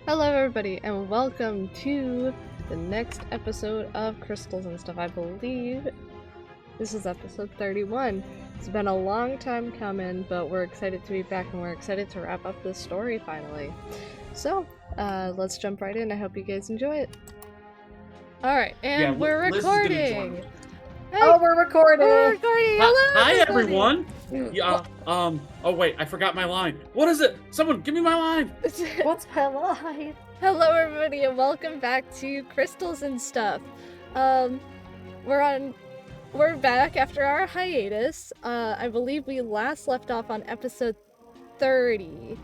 Hello everybody and welcome to the next episode of Crystals and Stuff. I believe this is episode 31. It's been a long time coming, but we're excited to be back and we're excited to wrap up this story finally. So, let's jump right in. I hope you guys enjoy it. Alright, and we're recording! Hey, oh, we're recording! We're recording! Hello, Hi, everybody. everyone! Yeah, oh wait, I forgot my line. What is it? Someone, give me my line! What's my line? Hello, everybody, and welcome back to Crystals and Stuff. We're back after our hiatus. I believe we last left off on episode 30.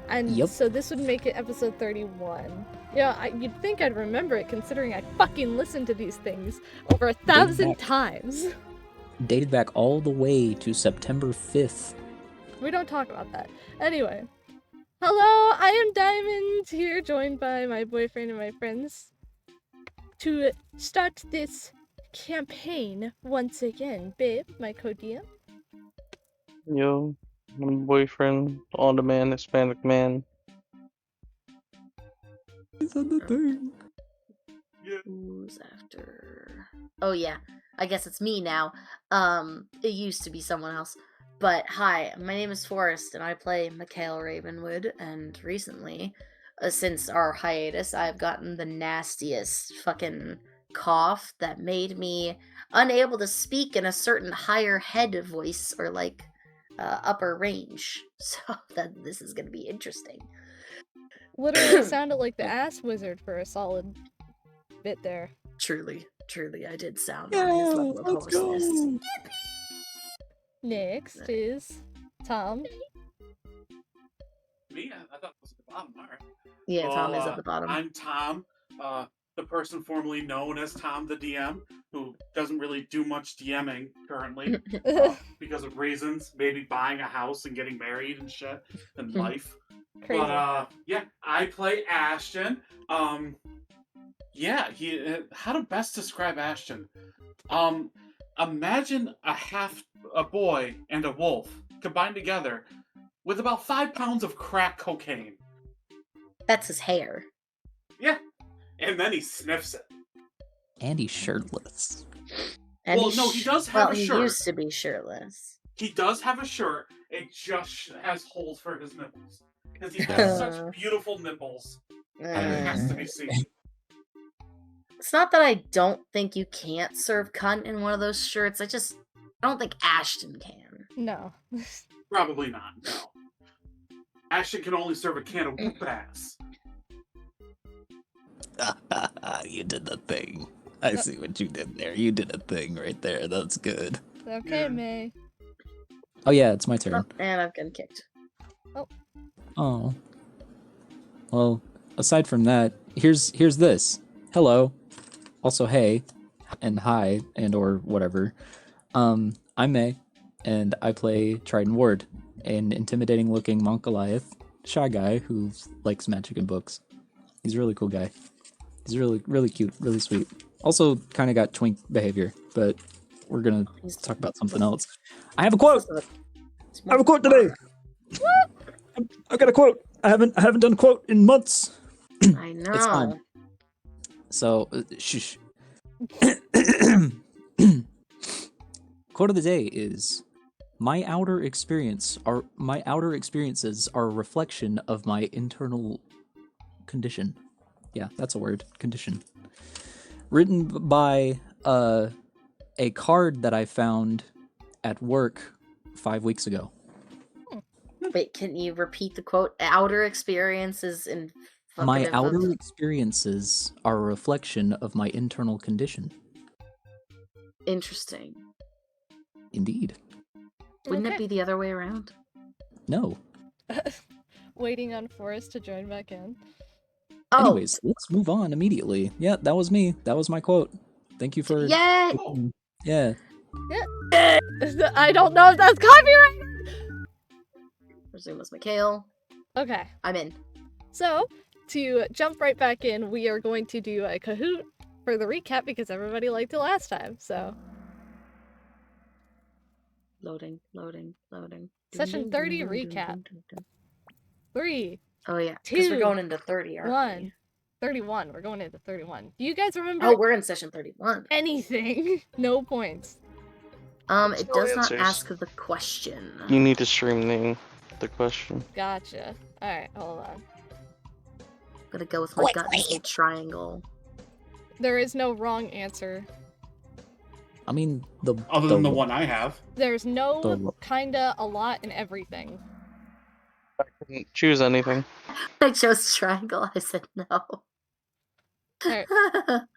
And so this would make it episode 31. Yeah, you'd think I'd remember it considering I fucking listened to these things over 1,000 times. Dated back all the way to September 5th. We don't talk about that. Anyway. Hello, I am Diamond, here joined by my boyfriend and my friends to start this campaign once again. Babe, my co-DM. Yo, my boyfriend, on-demand Hispanic man. Is that the thing? Who's after? Oh yeah, I guess it's me now. It used to be someone else. But hi, my name is Forrest, and I play Mikhail Ravenwood, and recently, since our hiatus, I've gotten the nastiest fucking cough that made me unable to speak in a certain higher head voice, or like, upper range. So this is gonna be interesting. Literally sounded like the ass wizard for a solid bit there. Truly, I did sound on his level of hoarseness. Next is Tom. Me? I thought it was at the bottom. Alright. Yeah, Tom is at the bottom. I'm Tom, the person formerly known as Tom the DM, who doesn't really do much DMing currently because of reasons, maybe buying a house and getting married and shit, and life. Crazy. But I play Ashton. How to best describe Ashton? Imagine a boy and a wolf combined together with about 5 pounds of crack cocaine. That's his hair. Yeah. And then he sniffs it. And he's shirtless. And he does have a shirt. He used to be shirtless. He does have a shirt. It just has holes for his nipples. Because he has such beautiful nipples. And it has to be seen. It's not that I don't think you can't serve cunt in one of those shirts. I don't think Ashton can. No. Probably not, no. Ashton can only serve a can of whoop ass. You did the thing. I see what you did there. You did a thing right there. That's good. Okay, Maei. Oh yeah, it's my turn. Oh, and I've gotten kicked. Oh. Well, aside from that, here's this. Hello. Also, hey, and hi, and or whatever. I'm Maei, and I play Triton Ward, an intimidating-looking monk Goliath, shy guy who likes magic and books. He's a really cool guy. He's really, really cute, really sweet. Also, kind of got twink behavior, but we're gonna talk about something else. I have a quote. I have a quote today. I've got a quote. I haven't done a quote in months. I know. It's fun. So, shush. Quote of the day is, my outer experiences are a reflection of my internal condition. Yeah, that's a word. Condition. Written by a card that I found at work 5 weeks ago. Wait, can you repeat the quote? Outer experiences in my outer experiences are a reflection of my internal condition. Interesting. Indeed. Wouldn't it be the other way around? No. Waiting on Forrest to join back in. Oh. Anyways, let's move on immediately. Yeah, that was me. That was my quote. Thank you for... Yay! Yeah. I don't know if that's copyright! Presume it's Mikhail. Okay. I'm in. So, to jump right back in, we are going to do a Kahoot for the recap because everybody liked it last time, so... Loading. Session 30 recap. 3, Oh yeah, because we're 2, going into 30, aren't 1. we? 31. We're going into 31. Do you guys remember Oh, we're in session 31. anything? No points. It No does not answers. ask the question. You need to stream the question. Gotcha. Alright, hold on. I'm gonna go with my gut and say triangle. There is no wrong answer. I mean, Other than the one I have. There's no The- kinda, a lot, and everything. I couldn't choose anything. I chose triangle. I said no. Alright,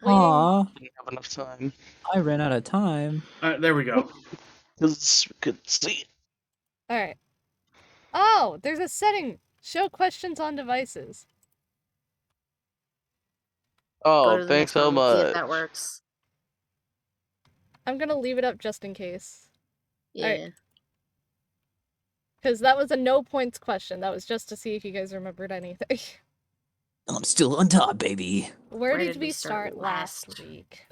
Aw, Didn't have enough time. I ran out of time. There we go. Because we could see. alright. Oh, there's a setting. Show questions on devices. Go Oh, to the thanks next so one, see if much. that works. I'm gonna leave it up just in case. Yeah. Alright. Because that was a no points question. That was just to see if you guys remembered anything. I'm still on top, baby. Where did we start last last week?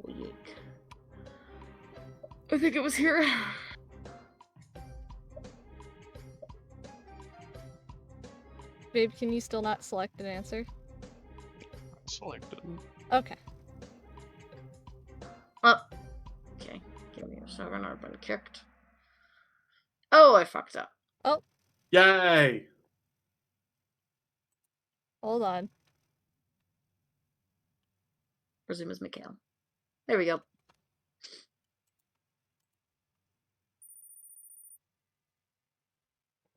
week? I think it was here. Babe, can you still not select an answer? Selected. Okay. Oh. Okay. Give me a second. I've been kicked. Oh, I fucked up. Yay! Hold on. Resume as Mikhail. There we go.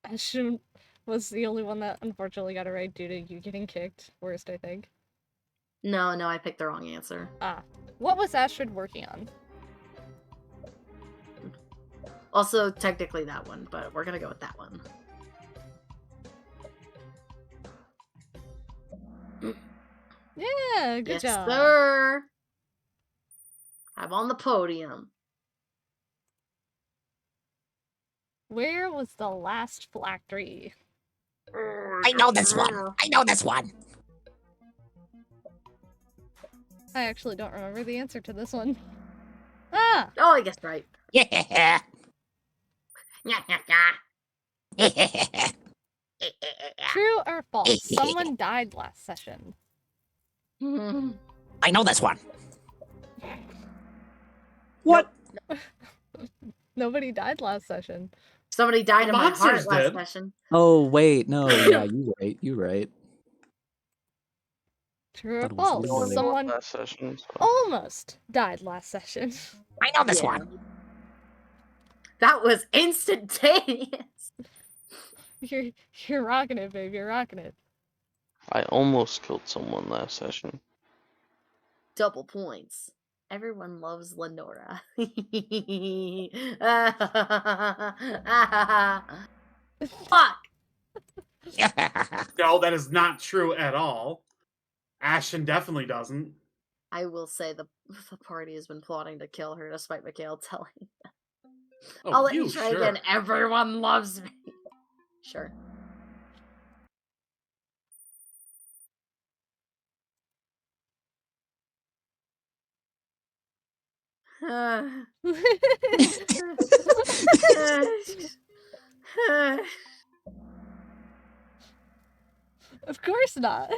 Ashton was the only one that unfortunately got it right due to you getting kicked. Worst, I think. No, I picked the wrong answer. Ah. What was Ashton working on? Also, technically that one, but we're gonna go with that one. Yeah, good Yes, job. sir. I'm on the podium. Where was the last factory? I know this one. I know this one. I actually don't remember the answer to this one. Ah! Oh, I guessed right. Yeah. True or false? Someone died last session. I know this one. What? Nobody died last session. Somebody died The in my heart monsters last did. session. Oh wait, no, yeah, you right. True or That was false? literally- Only Someone one last session. So. almost died last session. I know this Yeah. one. That was instantaneous. You're rocking it, babe. You're rocking it. I almost killed someone last session. Double points. Everyone loves Lenora. Fuck! No, that is not true at all. Ashton definitely doesn't. I will say the party has been plotting to kill her despite Mikhail telling them. Oh, I'll let you you try sure? again. Everyone loves me. Sure. Of course not.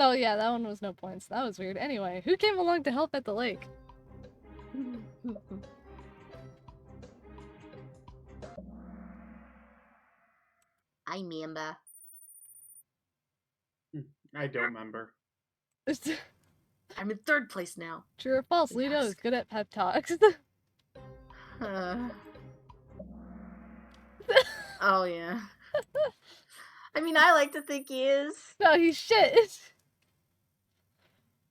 Oh yeah, that one was no points. That was weird. Anyway, who came along to help at the lake? I remember. I don't remember. I'm in third place now. True or false? Yes. Ludo is good at pep talks. Oh yeah. I mean, I like to think he is. No, he's shit.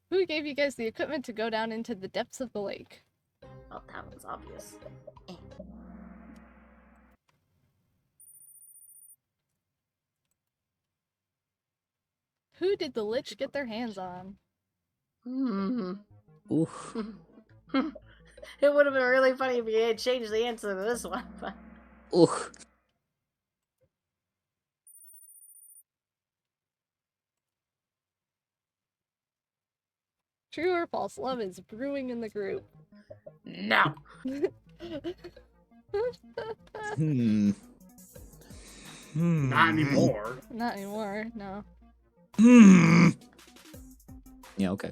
Who gave you guys the equipment to go down into the depths of the lake? Well, that one's obvious. Who did the Lich get their hands on? Oof. It would have been really funny if you had changed the answer to this one, but Oof. True or false? Love is brewing in the group. No. Hmm. Not anymore. Not anymore, no. Hmm. Yeah, okay.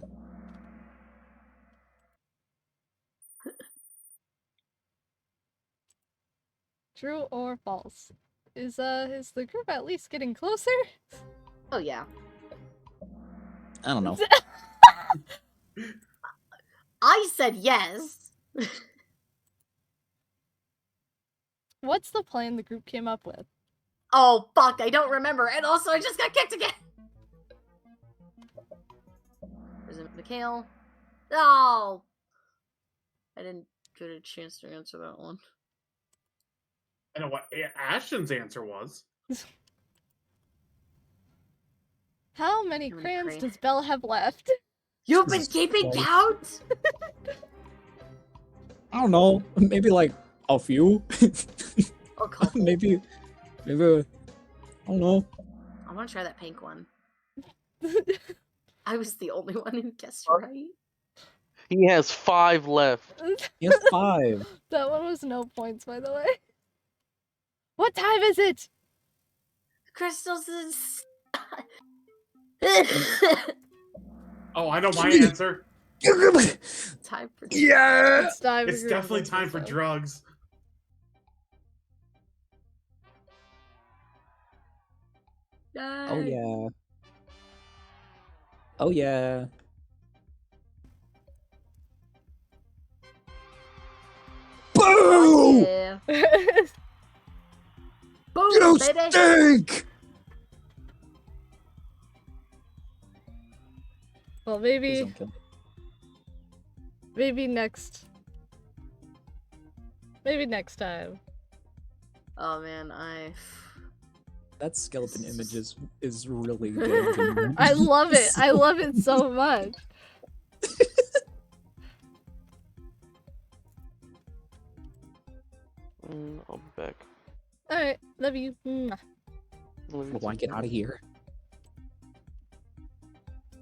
True or false? Is the group at least getting closer? Oh yeah. I don't know. I said yes. What's the plan the group came up with? Oh fuck, I don't remember. And also I just got kicked again. Is it Mikhail? Oh. I didn't get a chance to answer that one. I know what Ashton's answer was. How many How many crayons crayon- does Belle have left? You've been Jesus keeping Christ. count? I don't know. Maybe like a few. Oh, cool. maybe. I don't know. I want to try that pink one. I was the only one who guessed right. He has 5 left. He has 5. That one was no points, by the way. What time is it? Crystals is. Oh, I know my answer. Time for. Yeah. It's time. It's definitely time for drugs. Oh yeah. Oh yeah. Boo! Yeah. Boom, You baby. stink! Well, Please maybe don't kill me. maybe next time. Oh man, I. That skeleton image is really good. I love it. I love it so much. I'll be back. All right, love you. Mwah. Love you I want to too. get out of here.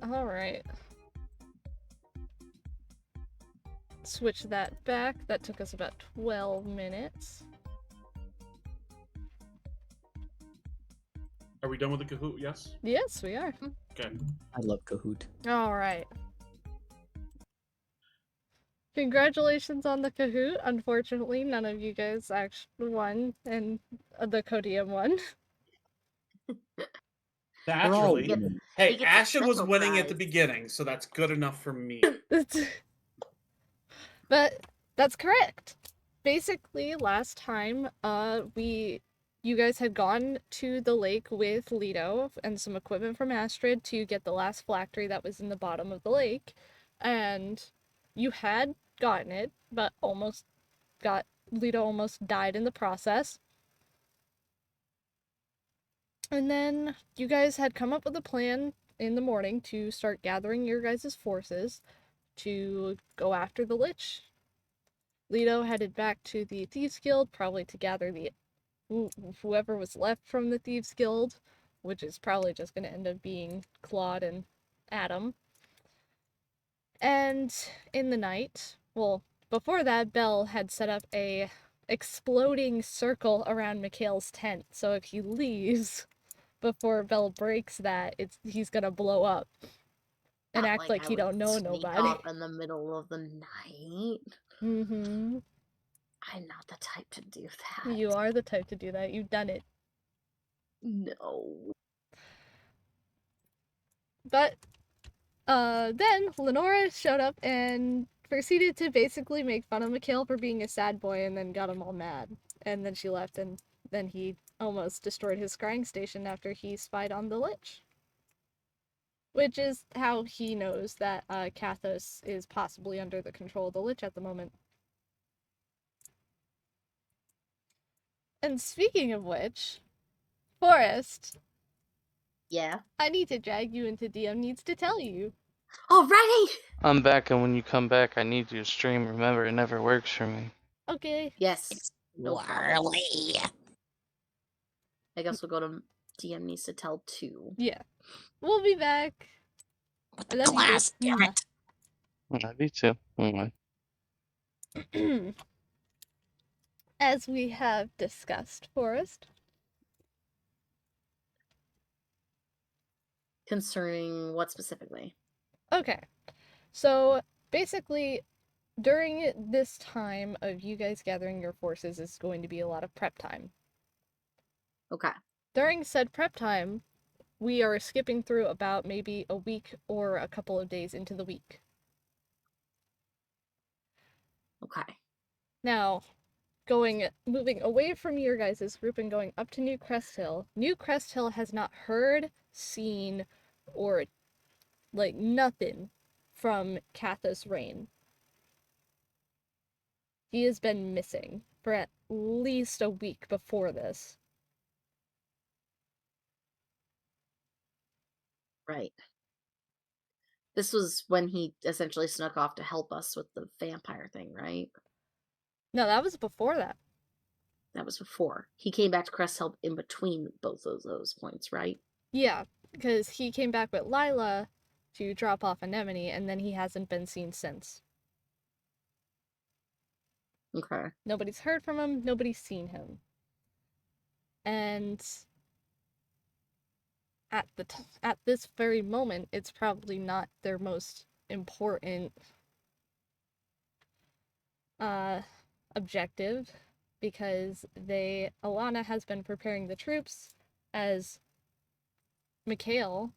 All right. Switch that back. That took us about 12 minutes. Are we done with the Kahoot? Yes? Yes, we are. Okay. I love Kahoot. All right. Congratulations on the Kahoot. Unfortunately, none of you guys actually won, and the Codium won. Naturally. Get- Hey, he gets a Ashton was special winning at the prize. beginning, so that's good enough for me. But that's correct. Basically, last time, you guys had gone to the lake with Lido and some equipment from Astrid to get the last phylactery that was in the bottom of the lake, and you had gotten it, but Lido almost died in the process. And then you guys had come up with a plan in the morning to start gathering your guys' forces to go after the Lich. Lido headed back to the Thieves Guild, probably to gather whoever was left from the Thieves Guild, which is probably just going to end up being Claude and Adam. And in the night, well, before that, Belle had set up a exploding circle around Mikhail's tent, so if he leaves before Belle breaks that, he's gonna blow up and Not act like I he would don't know sneak nobody. off in the middle of the night. Mm-hmm. I'm not the type to do that. You are the type to do that. You've done it. No. But then Lenora showed up and proceeded to basically make fun of Mikhail for being a sad boy, and then got him all mad. And then she left, and then he almost destroyed his scrying station after he spied on the Lich. Which is how he knows that Kathos is possibly under the control of the Lich at the moment. And speaking of which, Forrest, Yeah. I need to drag you into DM Needs to Tell You. Already? I'm back, and when you come back, I need you to stream. Remember, it never works for me. Okay. Yes. No problem. Whirly. I guess we'll go to DM Needs to Tell 2. Yeah. We'll be back. With I the love you, glass, dude. damn it. I love you too. Mwah. As we have discussed, Forrest. Concerning what specifically? Okay, so basically, during this time of you guys gathering your forces is going to be a lot of prep time. Okay. During said prep time, we are skipping through about maybe a week or a couple of days into the week. Okay. Now, moving away from your guys' group and going up to New Crest Hill. New Crest Hill has not heard, seen, or like nothing from Kathos Rain. He has been missing for at least a week before this. Right. This was when he essentially snuck off to help us with the vampire thing, right? No, that was before that. That was before. He came back to Crest Help in between both of those points, right? Yeah, because he came back with Lila to drop off Anemone, and then he hasn't been seen since. Okay. Nobody's heard from him, nobody's seen him. And at this very moment, it's probably not their most important objective, because Alana has been preparing the troops as Mikhail.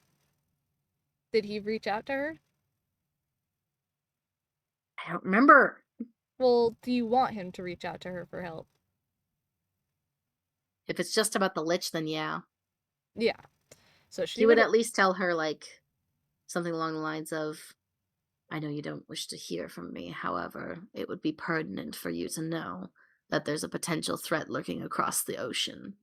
Did he reach out to her? I don't remember. Well, do you want him to reach out to her for help? If it's just about the Lich, then yeah. Yeah. So she He would at least tell her, like, something along the lines of, I know you don't wish to hear from me, however, it would be pertinent for you to know that there's a potential threat lurking across the ocean.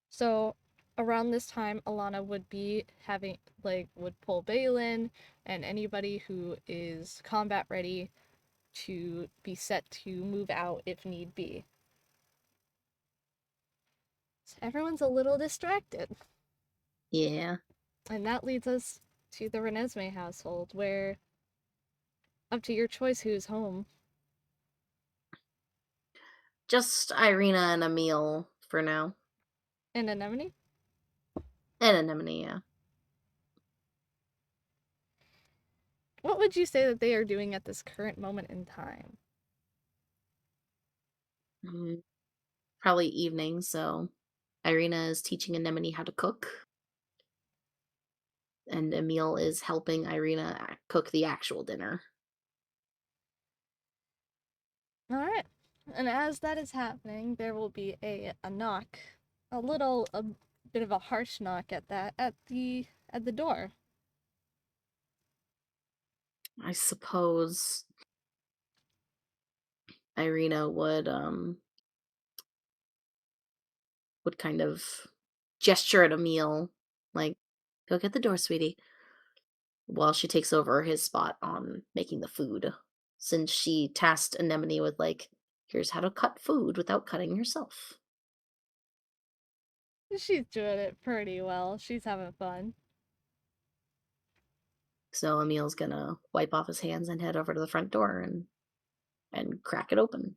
So around this time, Alana would be would pull Balin and anybody who is combat ready to be set to move out if need be. So everyone's a little distracted. Yeah. And that leads us to the Renesmee household, where, up to your choice, who's home. Just Irina and Emil for now. And Anemone? And Anemone, yeah. What would you say that they are doing at this current moment in time? Probably evening, so Irina is teaching Anemone how to cook. And Emil is helping Irina cook the actual dinner. Alright. And as that is happening, there will be a knock. A bit of a harsh knock at the door. I suppose Irina would kind of gesture at Emil, like, go get the door, sweetie, while she takes over his spot on making the food, since she tasked Anemone with, like, here's how to cut food without cutting yourself. She's doing it pretty well. She's having fun. So Emil's gonna wipe off his hands and head over to the front door and crack it open.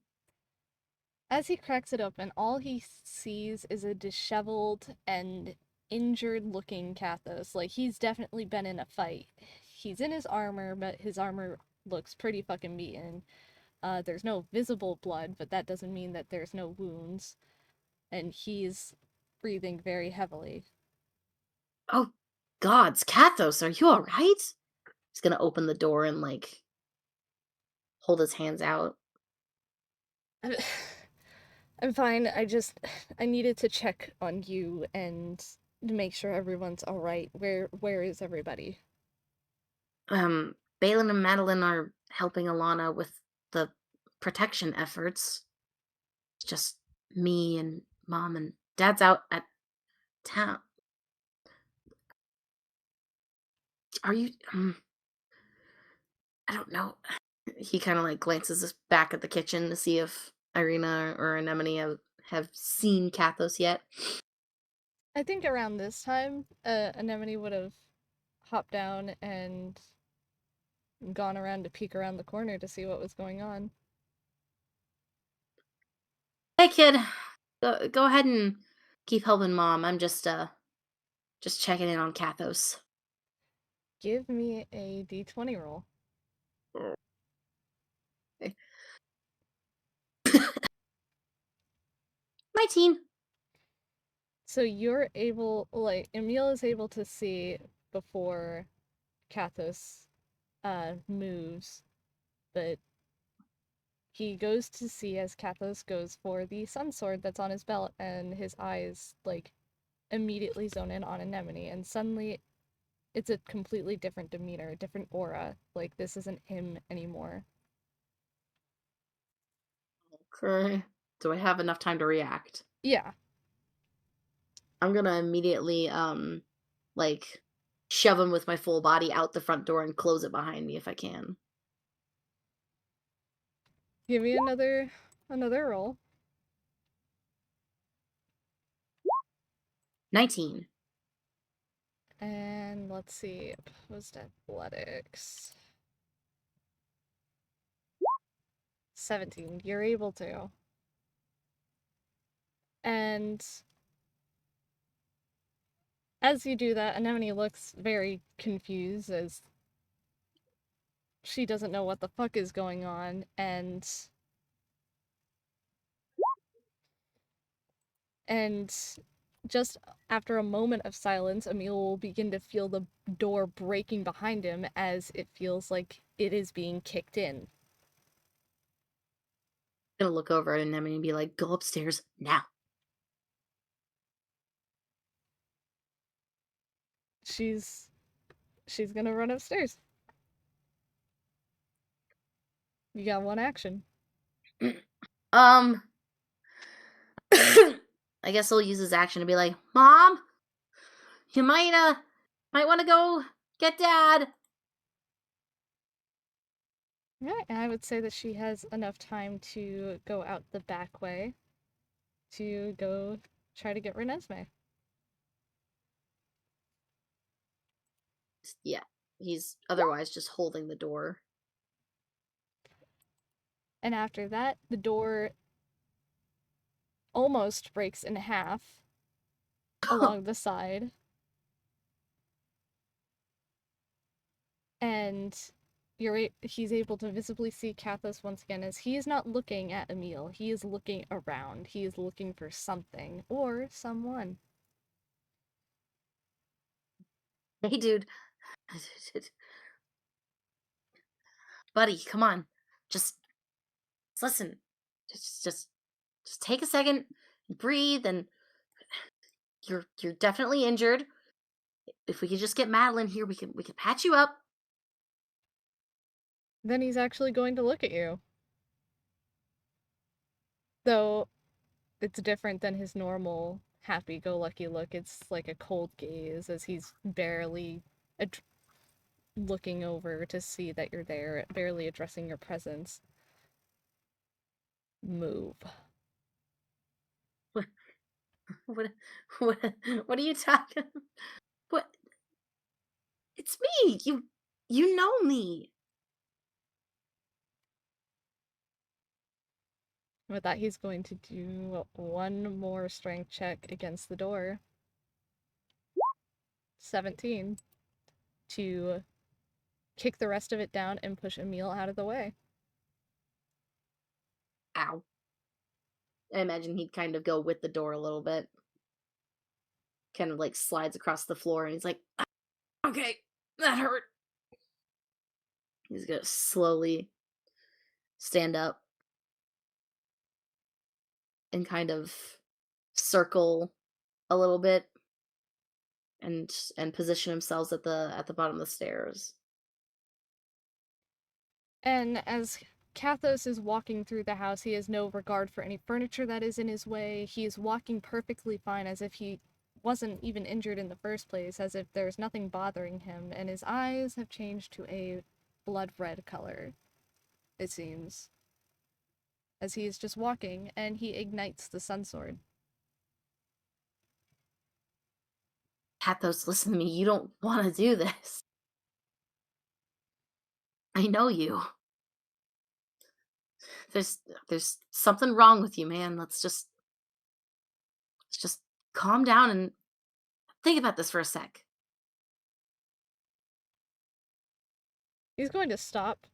As he cracks it open, all he sees is a disheveled and injured-looking Kathos. Like, he's definitely been in a fight. He's in his armor, but his armor looks pretty fucking beaten. There's no visible blood, but that doesn't mean that there's no wounds. And he's breathing very heavily. Oh, gods, Kathos, are you alright? He's gonna open the door and, like, hold his hands out. I'm fine. I needed to check on you and make sure everyone's alright. Where is everybody? Balin and Madeline are helping Alana with the protection efforts. It's just me and Mom and Dad's out at town. Are you? I don't know. He kind of, like, glances back at the kitchen to see if Irina or Anemone have seen Kathos yet. I think around this time, Anemone would have hopped down and gone around to peek around the corner to see what was going on. Hey, kid. Go ahead and keep helping Mom. I'm just checking in on Kathos. Give me a d20 roll. Okay. 19. So you're able, like, Emil is able to see before Kathos moves, but he goes to see as Kathos goes for the sun sword that's on his belt, and his eyes, like, immediately zone in on Anemone, and suddenly it's a completely different demeanor, a different aura. Like, this isn't him anymore. Okay. Do I have enough time to react? Yeah. I'm gonna immediately, like, shove him with my full body out the front door and close it behind me if I can. Give me another roll. 19. And let's see, opposed athletics. 17. You're able to. And as you do that, Anemone looks very confused as she doesn't know what the fuck is going on, and just after a moment of silence, Emil will begin to feel the door breaking behind him as it feels like it is being kicked in. I'm gonna look over at Anemone and be like, go upstairs now. She's gonna run upstairs. You got one action. I guess he'll use his action to be like, Mom, you might want to go get Dad. Yeah, and I would say that she has enough time to go out the back way to go try to get Renesmee. Yeah, he's otherwise just holding the door. And after that, the door almost breaks in half along the side. And he's able to visibly see Kathos once again as he is not looking at Emil. He is looking around. He is looking for something or someone. Hey, dude. Buddy, come on. Just listen. Just take a second, breathe, and you're definitely injured. If we could just get Madeline here, we could patch you up. Then he's actually going to look at you. Though it's different than his normal happy-go-lucky look. It's like a cold gaze as he's barely looking over to see that you're there, barely addressing your presence. Move. What what are you talking? What? It's me. You know me. With that, he's going to do one more strength check against the door. 17. To kick the rest of it down and push Emil out of the way. Ow. I imagine he'd kind of go with the door a little bit. Kind of like slides across the floor and he's like, okay, that hurt. He's gonna slowly stand up and kind of circle a little bit and position themselves at the bottom of the stairs. And as Kathos is walking through the house, he has no regard for any furniture that is in his way. He is walking perfectly fine, as if he wasn't even injured in the first place, as if there's nothing bothering him, and his eyes have changed to a blood red color, it seems. As he is just walking, and he ignites the sun sword. Kathos, listen to me. You don't want to do this. I know you. There's something wrong with you, man. Let's just calm down and think about this for a sec. He's going to stop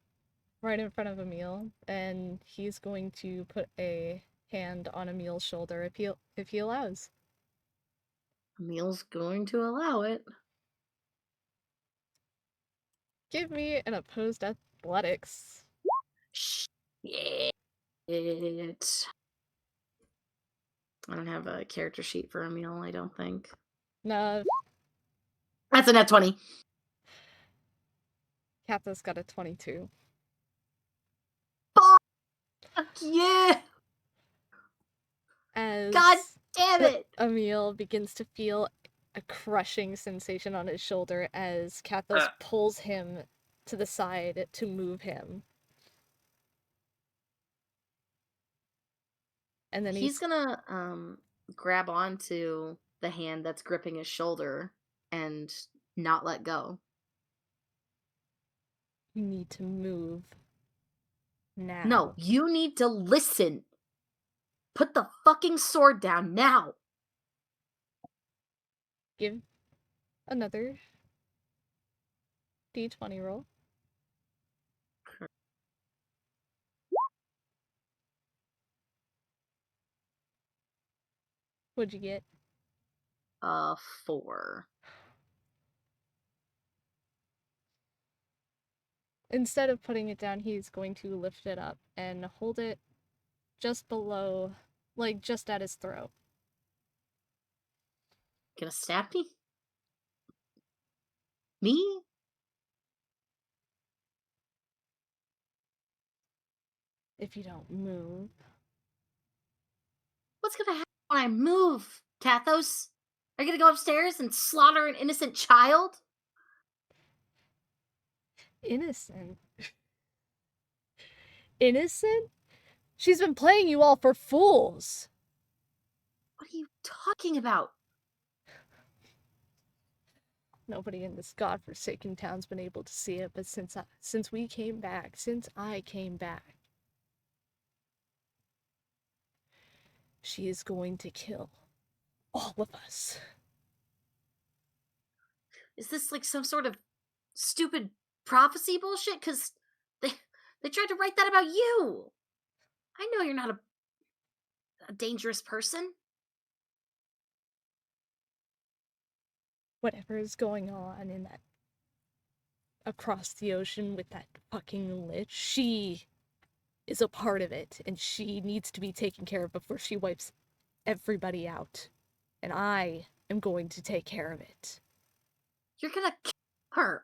right in front of Emil, and he's going to put a hand on Emil's shoulder if he allows. Emil's going to allow it. Give me an opposed athletics. Shit. I don't have a character sheet for Emil, I don't think. No, That's a net 20. Katha's got a 22. Fuck yeah! As God damn it! Emil begins to feel a crushing sensation on his shoulder as Kathos pulls him to the side to move him. And then he's gonna grab onto the hand that's gripping his shoulder and not let go. You need to move now. No, you need to listen. Put the fucking sword down now. Give another d20 roll. What'd you get? 4. Instead of putting it down, he's going to lift it up and hold it just below, like just at his throat. Gonna stab me? Me? If you don't move. What's gonna happen when I move, Kathos? Are you gonna go upstairs and slaughter an innocent child? Innocent? Innocent? She's been playing you all for fools. What are you talking about? Nobody in this godforsaken town's been able to see it, but since I came back, she is going to kill all of us. Is this like some sort of stupid prophecy bullshit? Because they tried to write that about you. I know you're not a dangerous person. Whatever is going on in that across the ocean with that fucking lich, she is a part of it, and she needs to be taken care of before she wipes everybody out. And I am going to take care of it. You're gonna kill her.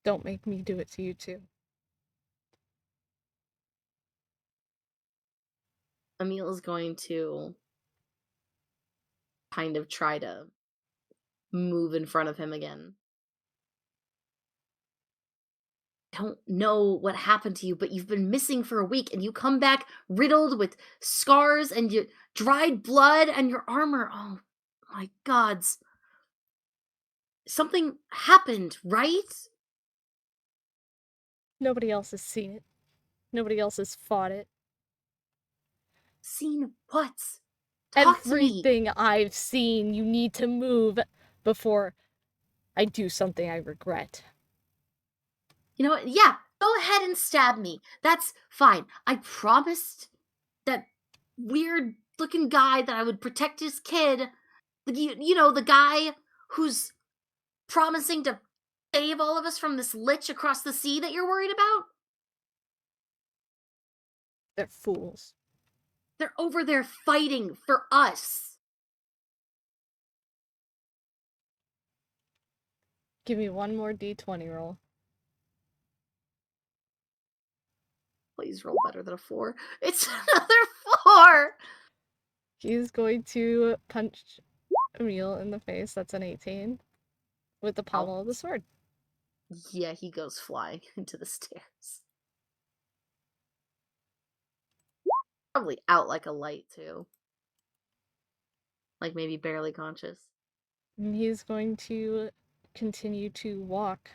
Don't make me do it to you too. Emil is going to kind of try to move in front of him again. I don't know what happened to you, but you've been missing for a week and you come back riddled with scars and your dried blood and your armor. Oh my gods. Something happened, right? Nobody else has seen it. Nobody else has fought it. Seen what? Talk to me. Everything I've seen, you need to move before I do something I regret. You know what? Yeah, go ahead and stab me. That's fine. I promised that weird looking guy that I would protect his kid. You know, the guy who's promising to save all of us from this lich across the sea that you're worried about? They're fools. They're over there fighting for us. Give me one more d20 roll. Please roll better than a 4. It's another 4! He's going to punch Emil in the face. That's an 18. With the pommel of the sword. Yeah, he goes flying into the stairs. Probably out like a light, too. Like maybe barely conscious. And he's going to continue to walk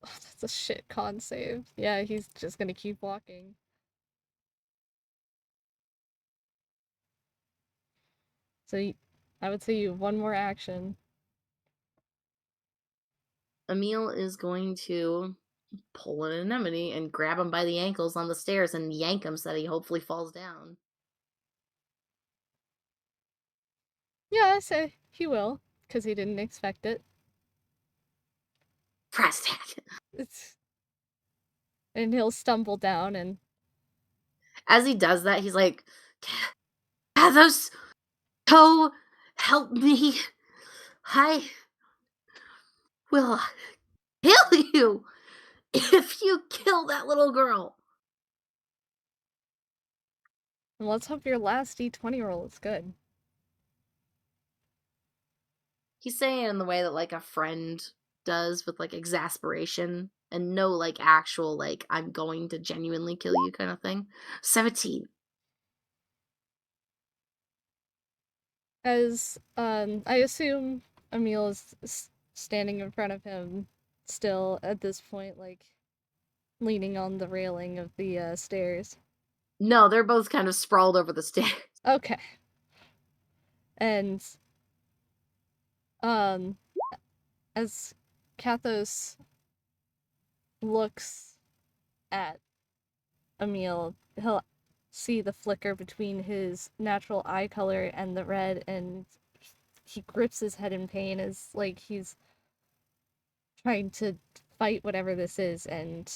That's a shit con save. Yeah, he's just gonna keep walking. So I would say you have one more action. Emil is going to pull an anemone and grab him by the ankles on the stairs and yank him so that he hopefully falls down. Yeah, I say he will, because he didn't expect it. Press tag. And he'll stumble down and... As he does that, he's like, Athos, go help me. I will kill you if you kill that little girl. And let's hope your last D20 roll is good. He's saying it in the way that like a friend does, with like exasperation and no like actual like I'm going to genuinely kill you kind of thing. 17. As, I assume Emil is standing in front of him still at this point, like, leaning on the railing of the stairs. No, they're both kind of sprawled over the stairs. Okay. And, as Kathos looks at Emil, he'll see the flicker between his natural eye color and the red, and he grips his head in pain as like he's trying to fight whatever this is, and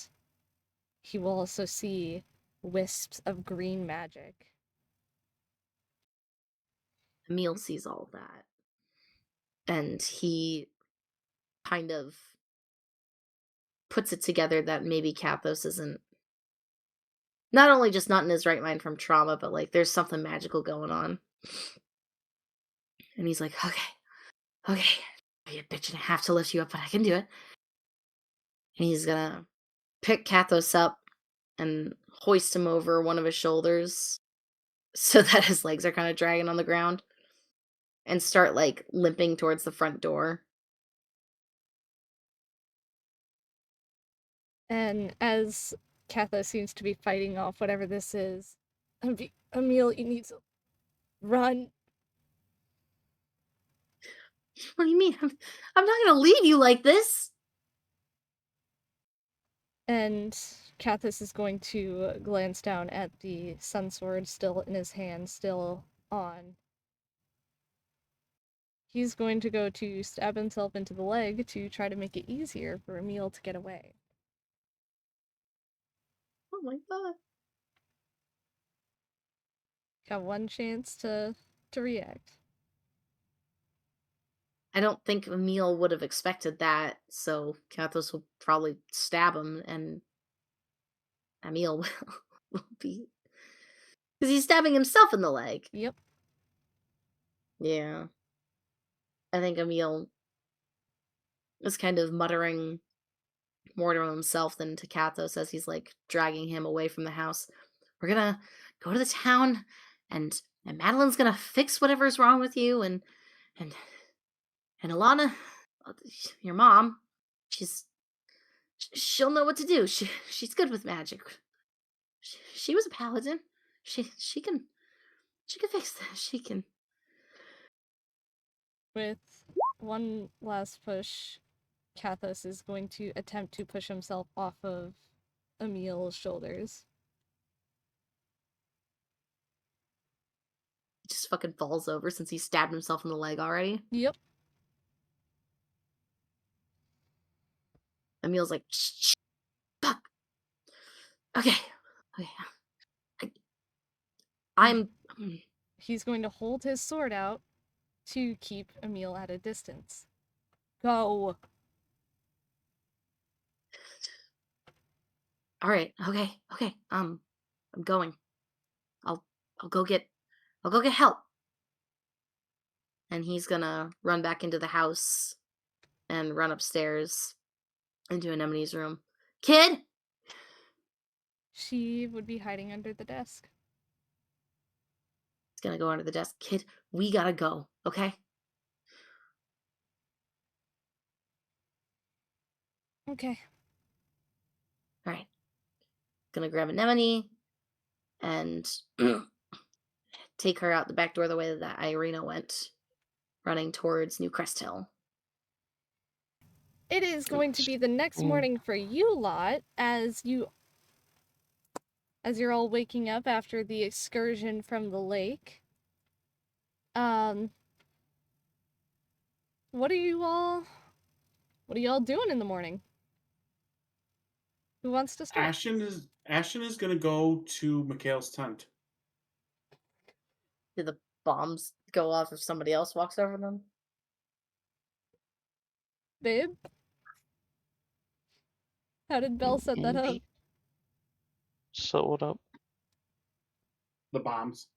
he will also see wisps of green magic. Emil sees all of that. And he kind of puts it together that maybe Kathos isn't not only just not in his right mind from trauma, but like there's something magical going on. And he's like, okay, I'll be a bitch and I have to lift you up, but I can do it. And he's gonna pick Kathos up and hoist him over one of his shoulders so that his legs are kind of dragging on the ground and start like limping towards the front door. And as Kathos seems to be fighting off whatever this is, Emil, you need to run. What do you mean? I'm not gonna leave you like this. And Kathos is going to glance down at the sun sword still in his hand, still on. He's going to go to stab himself into the leg to try to make it easier for Emil to get away. Oh my god. Got one chance to react. I don't think Emil would have expected that, so Kathos will probably stab him, and Emil will be... Because he's stabbing himself in the leg. Yep. Yeah. I think Emil is kind of muttering more to himself than to Kathos as he's, like, dragging him away from the house. We're gonna go to the town, and Madeline's gonna fix whatever's wrong with you, and Alana, your mom, she'll know what to do. She's good with magic. She was a paladin. She can fix that. She can. With one last push, Kathos is going to attempt to push himself off of Emil's shoulders. He just fucking falls over since he stabbed himself in the leg already. Yep. Emil's like, shh, fuck. Okay. I'm. He's going to hold his sword out to keep Emil at a distance. Go. All right. Okay. I'm going. I'll go get help. And he's gonna run back into the house and run upstairs into Anemone's room. Kid. She would be hiding under the desk. He's gonna go under the desk. Kid, we gotta go. Okay. Okay. gonna grab Anemone and take her out the back door the way that Irina went, running towards New Crest Hill. It is going to be the next morning for you lot as you're all waking up after the excursion from the lake. What are you all doing in the morning? Who wants to start? Ashton is gonna go to Mikhail's tent. Do the bombs go off if somebody else walks over them? Babe? How did Belle set that up? So what up? The bombs.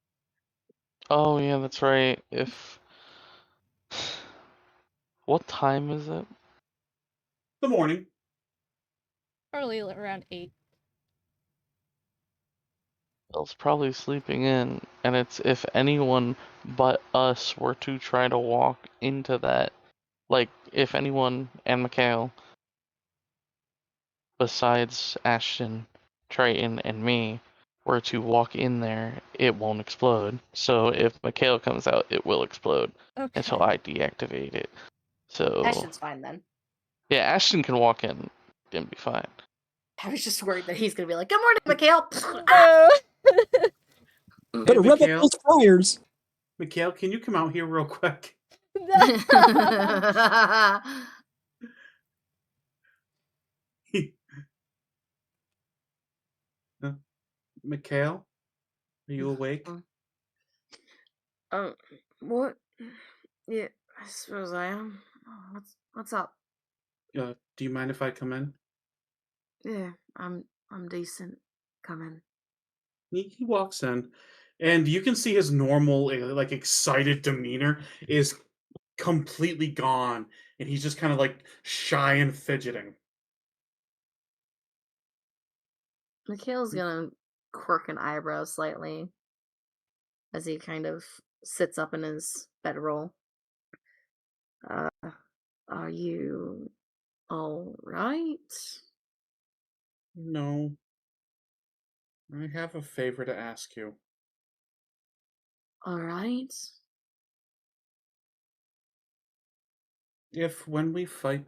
Oh yeah, that's right. If what time is it? The morning. Early, around 8. Belle's probably sleeping in, and it's if anyone but us were to try to walk into that, like if anyone and Mikhail, besides Ashton, Triton, and me, were to walk in there, it won't explode. So if Mikhail comes out, it will explode Okay. until I deactivate it. So Ashton's fine then. yeah, Ashton can walk in and be fine. I was just worried that he's gonna be like, "Good morning, Mikhail." No. Better rev up Mikhail? those fryers. Mikhail, can you come out here real quick? Mikhail, are you awake? What? Yeah, I suppose I am. What's up? Do you mind if I come in? Yeah, I'm decent. Come in. He walks in, and you can see his normal, like, excited demeanor is completely gone, and he's just kind of like shy and fidgeting. Mikhail's gonna quirk an eyebrow slightly as he kind of sits up in his bedroll. Are you all right? No, I have a favor to ask you. All right. If when we fight,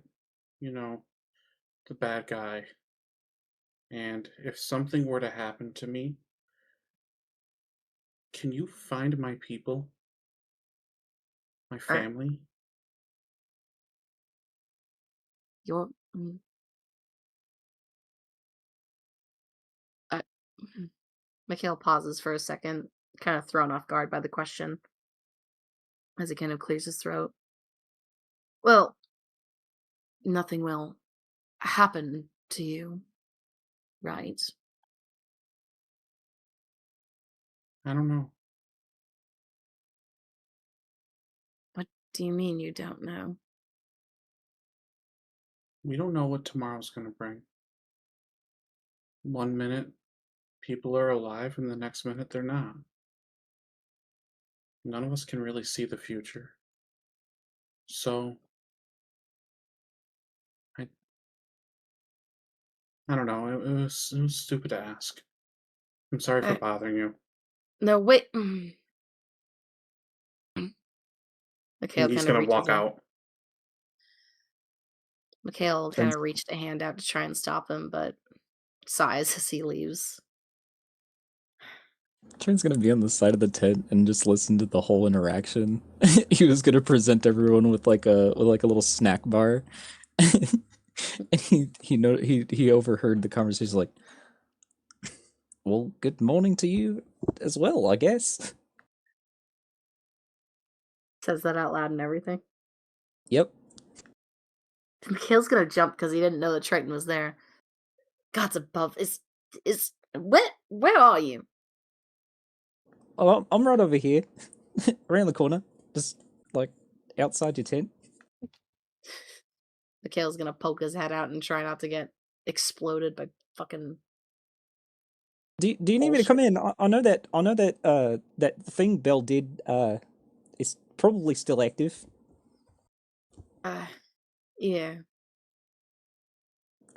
the bad guy, and if something were to happen to me, can you find my people? My family? Your Mikhail pauses for a second, kind of thrown off guard by the question, as he kind of clears his throat. Well, nothing will happen to you, right? I don't know. What do you mean you don't know? We don't know what tomorrow's going to bring. 1 minute, people are alive, and the next minute, they're not. None of us can really see the future. So, I don't know. It was stupid to ask. I'm sorry for bothering you. No, wait. And he's gonna walk out. Mikhail kind of reached a hand out to try and stop him, but sighs as he leaves. Trent's gonna be on the side of the tent and just listen to the whole interaction. He was gonna present everyone with like a little snack bar, and he overheard the conversation. Like, well, good morning to you as well, I guess. Says that out loud and everything. Yep. Mikhail's gonna jump because he didn't know that Triton was there. God's above. Is where are you? Oh, I'm right over here, around the corner, just like outside your tent. Mikhail's gonna poke his head out and try not to get exploded by fucking. Do you need me to come in? I know that that thing Belle did is probably still active. Yeah.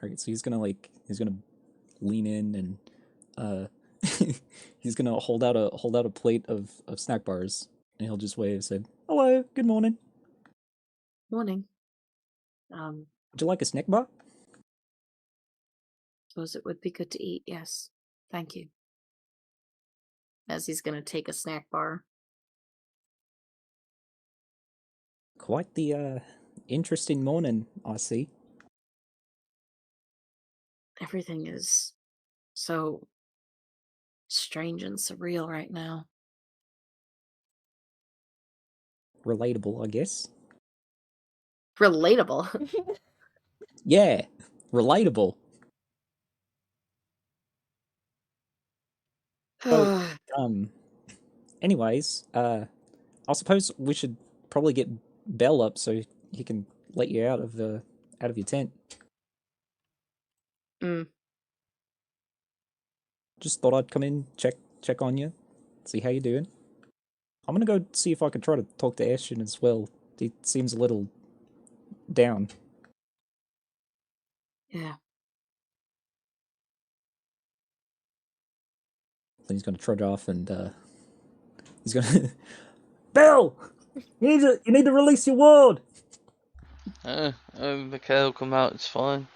Alright, so he's gonna lean in and he's gonna hold out a plate of snack bars, and he'll just wave and say, "Hello, good morning. Morning. Would you like a snack bar?" Suppose it would be good to eat, yes. Thank you. As he's gonna take a snack bar. Quite the interesting morning, I see. Everything is so strange and surreal right now. Relatable, I guess. Relatable. Yeah, relatable. So, anyways, I suppose we should probably get Bell up so he can let you out of your tent. Mm. Just thought I'd come in, check on you, see how you're doing. I'm gonna go see if I can try to talk to Ashton as well. He seems a little down. Yeah. Then he's gonna trudge off and he's gonna Bell! You need to release your ward! Mikhail, come out, it's fine.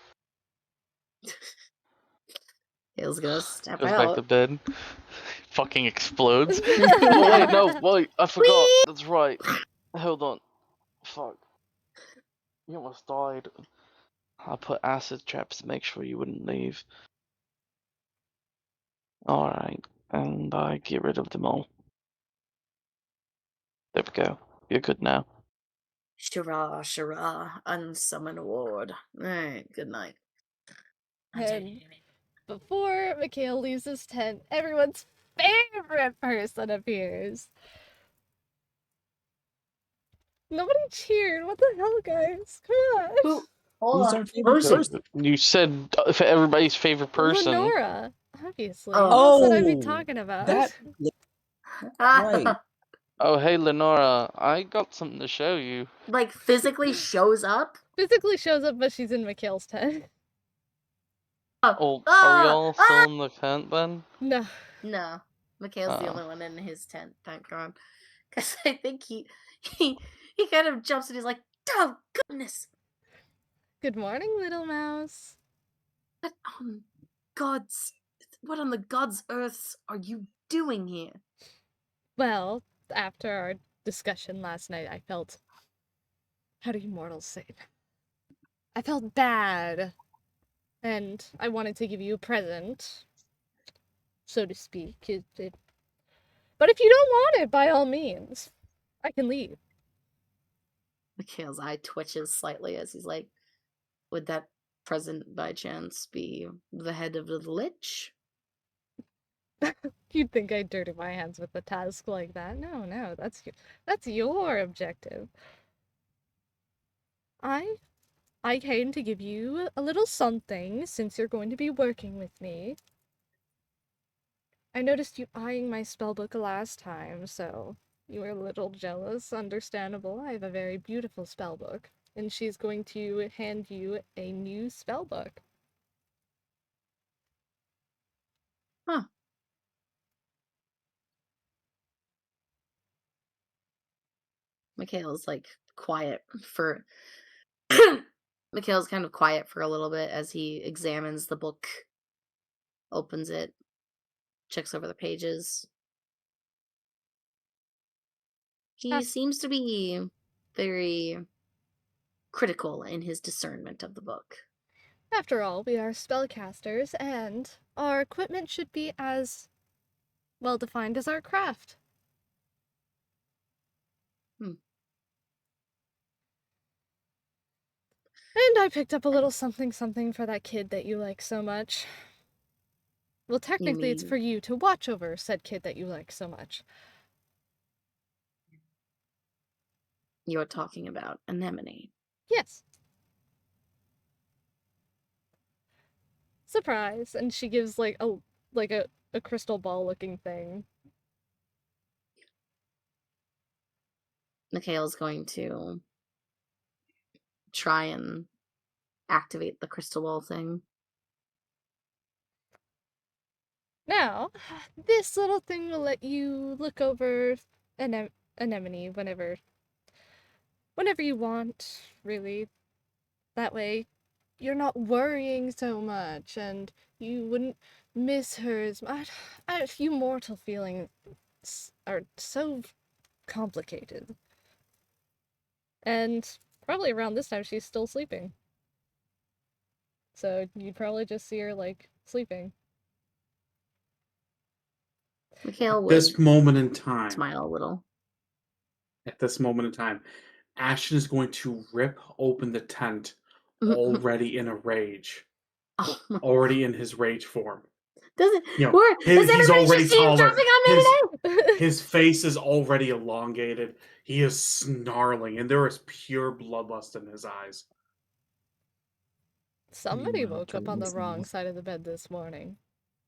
Hale's gonna step Goes back to out. bed. Fucking explodes. Oh, wait, no, wait, I forgot. That's right. Hold on. Fuck. You almost died. I put acid traps to make sure you wouldn't leave. Alright, and I get rid of them all. There we go. You're good now. Shara, Shara, unsummon ward. Alright, good night. And before Mikhail leaves his tent, everyone's favorite person appears. Nobody cheered. What the hell, guys? Come on. Who? Hold Who's on. our favorite Who's person? You said for everybody's favorite person. Lenora, obviously. Oh. Who else would I be Oh, talking about? that right. Oh, hey, Lenora, I got something to show you. Like physically shows up? Physically shows up, but she's in Mikhail's tent. Oh, are we all still in the tent then? No. No. Mikhail's the Oh. only one in his tent, thank God. Because I think he kind of jumps and he's like, oh, goodness! Good morning, little mouse. What what on the God's earths are you doing here? Well, after our discussion last night, I felt... How do you mortals say it? I felt bad. And I wanted to give you a present, so to speak. But if you don't want it, by all means, I can leave. Mikhail's eye twitches slightly as he's like, would that present by chance be the head of the Lich? You'd think I'd dirty my hands with a task like that. No, that's your objective. I came to give you a little something since you're going to be working with me. I noticed you eyeing my spellbook last time, so you were a little jealous. Understandable. I have a very beautiful spellbook, and she's going to hand you a new spellbook. Huh. Mikhail's like quiet for Mikhail's kind of quiet for a little bit as he examines the book, opens it, checks over the pages. He seems to be very critical in his discernment of the book. After all, we are spellcasters, and our equipment should be as well defined as our craft. And I picked up a little something for that kid that you like so much. Well, technically it's for you to watch over said kid that you like so much. You're talking about Anemone. Yes. Surprise. And she gives like a crystal ball looking thing. Mikhail's going to try and activate the crystal ball thing. Now, this little thing will let you look over anemone whenever you want, really. That way, you're not worrying so much, and you wouldn't miss her as much. You mortal feelings are so complicated. And probably around this time, she's still sleeping. So you'd probably just see her, like, sleeping. Mikhail would This moment in time, smile a little. at this moment in time, Ashton is going to rip open the tent, already in a rage, Oh my- already in his rage form. Does it? You know, Where, he's does everybody already just see him taller. dropping on me today? His face is already elongated. He is snarling, and there is pure bloodlust in his eyes. Somebody Meanwhile, woke up on the Triton's in wrong side of the bed this morning.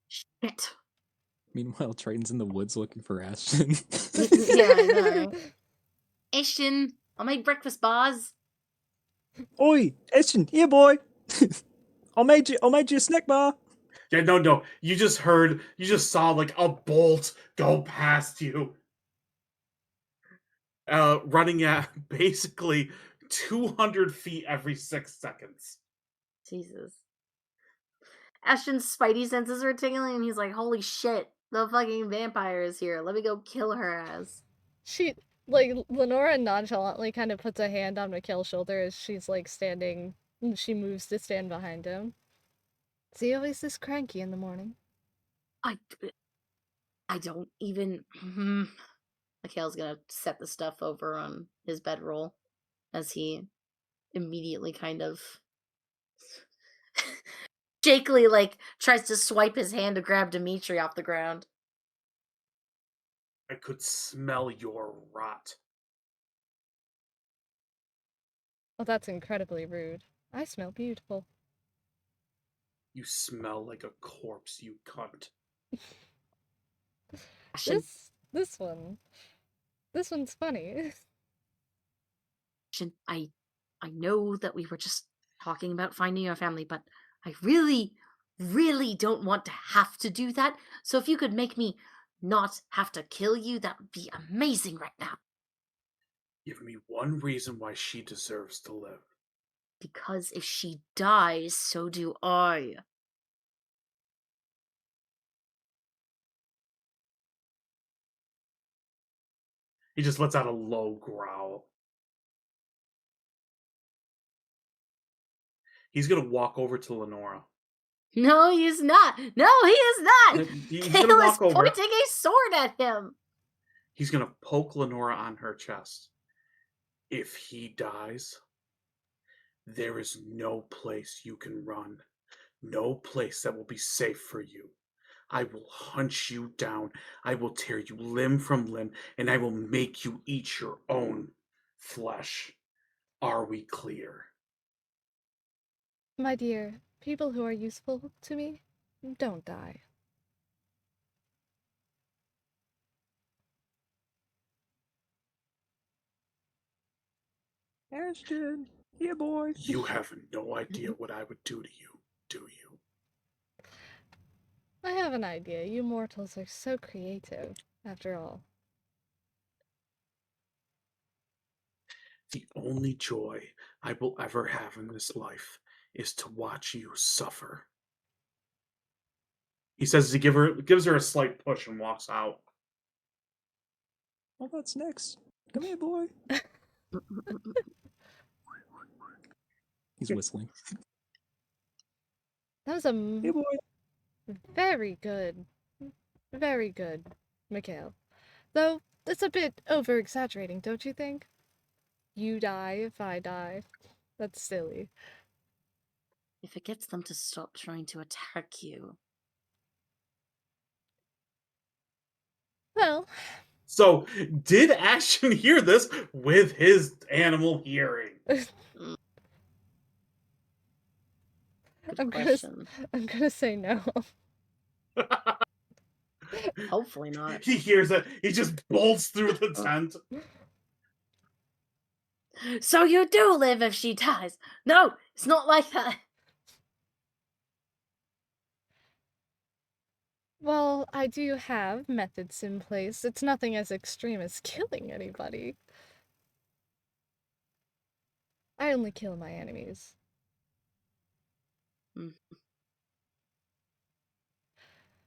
Shit. Meanwhile, Triton's in the woods looking for Ashton. Yeah, I know. Ashton, I'll make breakfast, boss. Oi, Ashton, here, boy. I made you a snack bar. Yeah, no. You just saw like a bolt go past you. Running at basically 200 feet every 6 seconds. Jesus. Ashton's spidey senses are tingling, and he's like, holy shit, the fucking vampire is here. Let me go kill her ass. She, like, Lenora nonchalantly kind of puts a hand on Mikhail's shoulder as she's, like, standing. She moves to stand behind him. Is he always this cranky in the morning? I don't even... Mikhail's gonna set the stuff over on his bedroll as he immediately kind of shakily, like, tries to swipe his hand to grab Dimitri off the ground. I could smell your rot. Well, that's incredibly rude. I smell beautiful. You smell like a corpse, you cunt. Ashton, This one's funny. Ashton, I know that we were just talking about finding your family, but I really, really don't want to have to do that. So if you could make me not have to kill you, that would be amazing right now. Give me one reason why she deserves to live. Because if she dies, so do I. He just lets out a low growl. He's gonna walk over to Lenora. No, he's not. No, he is not. He's Kale gonna is walk over. pointing a sword at him. He's gonna poke Lenora on her chest. If he dies, there is no place you can run. No place that will be safe for you. I will hunt you down. I will tear you limb from limb, and I will make you eat your own flesh. Are we clear? My dear, people who are useful to me don't die. Ashton, here, boy. You have no idea what I would do to you, do you? I have an idea. You mortals are so creative, after all. The only joy I will ever have in this life is to watch you suffer. He says he gives her a slight push and walks out. Well, that's next. Come here, boy. He's whistling. That was a Hey, boy. very good, Mikhail. Though, it's a bit over-exaggerating, don't you think? You die if I die. That's silly. If it gets them to stop trying to attack you. Well, So, did Ashton hear this with his animal hearing? Good I'm question. gonna say no. Hopefully not. He hears it. He just bolts through the tent. So you do live if she dies. No, it's not like that. Well, I do have methods in place. It's nothing as extreme as killing anybody. I only kill my enemies. Mm.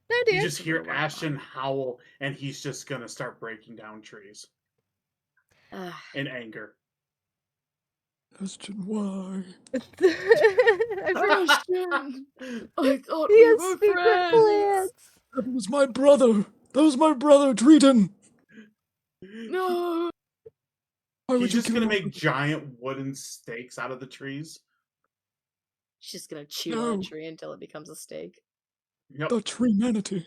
No, You dear. just hear Wow. Ashton howl, and he's just gonna start breaking down trees Ugh. in anger. Ashton, why? I forgot. Ashton! I thought He we has were secret friends! plans. That was my brother! That was my brother, Triton! No! Why would He's you just kill gonna my make giant wooden stakes out of the trees. She's just gonna chew on a No. tree until it becomes a steak. Yep. the tree manatee?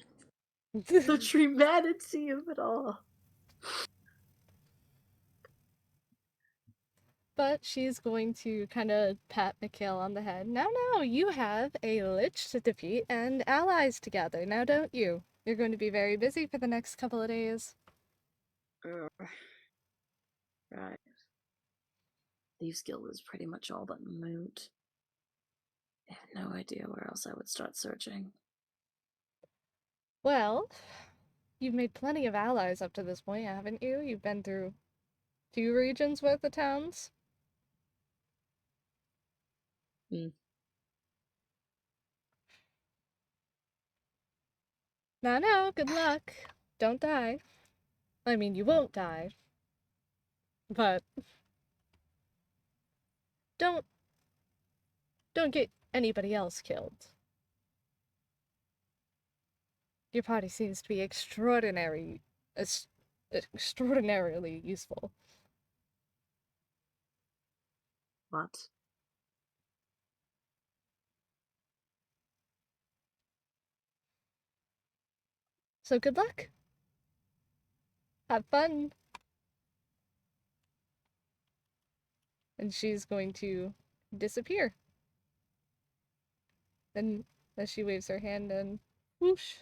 The tremanity of it all. But she's going to kind of pat Mikhail on the head. Now, you have a lich to defeat and allies to gather, now don't you? You're going to be very busy for the next couple of days. Right. Thieves Guild is pretty much all but moot. I have no idea where else I would start searching. Well, you've made plenty of allies up to this point, haven't you? You've been through 2 regions worth of towns. Hmm. Now, good luck. Don't die. I mean, you won't die. But don't get anybody else killed. Your party seems to be extraordinarily useful. What? So good luck. Have fun. And she's going to disappear. And as she waves her hand and whoosh.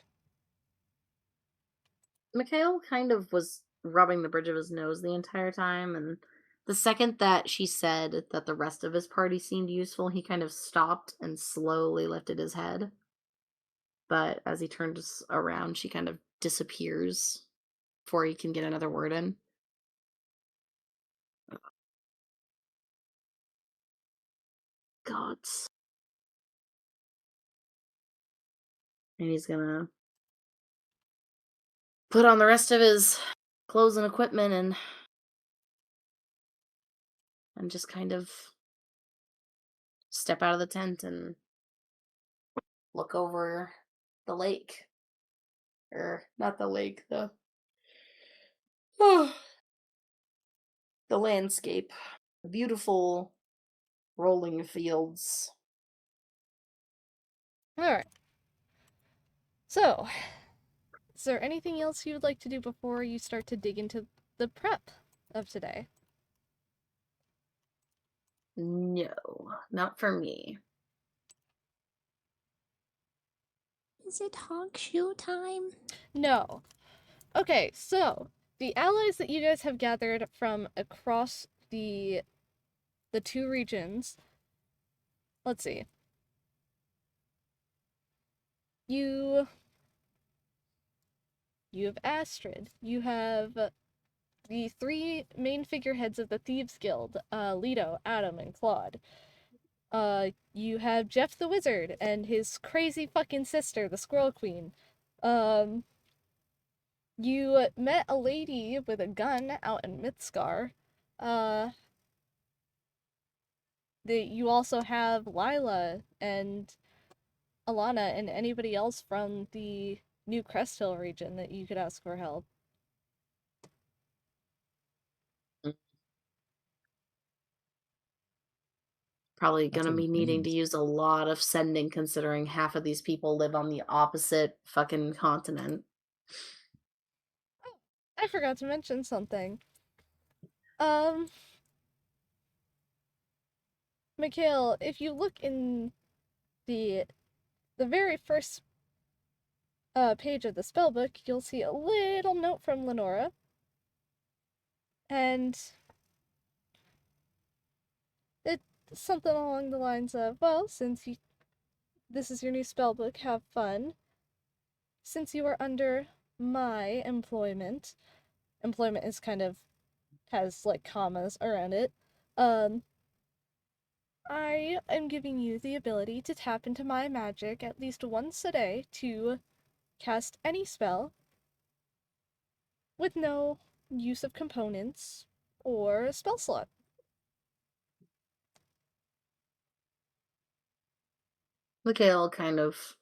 Mikhail kind of was rubbing the bridge of his nose the entire time, and the second that she said that the rest of his party seemed useful, he kind of stopped and slowly lifted his head. But as he turns around, she kind of disappears before he can get another word in. Gods. And he's gonna put on the rest of his clothes and equipment and just kind of step out of the tent and look over the lake. Or not the lake, the the landscape. The beautiful rolling fields. Alright. So, is there anything else you would like to do before you start to dig into the prep of today? No, not for me. Is it honk shoe time? No. Okay, so the allies that you guys have gathered from across the 2 regions. Let's see. You have Astrid. You have the 3 main figureheads of the Thieves Guild, Leto, Adam, and Claude. You have Jeff the Wizard and his crazy fucking sister, the Squirrel Queen. You met a lady with a gun out in Mythscar. You also have Lila and Alana and anybody else from the New Crest Hill region that you could ask for help. Probably That's gonna a lot be of needing to names. use a lot of sending considering half of these people live on the opposite fucking continent. I forgot to mention something. Mikhail, if you look in the very first page of the spellbook, you'll see a little note from Lenora. And it's something along the lines of, well, since this is your new spellbook, have fun. since you are under my employment is kind of has like commas around it. I am giving you the ability to tap into my magic at least once a day to cast any spell with no use of components or a spell slot. Mikhail kind of,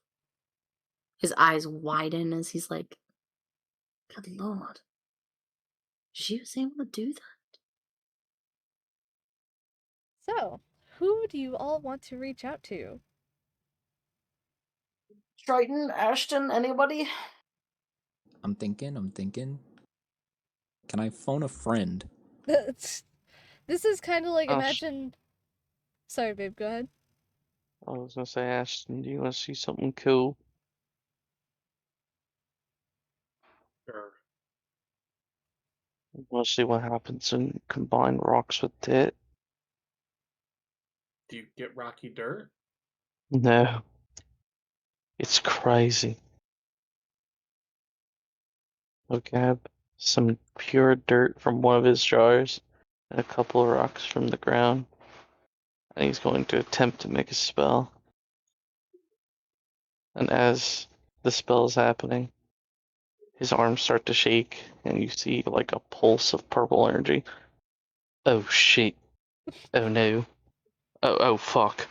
his eyes widen as he's like, good lord. She was able to do that? So, who do you all want to reach out to? Triton, Ashton, anybody? I'm thinking. Can I phone a friend? This is kind of like Ash- imagine. Sorry, babe. Go ahead. I was gonna say, Ashton, do you want to see something cool? Sure. Want to see what happens when you combine rocks with it? Do you get rocky dirt? No. It's crazy. I'll grab some pure dirt from one of his jars and a couple of rocks from the ground. And he's going to attempt to make a spell. And as the spell is happening, his arms start to shake, and you see like a pulse of purple energy. Oh shit. Oh no. Oh fuck.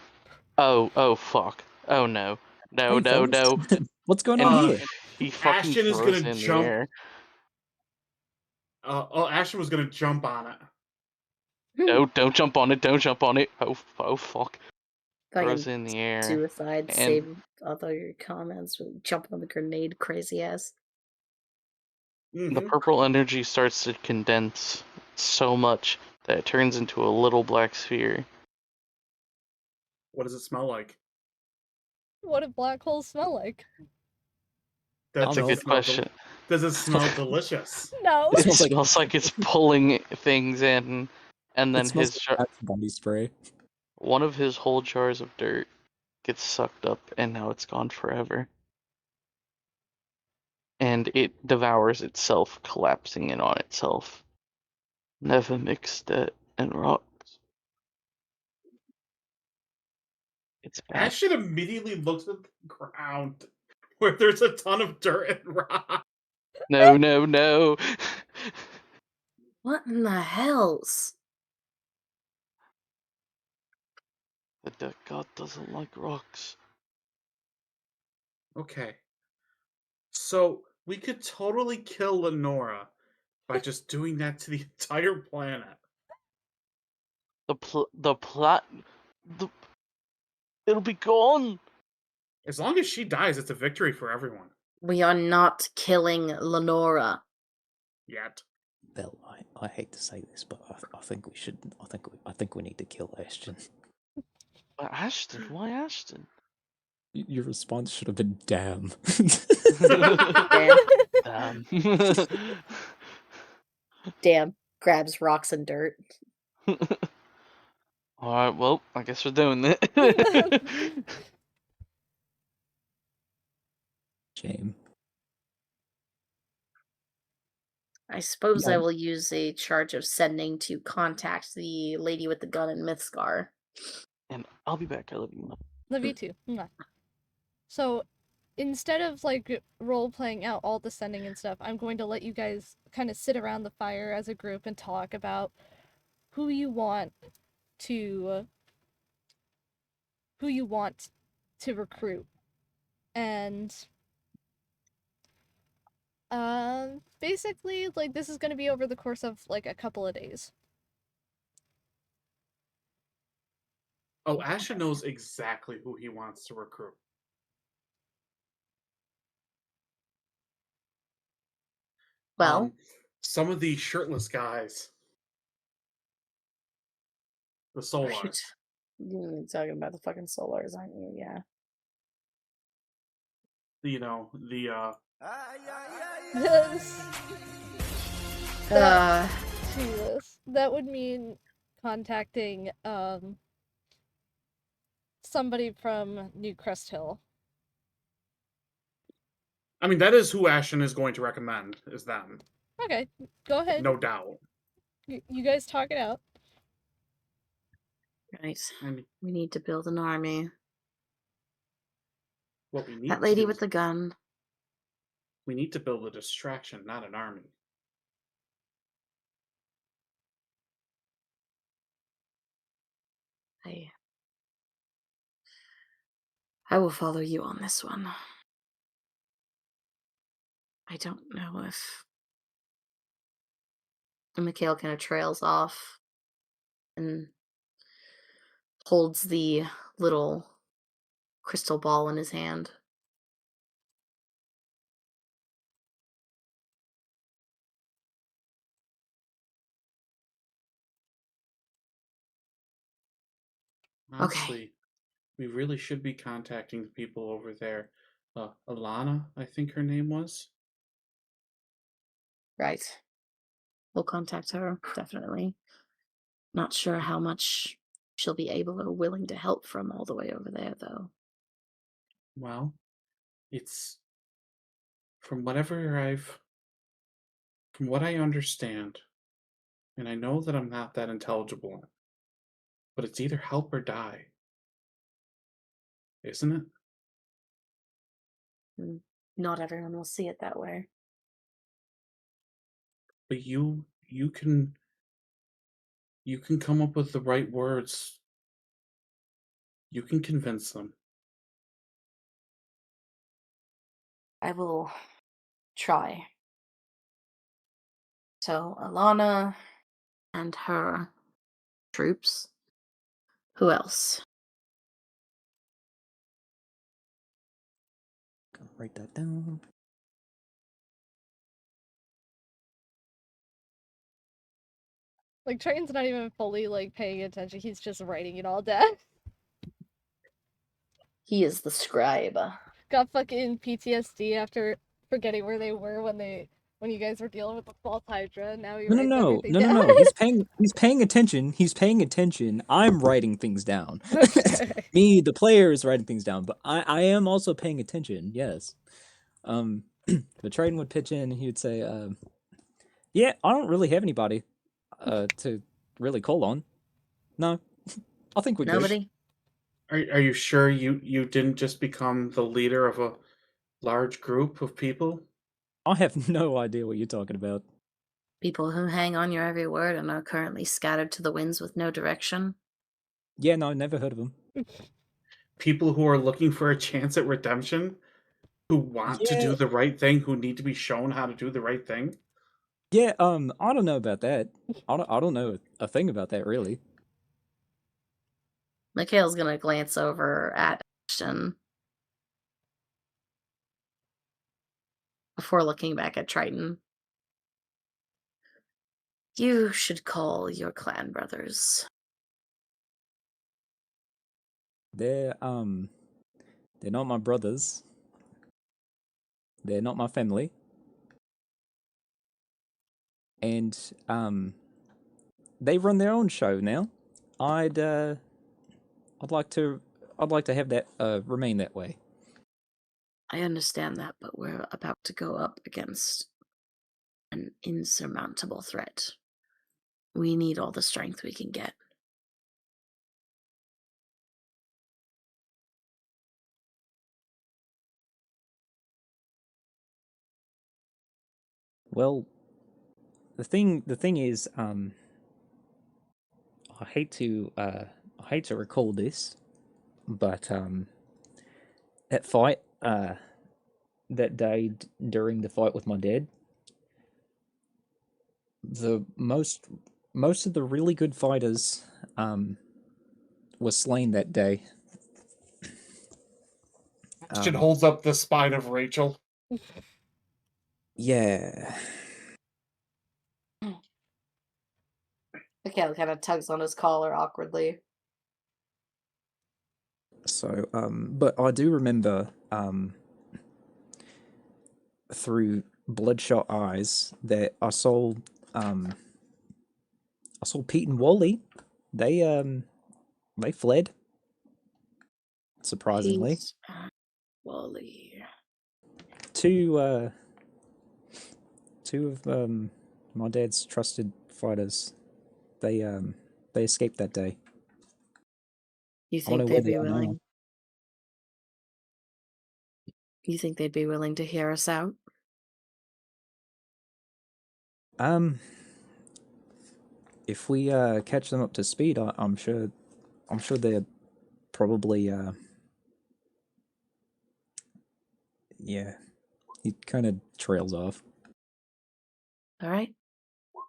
Oh fuck. Oh no. No, Hey, no, fellas. no. What's going And on he, here? he fucking Ashton is throws gonna it in the jump. air. Ashton was gonna jump on it. No, don't jump on it. Don't jump on it. Oh fuck. Throws it Fucking in the air. suicide, and- save all your comments, jump on the grenade, crazy ass. The Mhm. purple energy starts to condense so much that it turns into a little black sphere. What does it smell like? What do black holes smell like? That's a Does it good smell question. Does it smell delicious? No. It smells like- smells like it's pulling things in, and then It smells his like Axe body spray. one of his whole jars of dirt gets sucked up, and now it's gone forever. And it devours itself, collapsing in on itself. Never mix dirt and rocks. It's bad. Ashton immediately looks at the ground where there's a ton of dirt and rock. No, no, no. What in the hells? The dirt god doesn't like rocks. Okay. So we could totally kill Lenora by just doing that to the entire planet. It'll be gone. As long as she dies, it's a victory for everyone. We are not killing Lenora. Yet. Bill, I hate to say this, but I think we should. I think we need to kill Ashton. But Ashton? Why Ashton? Your response should have been damn. Damn. Damn. Damn. Grabs rocks and dirt. Alright, well, I guess we're doing it. Shame. I suppose I Yeah. will use a charge of sending to contact the lady with the gun in Mythscar. And I'll be back. I love you. Love you too. Mwah. So, instead of like role playing out all the sending and stuff, I'm going to let you guys kind of sit around the fire as a group and talk about who you want to recruit. And basically like this is going to be over the course of like a couple of days. Oh, Ashton knows exactly who he wants to recruit. Well, Some of these shirtless guys. The Solars. you're talking about the fucking Solars, aren't you? Yeah. You know, the Jesus. That would mean contacting somebody from New Crest Hill. I mean, that is who Ashton is going to recommend, is them. Okay, go ahead. No doubt. You guys talk it out. Right. And We need to build an army. what we need That lady to do with is the gun. we need to build a distraction, not an army. I will follow you on this one. I don't know if... And Mikhail kind of trails off and holds the little crystal ball in his hand. Honestly, we really should be contacting the people over there. Alana, I think her name was. Right. We'll contact her, definitely. Not sure how much she'll be able or willing to help from all the way over there, though. Well, it's from what I understand, and I know that I'm not that intelligible, but it's either help or die. Isn't it? Not everyone will see it that way. But you can come up with the right words. You can convince them. I will try. So, Alana and her troops. Who else? Gonna write that down. Like, Triton's not even fully, like, paying attention. He's just writing it all down. He is the scribe. Got fucking PTSD after forgetting where they were when you guys were dealing with the false Hydra. Now he writes everything down. No. He's paying attention. He's paying attention. I'm writing things down. Okay. Me, the player, is writing things down, but I am also paying attention. Yes. The Triton would pitch in and he would say, "Yeah, I don't really have anybody to really call on. No, I think we're good." Nobody? Are you sure you didn't just become the leader of a large group of people? I have no idea what you're talking about. People who hang on your every word and are currently scattered to the winds with no direction? Yeah, no, never heard of him. People who are looking for a chance at redemption? Who want to Yeah. do the right thing? Who need to be shown how to do the right thing? Yeah, I don't know about that. I don't know a thing about that, really. Mikhail's gonna glance over at Ashton before looking back at Triton. You should call your clan brothers. They're not my brothers. They're not my family. And they run their own show now. I'd like to have that remain that way. I understand that, but we're about to go up against an insurmountable threat. We need all the strength we can get. Well, the thing is, I hate to recall this, but that fight that day during the fight with my dad, the most of the really good fighters was slain that day. Ashton holds up the spine of Rachel. Yeah. Mikhail kind of tugs on his collar awkwardly. So, but I do remember, through bloodshot eyes that I saw Pete and Wally. They fled. Surprisingly. Pete and Wally. two of my dad's trusted fighters. They escaped that day. You I don't know think where they'd they be are now. willing? You think they'd be willing to hear us out? If we catch them up to speed, I'm sure they're probably yeah. He kind of trails off. All right.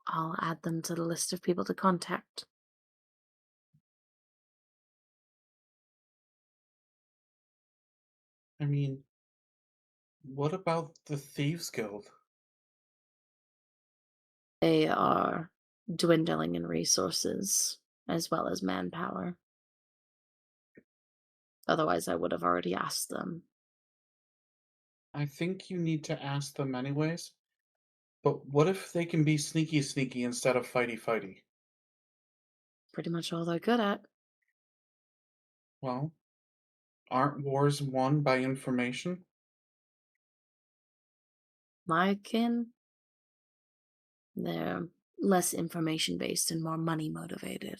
I'll add them to the list of people to contact. I mean, what about the Thieves Guild? They are dwindling in resources as well as manpower. Otherwise, I would have already asked them. I think you need to ask them anyways. But what if they can be sneaky instead of fighty? Pretty much all they're good at. Well, aren't wars won by information? My kin, they're less information based and more money motivated.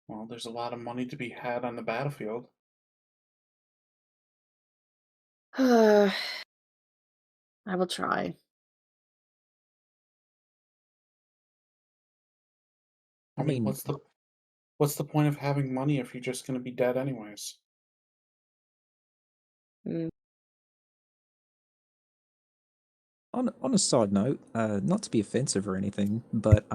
Well, there's a lot of money to be had on the battlefield. I will try. I mean, what's the point of having money if you're just going to be dead anyways? Mm. On a side note, not to be offensive or anything, but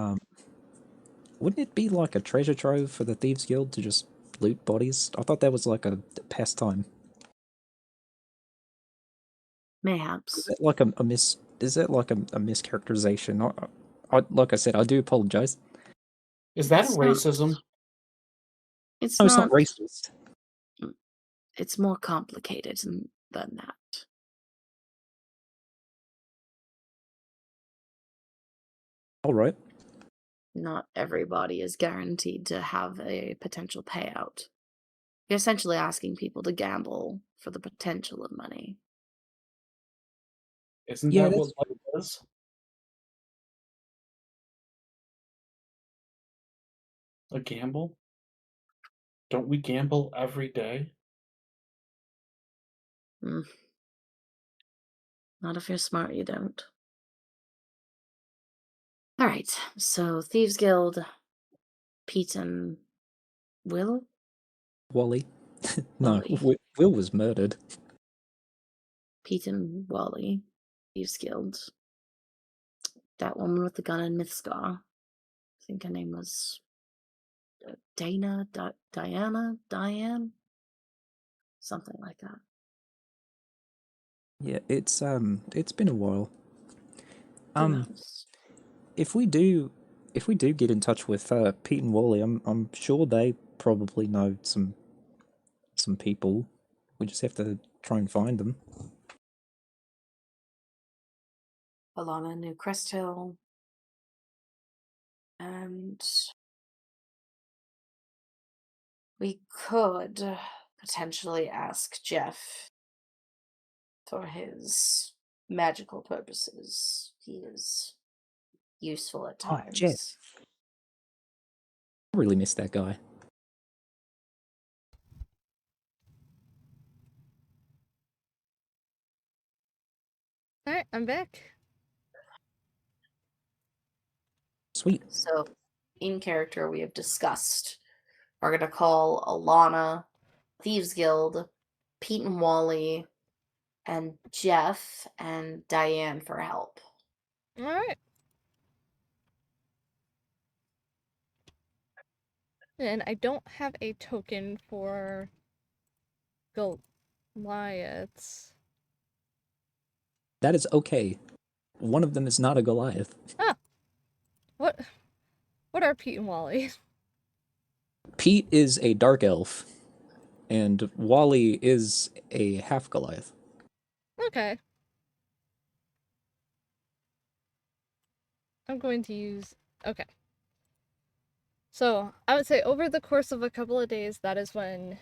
wouldn't it be like a treasure trove for the Thieves Guild to just loot bodies? I thought that was like a pastime. Mayhaps. Is that like a mis? Is that like a mischaracterization? Like I said, I do apologize. Is that It's racism? It's No, it's not not. racist. It's more complicated than that. All right. Not everybody is guaranteed to have a potential payout. You're essentially asking people to gamble for the potential of money. Isn't Yeah, that what that's life is? A gamble? Don't we gamble every day? Mm. Not if you're smart, you don't. All right, so Thieves Guild, Pete and Will? Wally. No, Wally. Will was murdered. Pete and Wally, Thieves Guild. That woman with the gun in Mythscar. I think her name was Diane? Something like that. Yeah, it's been a while. Who knows? If we do get in touch with Pete and Wally, I'm sure they probably know some people. We just have to try and find them. Alana knew Crest Hill. And we could potentially ask Jeff for his magical purposes. He is useful at Oh, times. Jeff. I really miss that guy. Alright, I'm back. Sweet. So, in character, we have discussed. We're going to call Alana, Thieves Guild, Pete and Wally, and Jeff and Diane for help. Alright. And I don't have a token for Goliaths. That is okay. One of them is not a Goliath. Ah! What are Pete and Wally? Pete is a dark elf, and Wally is a half Goliath. Okay. I'm going to use... Okay. So, I would say over the course of a couple of days, that is when,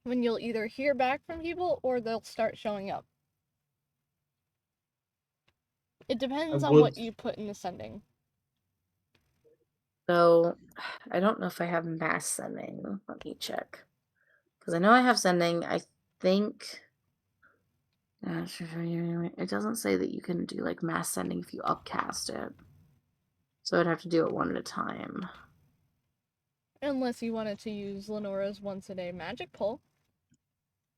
when you'll either hear back from people or they'll start showing up. It depends on what you put in the sending. So, I don't know if I have mass sending. Let me check. Because I know I have sending. I think... It doesn't say that you can do, like, mass sending if you upcast it. So I'd have to do it one at a time. Unless you wanted to use Lenora's once-a-day magic pull.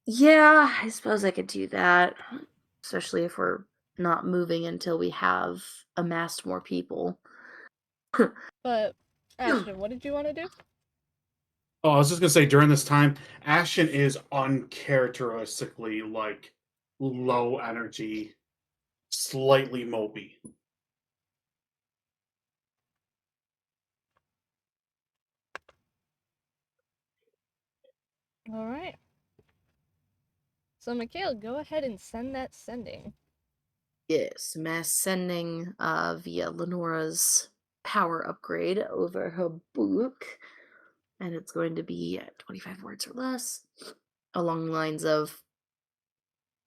Yeah, I suppose I could do that. Especially if we're not moving until we have amassed more people. But, Ashton, what did you want to do? Oh, I was just gonna say, during this time, Ashton is uncharacteristically, like, low energy, slightly mopey. Alright. So, Mikhail, go ahead and send that sending. Yes, mass sending via Lenora's power upgrade over her book. And it's going to be 25 words or less. Along the lines of,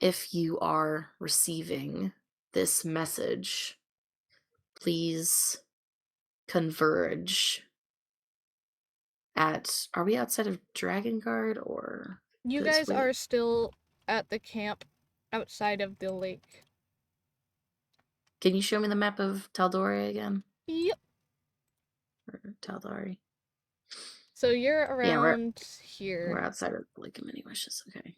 if you are receiving this message, please converge at... Are we outside of Dragon Guard, or... You guys are still at the camp outside of the lake. Can you show me the map of Tal'Dorei again? Yep. Or Tal'Dari? So you're around here. We're outside of the Lake of Many Wishes, okay.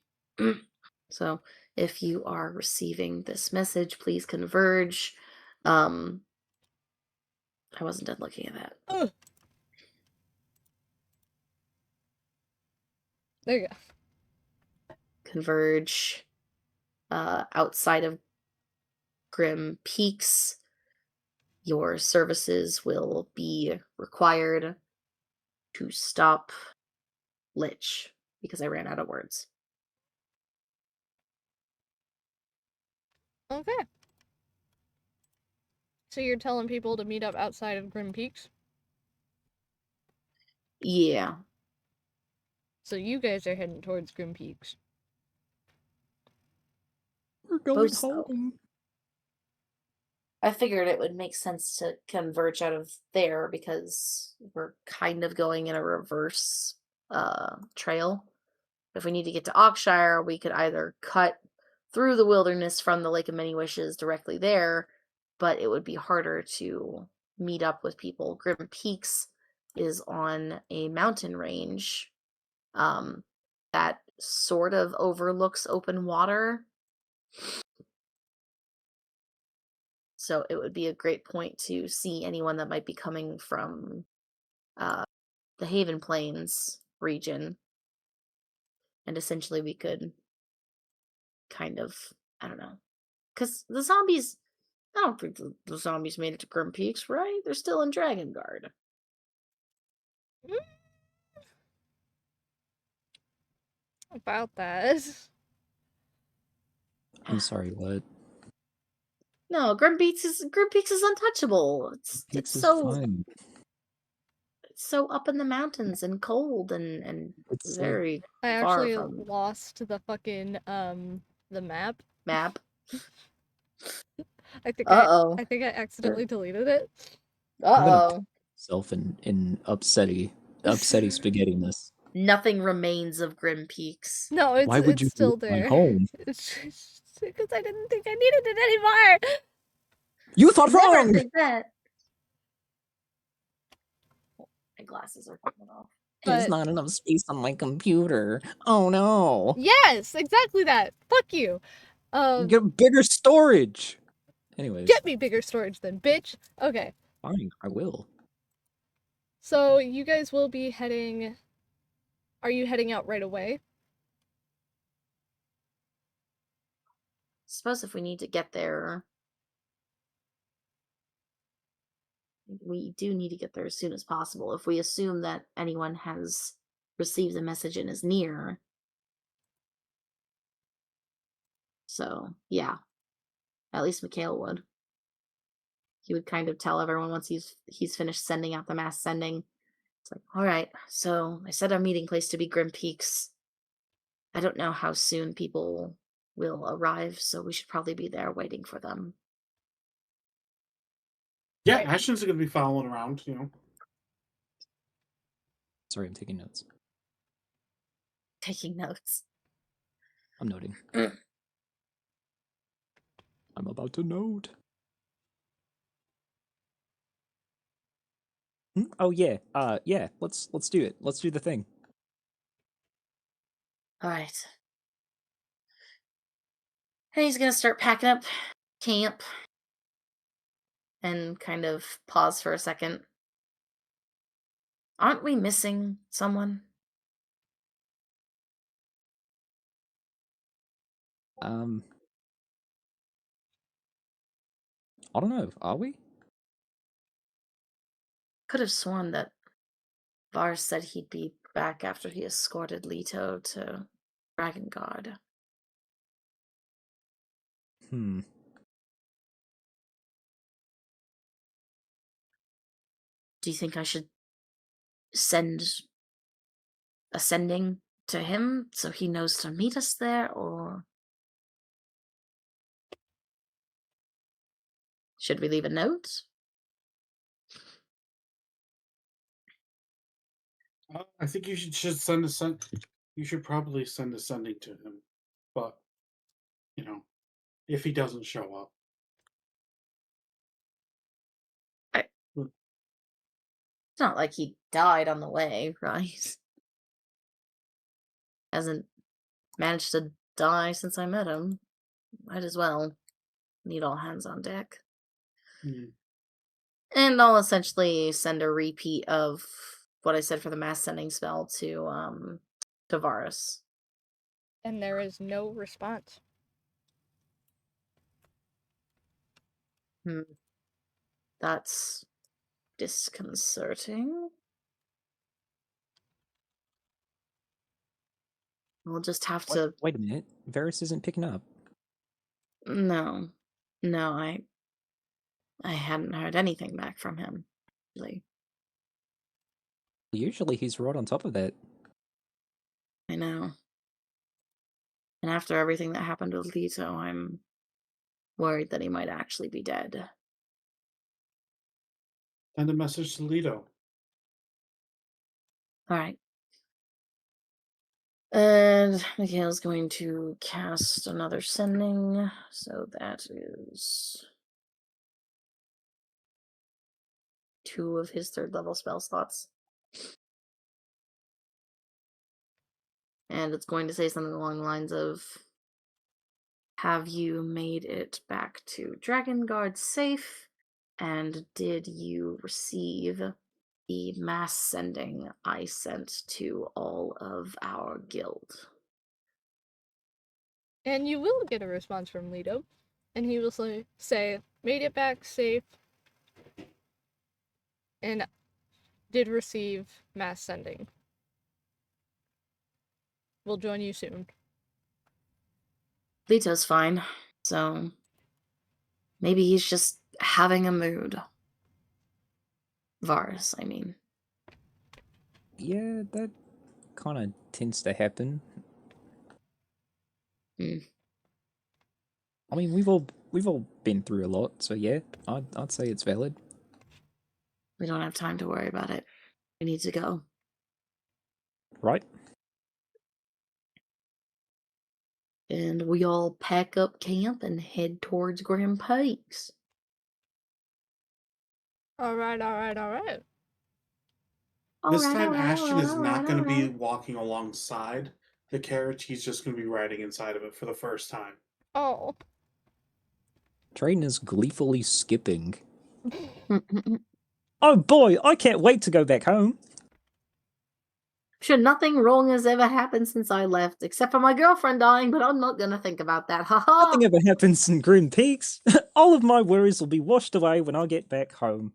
So, if you are receiving this message, please converge. I wasn't done looking at that. Oh. There you go. Converge outside of Grim Peaks. Your services will be required to stop Lich, because I ran out of words. Okay. So you're telling people to meet up outside of Grim Peaks? Yeah. So you guys are heading towards Grim Peaks. We're going So. home. I figured it would make sense to converge out of there because we're kind of going in a reverse trail. If we need to get to Oakshire, we could either cut through the wilderness from the Lake of Many Wishes directly there, but it would be harder to meet up with people. Grim Peaks is on a mountain range that sort of overlooks open water. So it would be a great point to see anyone that might be coming from the Haven Plains region. And essentially we could kind of, I don't know. Because the zombies, I don't think the zombies made it to Grim Peaks, right? They're still in Dragon Guard. About that. I'm sorry, what? No, Grim Peaks is untouchable. It's Peaks is so fine. it's so up in the mountains and cold and It's very I far actually from lost the fucking the map. map. I think Uh-oh. I think I accidentally deleted it. I'm gonna Uh-oh. put myself in upsetty spaghettiness. Nothing remains of Grim Peaks. No, it's Why would you still leave my there. home? It's because I didn't think I needed it anymore. You thought Never wrong! think that. My glasses are coming off. There's But- not enough space on my computer. Oh no. Yes, exactly that. Fuck you. Get bigger storage. Anyways. Get me bigger storage then, bitch. Okay. Fine, I will. So you guys will be heading. Are you heading out right away? Suppose if we need to get there, we do need to get there as soon as possible. If we assume that anyone has received the message and is near. So, yeah. At least Mikhail would. He would kind of tell everyone once he's finished sending out the mass sending. It's like, all right, so I set our meeting place to be Grim Peaks. I don't know how soon people will arrive, so we should probably be there waiting for them. Yeah, Ashton's gonna be following around, you know. Sorry, I'm taking notes. Taking notes. I'm noting. I'm about to note. Oh yeah. Yeah. Let's do it. Let's do the thing. All right. And he's gonna start packing up camp and kind of pause for a second. Aren't we missing someone? I don't know. Are we? Could have sworn that Var said he'd be back after he escorted Leto to Dragon Guard. Hmm. Do you think I should send a sending to him so he knows to meet us there, or should we leave a note? I think you should send a send. You should probably send a sending to him, but you know, if he doesn't show up, It's not like he died on the way, right? Hasn't managed to die since I met him. Might as well. Need all hands on deck. And I'll essentially send a repeat of what I said for the mass sending spell to Varus. And there is no response. That's disconcerting. We'll just have to. Wait a minute. Varus isn't picking up. No, I hadn't heard anything back from him. Really. Usually he's right on top of that. I know. And after everything that happened with Leto, I'm worried that he might actually be dead. send a message to Leto. Alright. And Mikhail's going to cast another sending, so that is 2 of his 3rd level spell slots. And it's going to say something along the lines of, have you made it back to Dragon Guard safe? And did you receive the mass sending I sent to all of our guild? And you will get a response from Leto. And he will say, made it back safe. And did receive mass sending. We'll join you soon. Leto's fine, so maybe he's just having a mood. Varus, I mean. Yeah, that kind of tends to happen. I mean, we've all been through a lot, so yeah, I'd say it's valid. We don't have time to worry about it. We need to go. Right? And we all pack up camp and head towards Grand Peaks. Alright. This time, Ashton is not going to be walking alongside the carriage. He's just going to be riding inside of it for the first time. Oh. Triton is gleefully skipping. Oh boy, I can't wait to go back home. Sure, nothing wrong has ever happened since I left, except for my girlfriend dying, but I'm not gonna think about that. Haha! Nothing ever happens in Grim Peaks. All of my worries will be washed away when I get back home.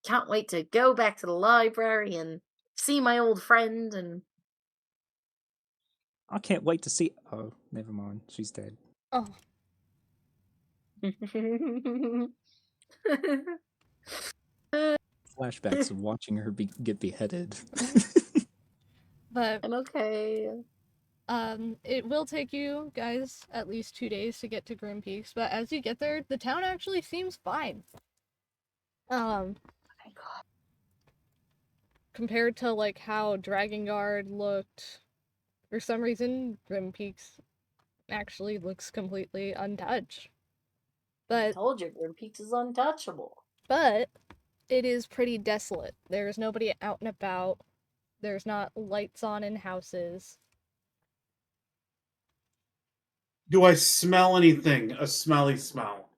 Can't wait to go back to the library and see my old friend and... I can't wait to see... Oh, never mind. She's dead. Oh. Flashbacks of watching her get beheaded. But I'm okay. it will take you guys at least 2 days to get to Grim Peaks, but as you get there, the town actually seems fine. Thank God. Compared to like how Drakengard looked, for some reason Grim Peaks actually looks completely untouched. I But told you, Grim Peaks is untouchable. it is pretty desolate. There's nobody out and about. There's not lights on in houses. Do I smell anything? A smelly smell.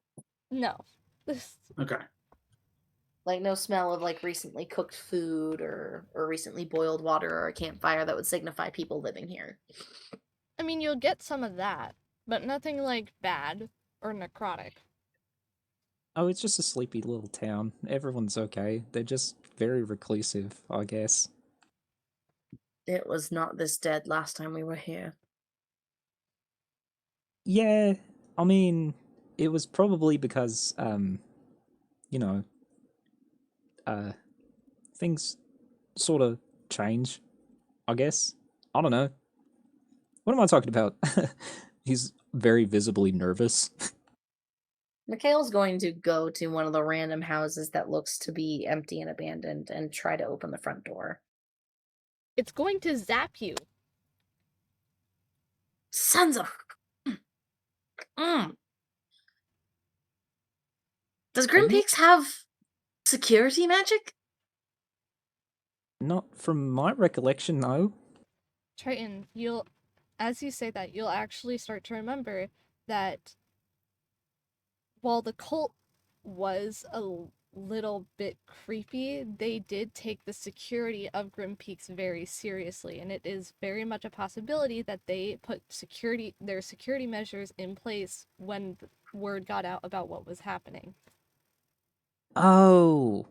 No. Okay. Like no smell of like recently cooked food or recently boiled water or a campfire that would signify people living here. I mean, you'll get some of that, but nothing like bad or necrotic. Oh, it's just a sleepy little town. Everyone's okay. They're just very reclusive, I guess. It was not this dead last time we were here. Yeah, I mean, it was probably because, you know, uh, things sort of change, I guess. I don't know. What am I talking about? He's very visibly nervous. Mikhail's going to go to one of the random houses that looks to be empty and abandoned and try to open the front door. It's going to zap you. Sons of... Mm. Does Grim Are you- Peaks have security magic? Not from my recollection, no. Triton, as you say that, you'll actually start to remember that while the cult was a little bit creepy, they did take the security of Grim Peaks very seriously, and it is very much a possibility that they put their security measures in place when word got out about what was happening. Oh,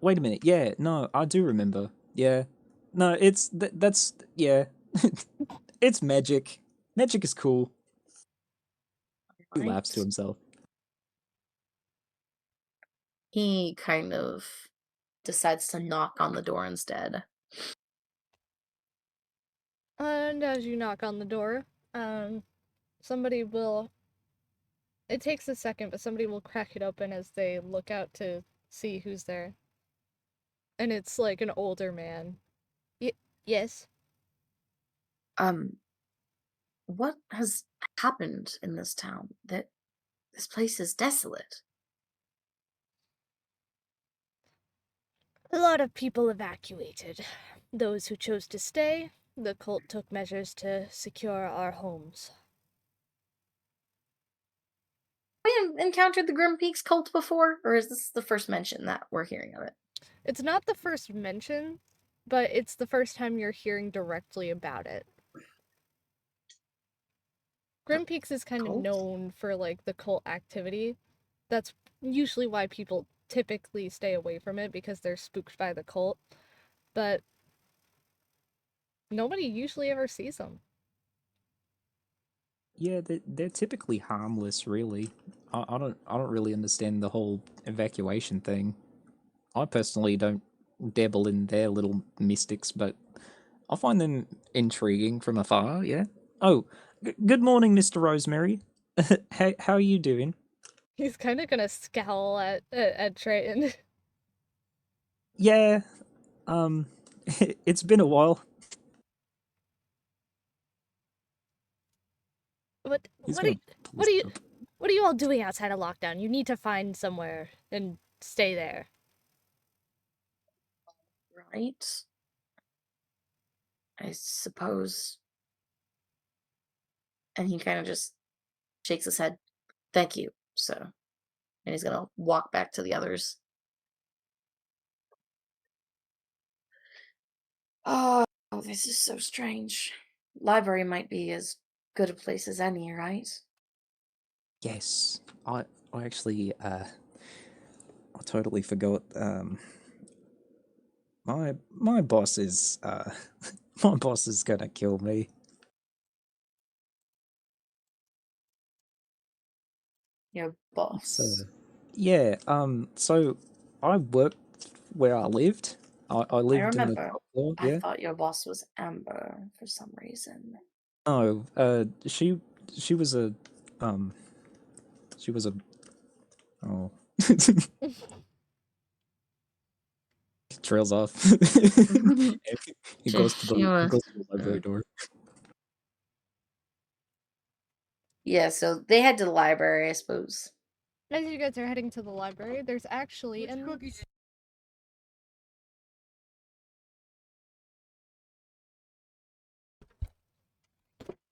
wait a minute. Yeah, no, I do remember. Yeah. No, that's yeah. It's magic. Magic is cool. He laughs to Right. himself. He kind of decides to knock on the door instead. And as you knock on the door, somebody will. It takes a second, but somebody will crack it open as they look out to see who's there. And it's like an older man. Yes. What has happened in this town? That this place is desolate. A lot of people evacuated. Those who chose to stay, the cult took measures to secure our homes. We encountered the Grim Peaks cult before, or is this the first mention that we're hearing of it? It's not the first mention, but it's the first time you're hearing directly about it. Grim Peaks is kind of Cult? known for like the cult activity. That's usually why people typically stay away from it because they're spooked by the cult. But nobody usually ever sees them. Yeah, they're typically harmless, really. I don't really understand the whole evacuation thing. I personally don't dabble in their little mystics, but I find them intriguing from afar. Yeah. Oh, good morning, Mr. Rosemary. How are you doing? He's kind of gonna scowl at Triton. Yeah. Um, it's been a while. What He's what are gonna you, pull what his are you up. what are you all doing outside of lockdown? You need to find somewhere and stay there. Right? I suppose. And he kind of just shakes his head. Thank you. So, and he's gonna walk back to the others. Oh, this is so strange. Library might be as good a place as any, right? Yes, I actually I totally forgot. My boss is my boss is gonna kill me. Your So boss. yeah, so I worked where I lived. I lived in the remember. top floor. I Yeah. thought your boss was Amber for some reason. No. She was a she was a oh. Trails off. He goes to the library door. Yeah, so they head to the library, I suppose. As you guys are heading to the library, there's actually an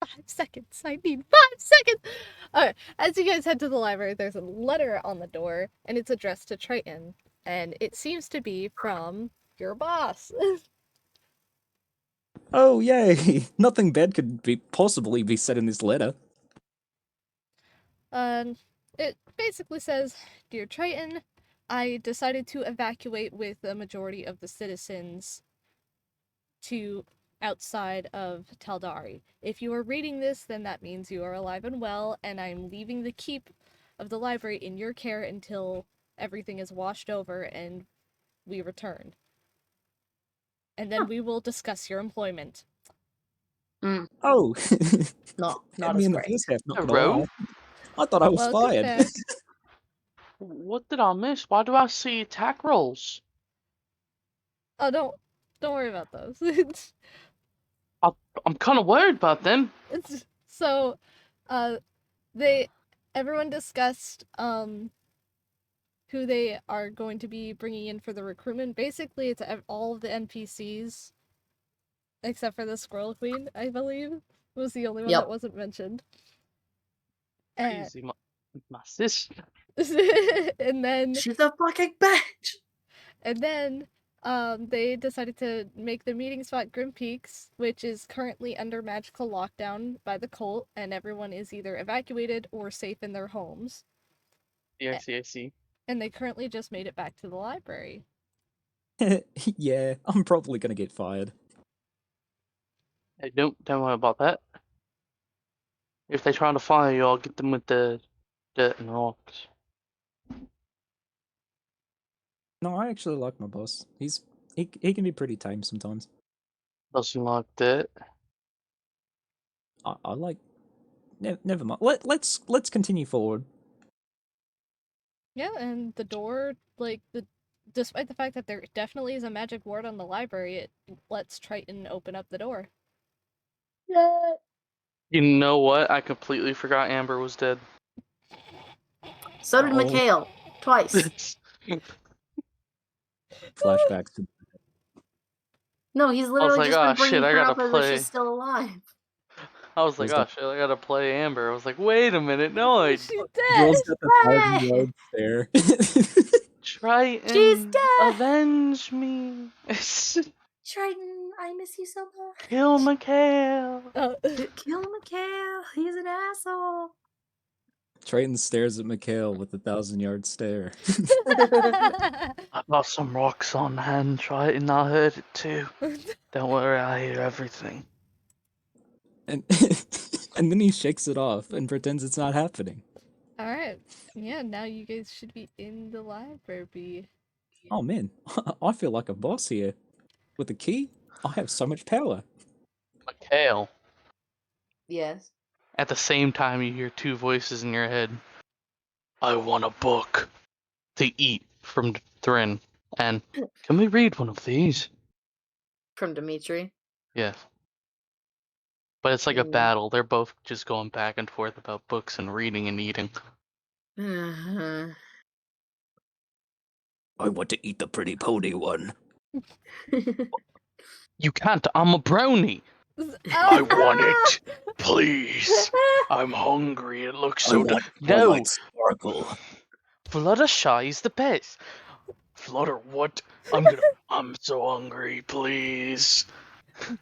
5 seconds. I need 5 seconds. Alright, as you guys head to the library, there's a letter on the door, and it's addressed to Triton, and it seems to be from your boss. Oh yay! Nothing bad could possibly be said in this letter. It basically says, "Dear Triton, I decided to evacuate with the majority of the citizens to outside of Taldari. If you are reading this, then that means you are alive and well, and I'm leaving the keep of the library in your care until everything is washed over and we return. And then we will discuss your employment." Oh, Not had as me in the great. first half, not gonna Hello? lie. I thought I was Welcome fired. back. What did I miss? Why do I see attack rolls? Oh, don't worry about those. I'm kind of worried about them. So, everyone discussed who they are going to be bringing in for the recruitment. Basically, it's all of the NPCs except for the Squirrel Queen, I believe, was the only one Yep. that wasn't mentioned. And, Crazy, my sister. and then She's a fucking bitch! they decided to make the meeting spot Grim Peaks, which is currently under magical lockdown by the cult, and everyone is either evacuated or safe in their homes. Yeah, I see. And they currently just made it back to the library. Yeah, I'm probably gonna get fired. Hey, don't worry about that. If they try to fire you, I'll get them with the dirt and rocks. No, I actually like my boss. He can be pretty tame sometimes. Doesn't like dirt. I like. Never mind. Let's continue forward. Yeah, and the door, despite the fact that there definitely is a magic ward on the library, it lets Triton open up the door. Yeah. You know what? I completely forgot Amber was dead. So did Mikhail. Twice. Flashbacks to. No, he's I was literally like, just oh been bringing shit, I her gotta up as if play. she's still alive. I was like, Was oh that- shit, I gotta play Amber. I was like, wait a minute, no, I She's dead! Girl's got the Hey! 1,000-yard stare. Triton, She's dead! avenge me. Triton, I miss you so much. Kill Mikhail. Kill Mikhail. He's an asshole. Triton stares at Mikhail with a 1,000-yard stare. I got some rocks on hand, Triton. I heard it too. Don't worry, I hear everything. And and then he shakes it off and pretends it's not happening. Alright. Yeah, now you guys should be in the library. Oh man, I feel like a boss here. With the key, I have so much power. Mikhail. Yes. At the same time, you hear two voices in your head. I want a book to eat from Thrin. And can we read one of these? From Dimitri. Yes. But it's like a Mm. battle. They're both just going back and forth about books and reading and eating. Uh-huh. I want to eat the pretty pony one. You can't, I'm a brownie! I want it. Please. I'm hungry. It looks so No! Twilight Sparkle. Fluttershy's the best! Flutter, what? I'm so hungry, please.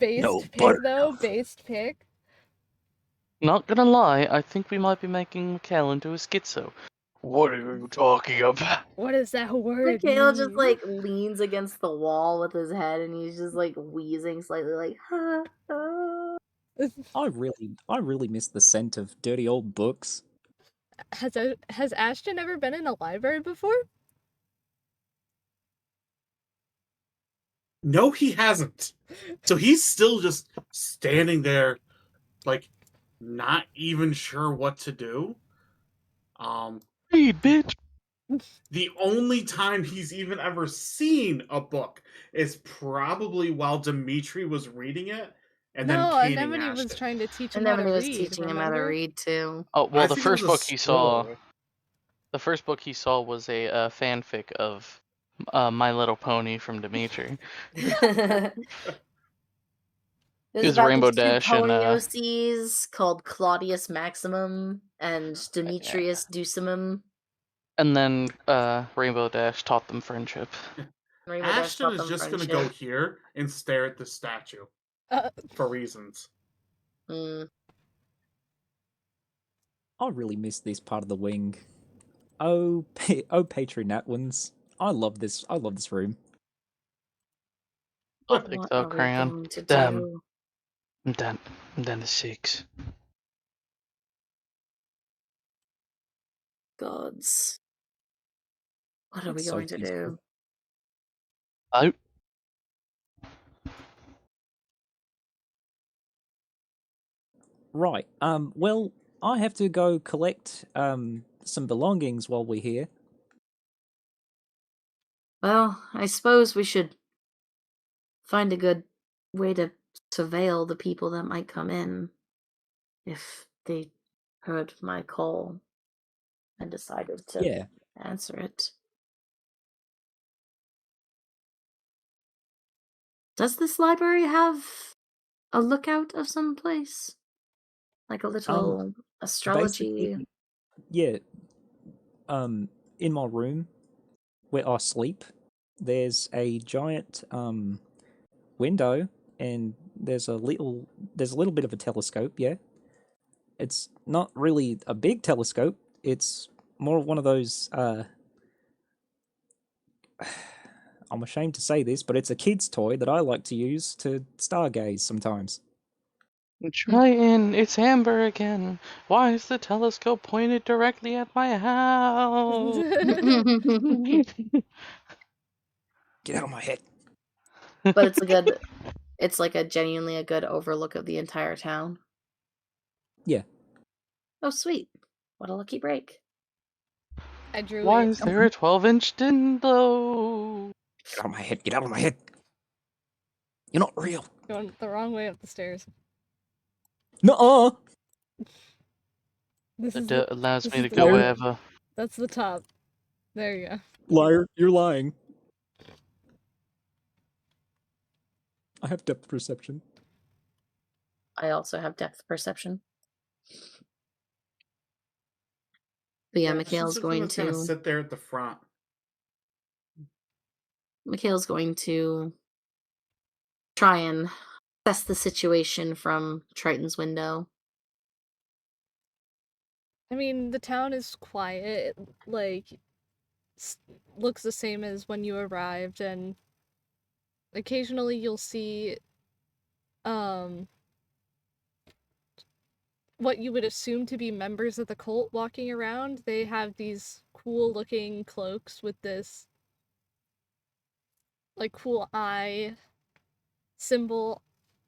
Based No, pick, butter. though. Based pick. Not gonna lie, I think we might be making Mikhail into a schizo. What are you talking about? What is that word? Mikhail just mean? leans against the wall with his head and he's just wheezing slightly I really miss the scent of dirty old books. Has Ashton ever been in a library before? No, he hasn't. So he's still just standing there, like, not even sure what to do. Read, bitch. The only time he's even ever seen a book is probably while Dimitri was reading it and then No, caning Anemone was Ashton. trying to teach him And how then to when he was read, teaching him how to remember? read too. Oh well, I the think it was first a book he saw. scroll. The first book he saw was a fanfic of My Little Pony from Dimitri. It It was was about Rainbow these two Dash and ponioses called Claudius Maximum and Demetrius Ducimum. then Rainbow Dash taught them friendship. Rainbow Dash Ashton taught is them just going to friendship. go here and stare at the statue Uh, for reasons. Mm. I really miss this part of the wing. Oh, oh, Patronatwins. I love this. I love this room. I'll take What the are we crayon. going to Damn. do? Then the 6. Gods. What are we It's so going to peaceful. do? Oh. Right. Well, I have to go collect some belongings while we're here. Well, I suppose we should find a good way to surveil the people that might come in if they heard my call and decided to Yeah. answer it. Does this library have a lookout of some place? Like a little astrology? Basically, yeah. In my room where I sleep, there's a giant window, and there's a little bit of a telescope. Yeah. It's not really a big telescope. It's more of one of those. I'm ashamed to say this, but it's a kid's toy that I like to use to stargaze sometimes. Triton, it's Amber again. Why is the telescope pointed directly at my house? Get out of my head. But it's like a genuinely a good overlook of the entire town. Yeah. Oh sweet. What a lucky break. I drew Why it. is there a 12-inch Dindo? Get out of my head. Get out of my head. You're not real. Going the wrong way up the stairs. Nuh-uh. This The is dirt allows this me is to the go top. wherever. That's the top. There you go. Liar. You're lying. I have depth perception. I also have depth perception. But yeah, Ashton's Mikhail's gonna sit there at the front. going to try and assess the situation from Triton's window. I mean, the town is quiet. Like, looks the same as when you arrived, and occasionally you'll see, what you would assume to be members of the cult walking around. They have these cool-looking cloaks with this, like, cool eye symbol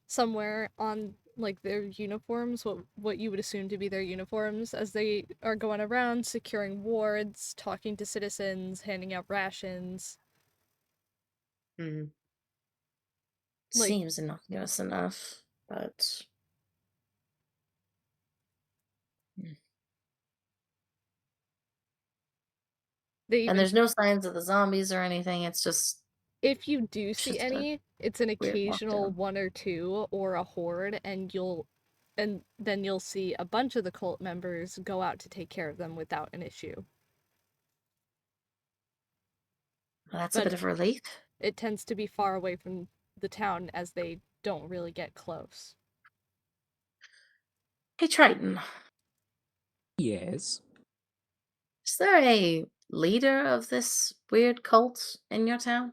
somewhere on, like, their uniforms, what you would assume to be their uniforms, as they are going around securing wards, talking to citizens, handing out rations. Mm. Like- Seems innocuous enough, but They even, and there's no signs of the zombies or anything. It's just if you do see just a any, it's an weird occasional lockdown. one or two or a horde, and then you'll see a bunch of the cult members go out to take care of them without an issue. Well, that's But a bit of relief. it tends to be far away from the town, as they don't really get close. Hey Triton, Yes. is there a leader of this weird cult in your town?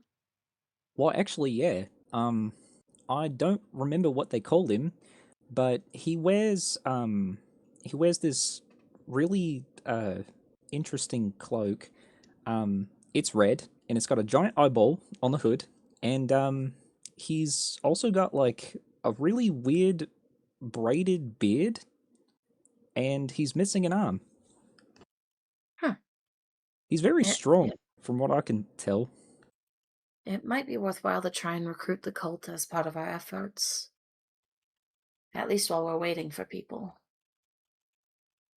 Well, actually, yeah. I don't remember what they called him, but he wears this really interesting cloak. It's red and it's got a giant eyeball on the hood, and he's also got like a really weird braided beard, and he's missing an arm. Huh. He's very Yeah. strong, from what I can tell. It might be worthwhile to try and recruit the cult as part of our efforts. At least while we're waiting for people.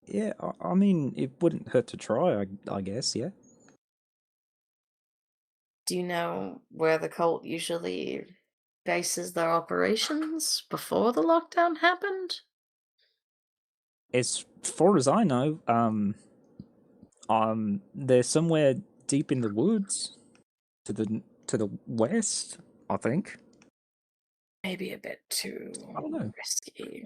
Yeah, I mean, it wouldn't hurt to try, I guess, yeah. Do you know where the cult usually bases their operations before the lockdown happened? As far as I know, they're somewhere deep in the woods to the west, I think. Maybe a bit too I don't know. risky.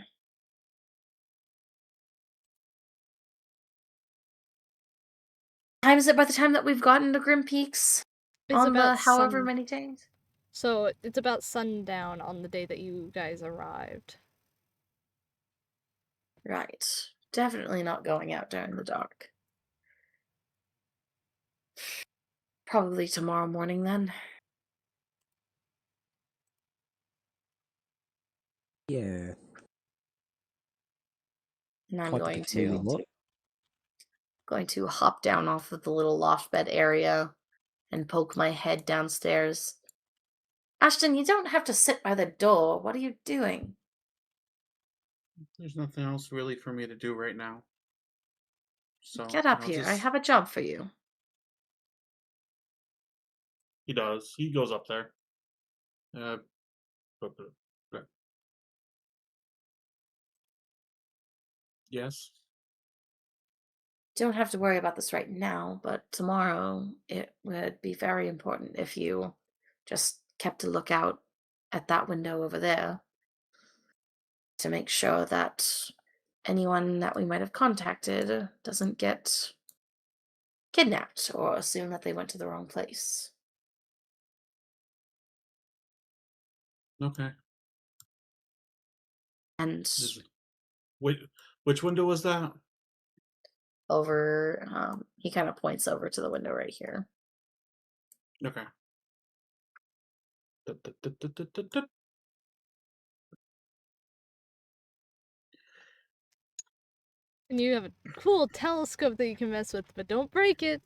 Time is it by the time that we've gotten to Grim Peaks? It's On the about however sun- many days? So it's about sundown on the day that you guys arrived. Right. Definitely not going out during the dark. Probably tomorrow morning then. Yeah. And I'm Quite the going peculiar to lot. hop down off of the little loft bed area and poke my head downstairs. Ashton, you don't have to sit by the door. What are you doing? There's nothing else really for me to do right now. So Get up I'll here. I just- have a job for you. He does. He goes up there. Okay. Yes. Don't have to worry about this right now, but tomorrow it would be very important if you just kept a lookout at that window over there to make sure that anyone that we might have contacted doesn't get kidnapped or assume that they went to the wrong place. Okay. And Which window was that? over, he kind of points over to the window right here. Okay. And you have a cool telescope that you can mess with, but don't break it.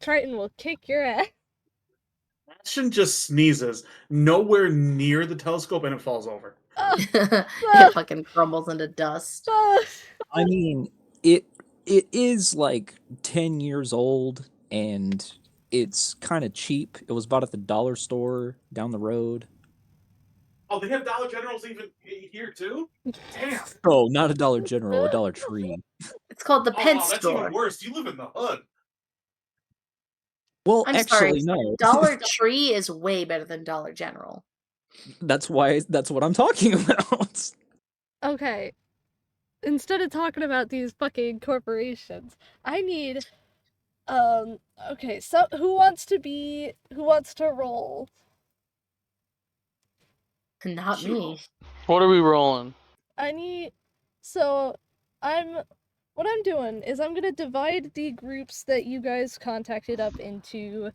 Triton will kick your ass. Ashton just sneezes nowhere near the telescope and it falls over. It fucking crumbles into dust. I mean, it is like 10 years old, and it's kind of cheap. It was bought at the dollar store down the road. Oh, they have Dollar Generals even here too? Damn. Oh, not a Dollar General, a Dollar Tree. It's called the Oh, Pet wow, that's Store. even worse. You live in the hood. Well, I'm actually, sorry. no. Dollar Tree is way better than Dollar General. That's what I'm talking about. Okay. Instead of talking about these fucking corporations, I need okay, so who wants to roll? Not me. What are we rolling? So what I'm doing is I'm gonna divide the groups that you guys contacted up into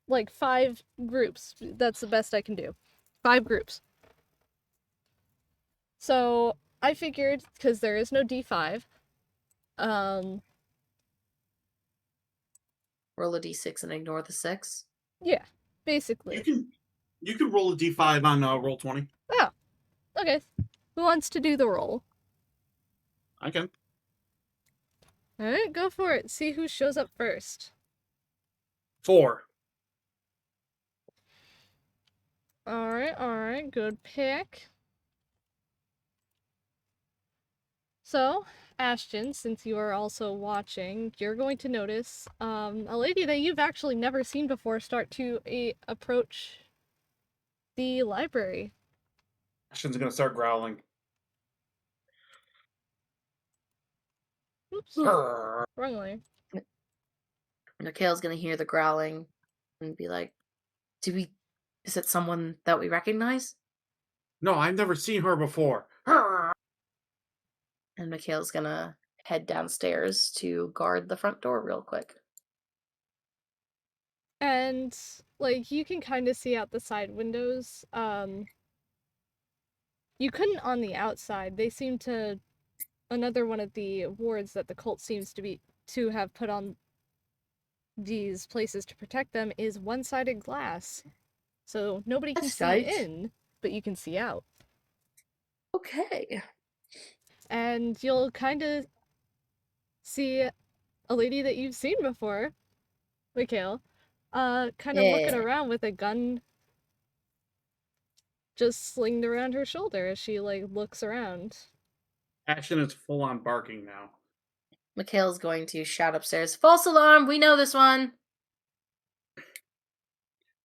like 5 groups. That's the best I can do. 5 groups. So I figured, because there is no D5, Roll a d6 and ignore the 6. yeah, basically. You can roll a d5 on roll 20. Oh, okay. Who wants to do the roll? I can. Alright, go for it. See who shows up first. 4. Alright, good pick. So, Ashton, since you are also watching, you're going to notice a lady that you've actually never seen before start to approach the library. Ashton's gonna start growling. Oops, Grr. wrong way. Mikhail's gonna hear the growling and be like, is it someone that we recognize? No, I've never seen her before. And Mikhail's gonna head downstairs to guard the front door real quick. And, like, you can kind of see out the side windows. You couldn't on the outside. They seem to... Another one of the wards that the cult seems to have put on these places to protect them is one-sided glass. So nobody can That's see nice. in, but you can see out. Okay. And you'll kind of see a lady that you've seen before, Mikhail, kind of looking Yeah. around with a gun just slinged around her shoulder as she, like, looks around. Ashton is full on barking now. Mikhail's going to shout upstairs, "False alarm! We know this one!"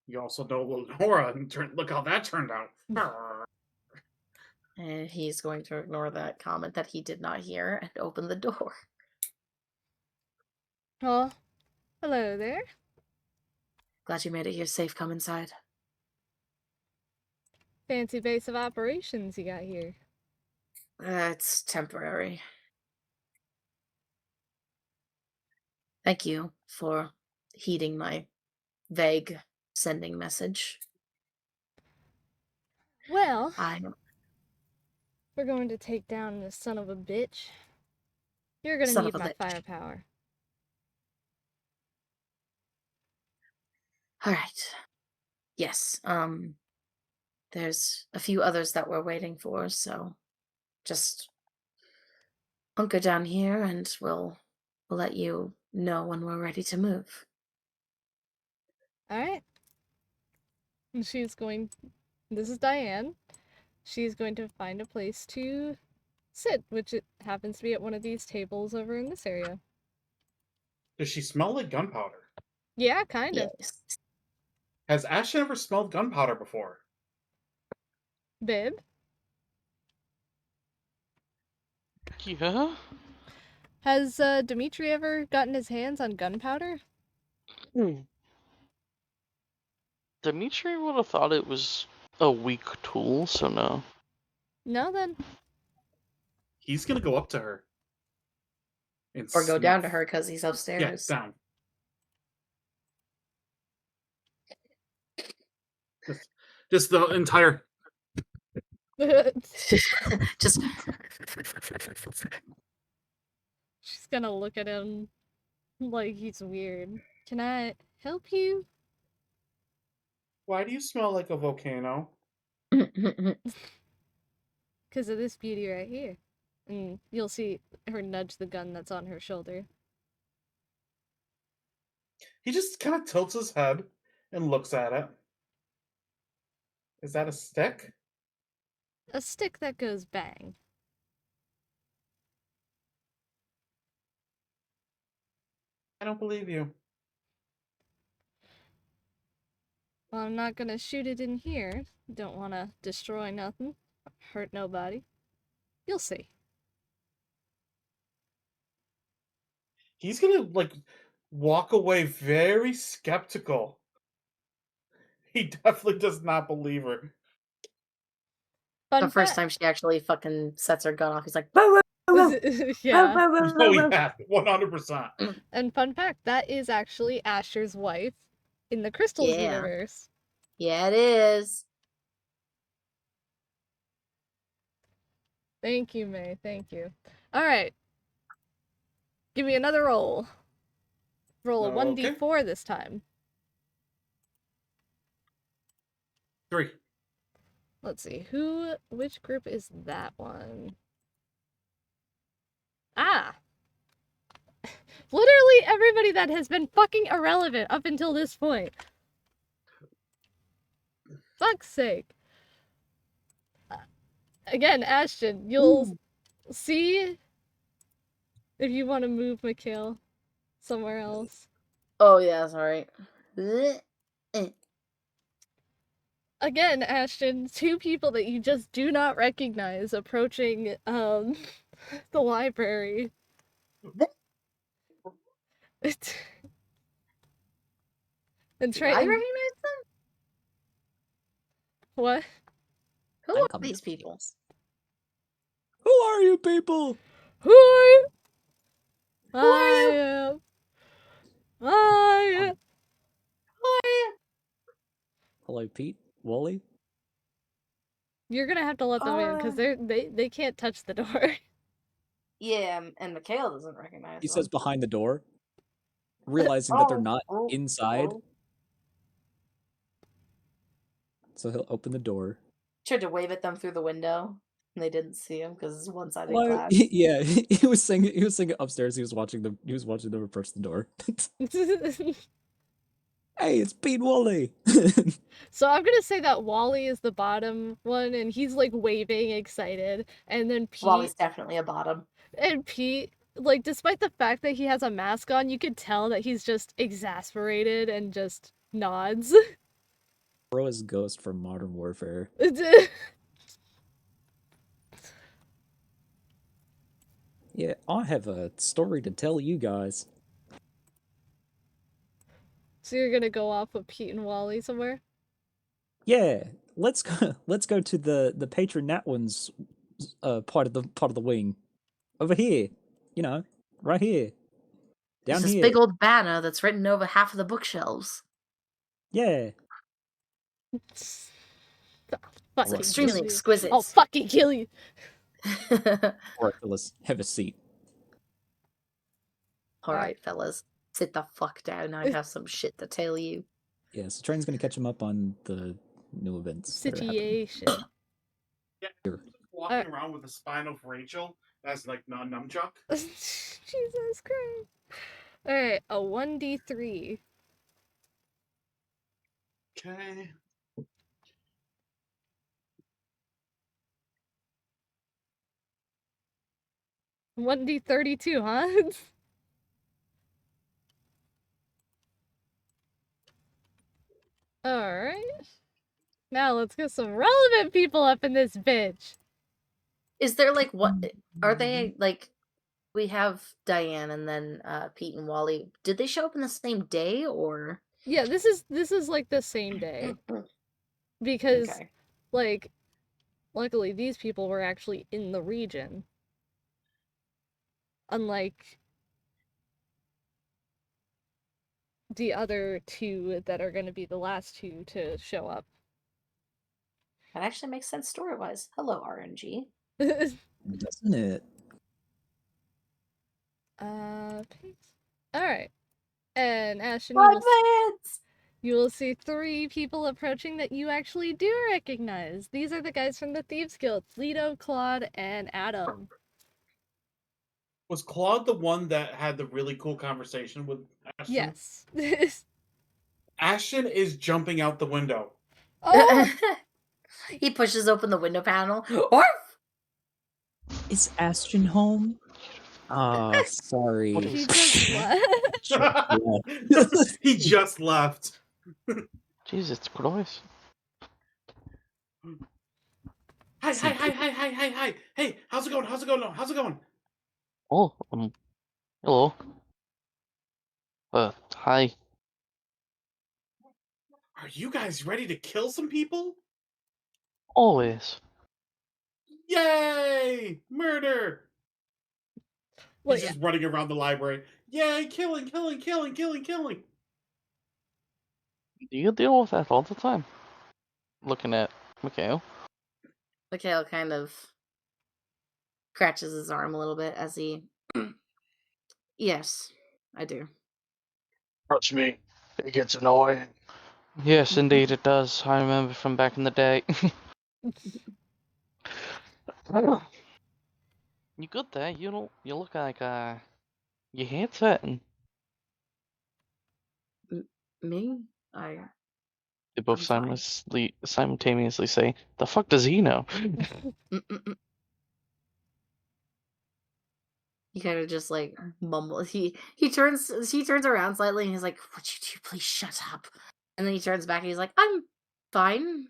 You also know Lenora, and look how that turned out. And he's going to ignore that comment that he did not hear and open the door. Oh, hello there. Glad you made it here safe. Come inside. Fancy base of operations you got here. It's temporary. Thank you for heeding my vague sending message. Well, I we're going to take down this son of a bitch. You're gonna Son need of a my bitch. firepower. All right. Yes. There's a few others that we're waiting for, so just hunker down here, and we'll let you know when we're ready to move. Alright. And she's going... This is Diane. She's going to find a place to sit, which it happens to be at one of these tables over in this area. Does she smell like gunpowder? Yeah, kind of. Yes. Has Ashton ever smelled gunpowder before? Babe? Yeah? Has Dimitri ever gotten his hands on gunpowder? Dimitri would have thought it was a weak tool, so no. No, then. He's gonna go up to her. And Or go down to sniff. her because he's Yeah, upstairs. down. Just the entire. Just She's gonna look at him like he's weird. Can I help you? Why do you smell like a volcano? Because of this beauty right here. And you'll see her nudge the gun that's on her shoulder. He just kind of tilts his head and looks at it. Is that a stick? A stick that goes bang. I don't believe you. Well, I'm not gonna shoot it in here. Don't wanna destroy nothing. Hurt nobody. You'll see. He's gonna, like, walk away very skeptical. He definitely does not believe her. the first time she actually fucking sets her gun off, he's like, "Whoa, whoa, whoa, yeah. whoa, whoa, Oh, whoa, whoa." yeah, 100%. And fun fact, that is actually Asher's wife in the Crystals Yeah. universe. Yeah, it is. Thank you, Maei. Thank you. Alright. Give me another roll. Roll a Okay. 1d4 this time. 3. Let's see. Which group is that one? Ah! Literally everybody that has been fucking irrelevant up until this point. Fuck's sake. Again, Ashton, you'll see if you want to move Mikhail somewhere else. Oh, yeah, sorry. Again, Ashton, two people that you just do not recognize approaching the library. And Do I Triton, recognize them? what? Who I'm are coming these to people? Who are you people? Who are you? Who are you? I am. Who Hello, Pete. Wally. You're gonna have to let them in because they can't touch the door. Yeah, and Mikhail doesn't recognize He them. says behind the door, realizing that they're not inside. So he'll open the door. Tried to wave at them through the window, and they didn't see him because it's one-sided Hello. glass. Yeah, he was singing. He was singing upstairs. He was watching them. He was watching them approach the door. Hey, it's Pete Wally. So I'm gonna say that Wally is the bottom one, and he's like waving, excited, and then Wally's definitely a bottom. Pete, like, despite the fact that he has a mask on, you could tell that he's just exasperated and just nods. Bro is Ghost from Modern Warfare. Yeah, I have a story to tell you guys. So you're gonna go off with Pete and Wally somewhere? Yeah, let's go. Let's go to the patron Nat one's part of the wing, over here. You know, right here, down There's this here. big old banner that's written over half of the bookshelves. Yeah. Fucking Extremely kill you. exquisite. I'll fucking kill you. Alright, fellas, have a seat. Alright, fellas. Sit the fuck down. I have some shit to tell you. Yeah, so Train's gonna catch him up on the new events. that are happening. Situation. Yeah, Here. walking around with the spine of Rachel as like nunchuck. Jesus Christ. Alright, a 1d3. Okay. One D32, huh? Alright. Now let's get some relevant people up in this bitch. Is there like what are they like? We have Diane and then Pete and Wally. Did they show up in the same day or? Yeah, this is like the same day. Because Okay. like luckily these people were actually in the region. Unlike the other two that are going to be the last two to show up. That actually makes sense story-wise. Hello, RNG. Doesn't it? Alright. And Ashton, you will see 3 people approaching that you actually do recognize. These are the guys from the Thieves Guild, Lido, Claude, and Adam. Was Claude the one that had the really cool conversation with Ashton? Yes. Ashton is jumping out the window. Oh! He pushes open the window panel. Orf! Is Ashton home? Ah, sorry. He just left. He just left. Jesus Christ. Hi. Hey, how's it going? Oh, hello. Hi. Are you guys ready to kill some people? Always. Yay! Murder! Well, He's just running around the library. Yay, killing. Do you deal with that all the time? Looking at Mikhail. Mikhail kind of scratches his arm a little bit as he. Yes, I do. Trust me, it gets annoying. Yes, indeed it does. I remember from back in the day. You good there? You look like your hair's hurting. Me? They both I'm fine. simultaneously say, "The fuck does he know?" He kind of just like mumbles. He turns around slightly and he's like, "Would you two please shut up?" And then he turns back and he's like, "I'm fine."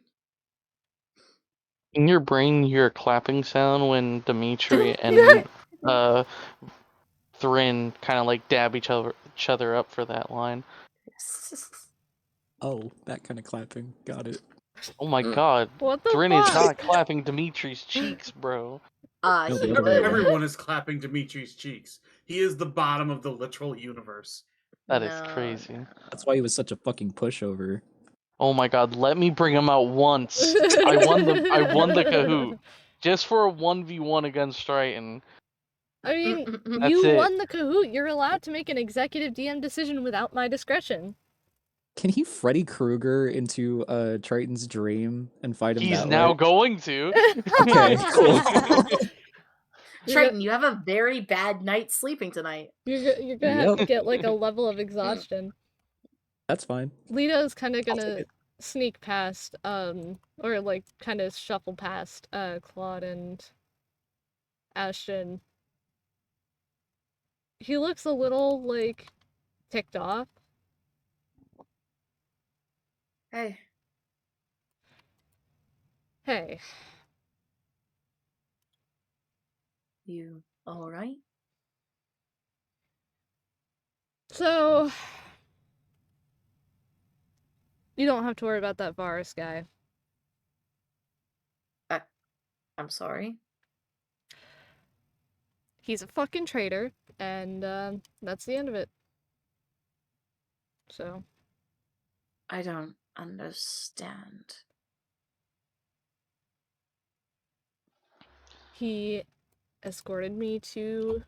In your brain, you hear a clapping sound when Dimitri and Thrin kind of like dab each other up for that line. Oh, that kind of clapping. Got it. Oh my god. What the Thrin is fuck? not clapping Dimitri's cheeks, bro. No, He the other way would. around. Everyone is clapping Dimitri's cheeks. He is the bottom of the literal universe. That is crazy. No. That's why he was such a fucking pushover. Oh my god, let me bring him out once. I won the Kahoot. Just for a 1v1 against Triton. I mean, That's you it. won the Kahoot. You're allowed to make an executive DM decision without my discretion. Can he Freddy Krueger into Triton's dream and fight him He's that now way? going to. Okay, cool. Triton, you have a very bad night sleeping tonight. You're gonna have to Yep. get like a level of exhaustion. That's fine. Lito's kind of I'll take gonna it. sneak past, or like kind of shuffle past, Claude and Ashton. He looks a little like ticked off. Hey. Hey, You alright? so you don't have to worry about that Varus guy. I'm sorry. He's a fucking traitor, and that's the end of it. So I don't understand. he escorted me to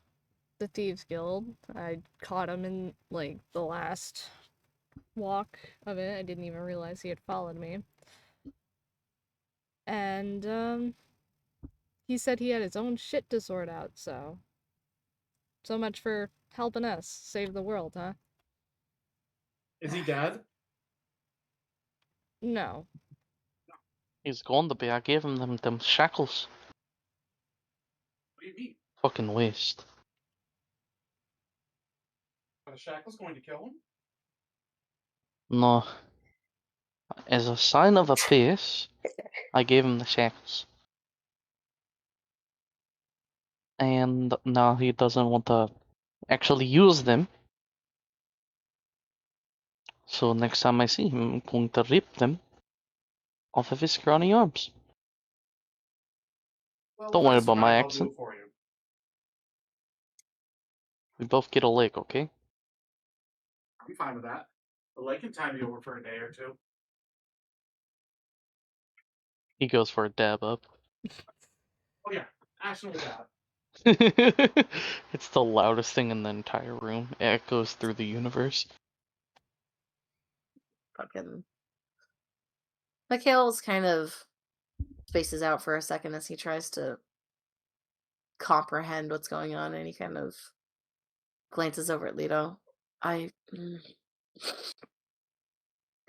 the Thieves Guild. I caught him in like the last walk of it. I didn't even realize he had followed me. And he said he had his own shit to sort out, so much for helping us save the world, huh? Is he dead? No. He's going to be. I gave him them shackles. What do you mean? Fucking waste. Are the shackles going to kill him? No. As a sign of a peace, I gave him the shackles. And now he doesn't want to actually use them. So next time I see him, I'm going to rip them off of his scrawny arms. Well, Don't let worry us about my try. I'll do accent. it for you. We both get a lake, okay? I'm fine with that. The lake can tie me over for a day or two. He goes for a dab up. Oh yeah, Ashton will that. It's the loudest thing in the entire room. It echoes through the universe. Fucking. Mikhail's kind of spaces out for a second as he tries to comprehend what's going on, and he kind of glances over at Leto. I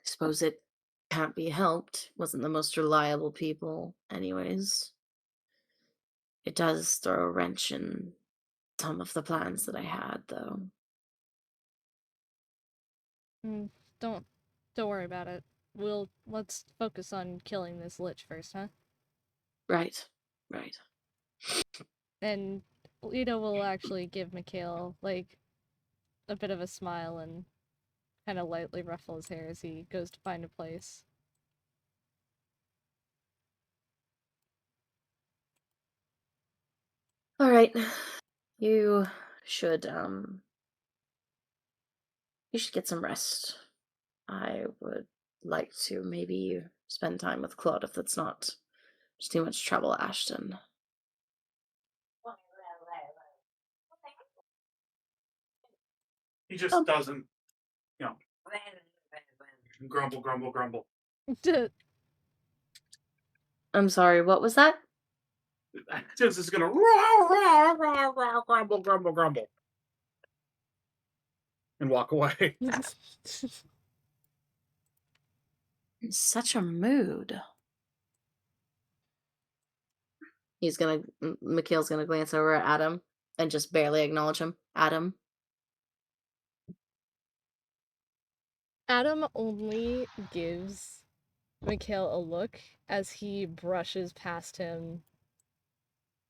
suppose it can't be helped. Wasn't the most reliable people, anyways. It does throw a wrench in some of the plans that I had, though. Don't worry about it. Let's focus on killing this lich first, huh? Right. And Lito will actually give Mikhail like a bit of a smile and kind of lightly ruffle his hair as he goes to find a place. All right. You should get some rest. I would like to maybe spend time with Claude if that's not just too much trouble, Ashton. He just doesn't, grumble, grumble, grumble. I'm sorry, what was that? Just is gonna grumble, grumble, grumble, and walk away. In such a mood. Mikhail's gonna glance over at Adam and just barely acknowledge him. Adam. Adam only gives Mikhail a look as he brushes past him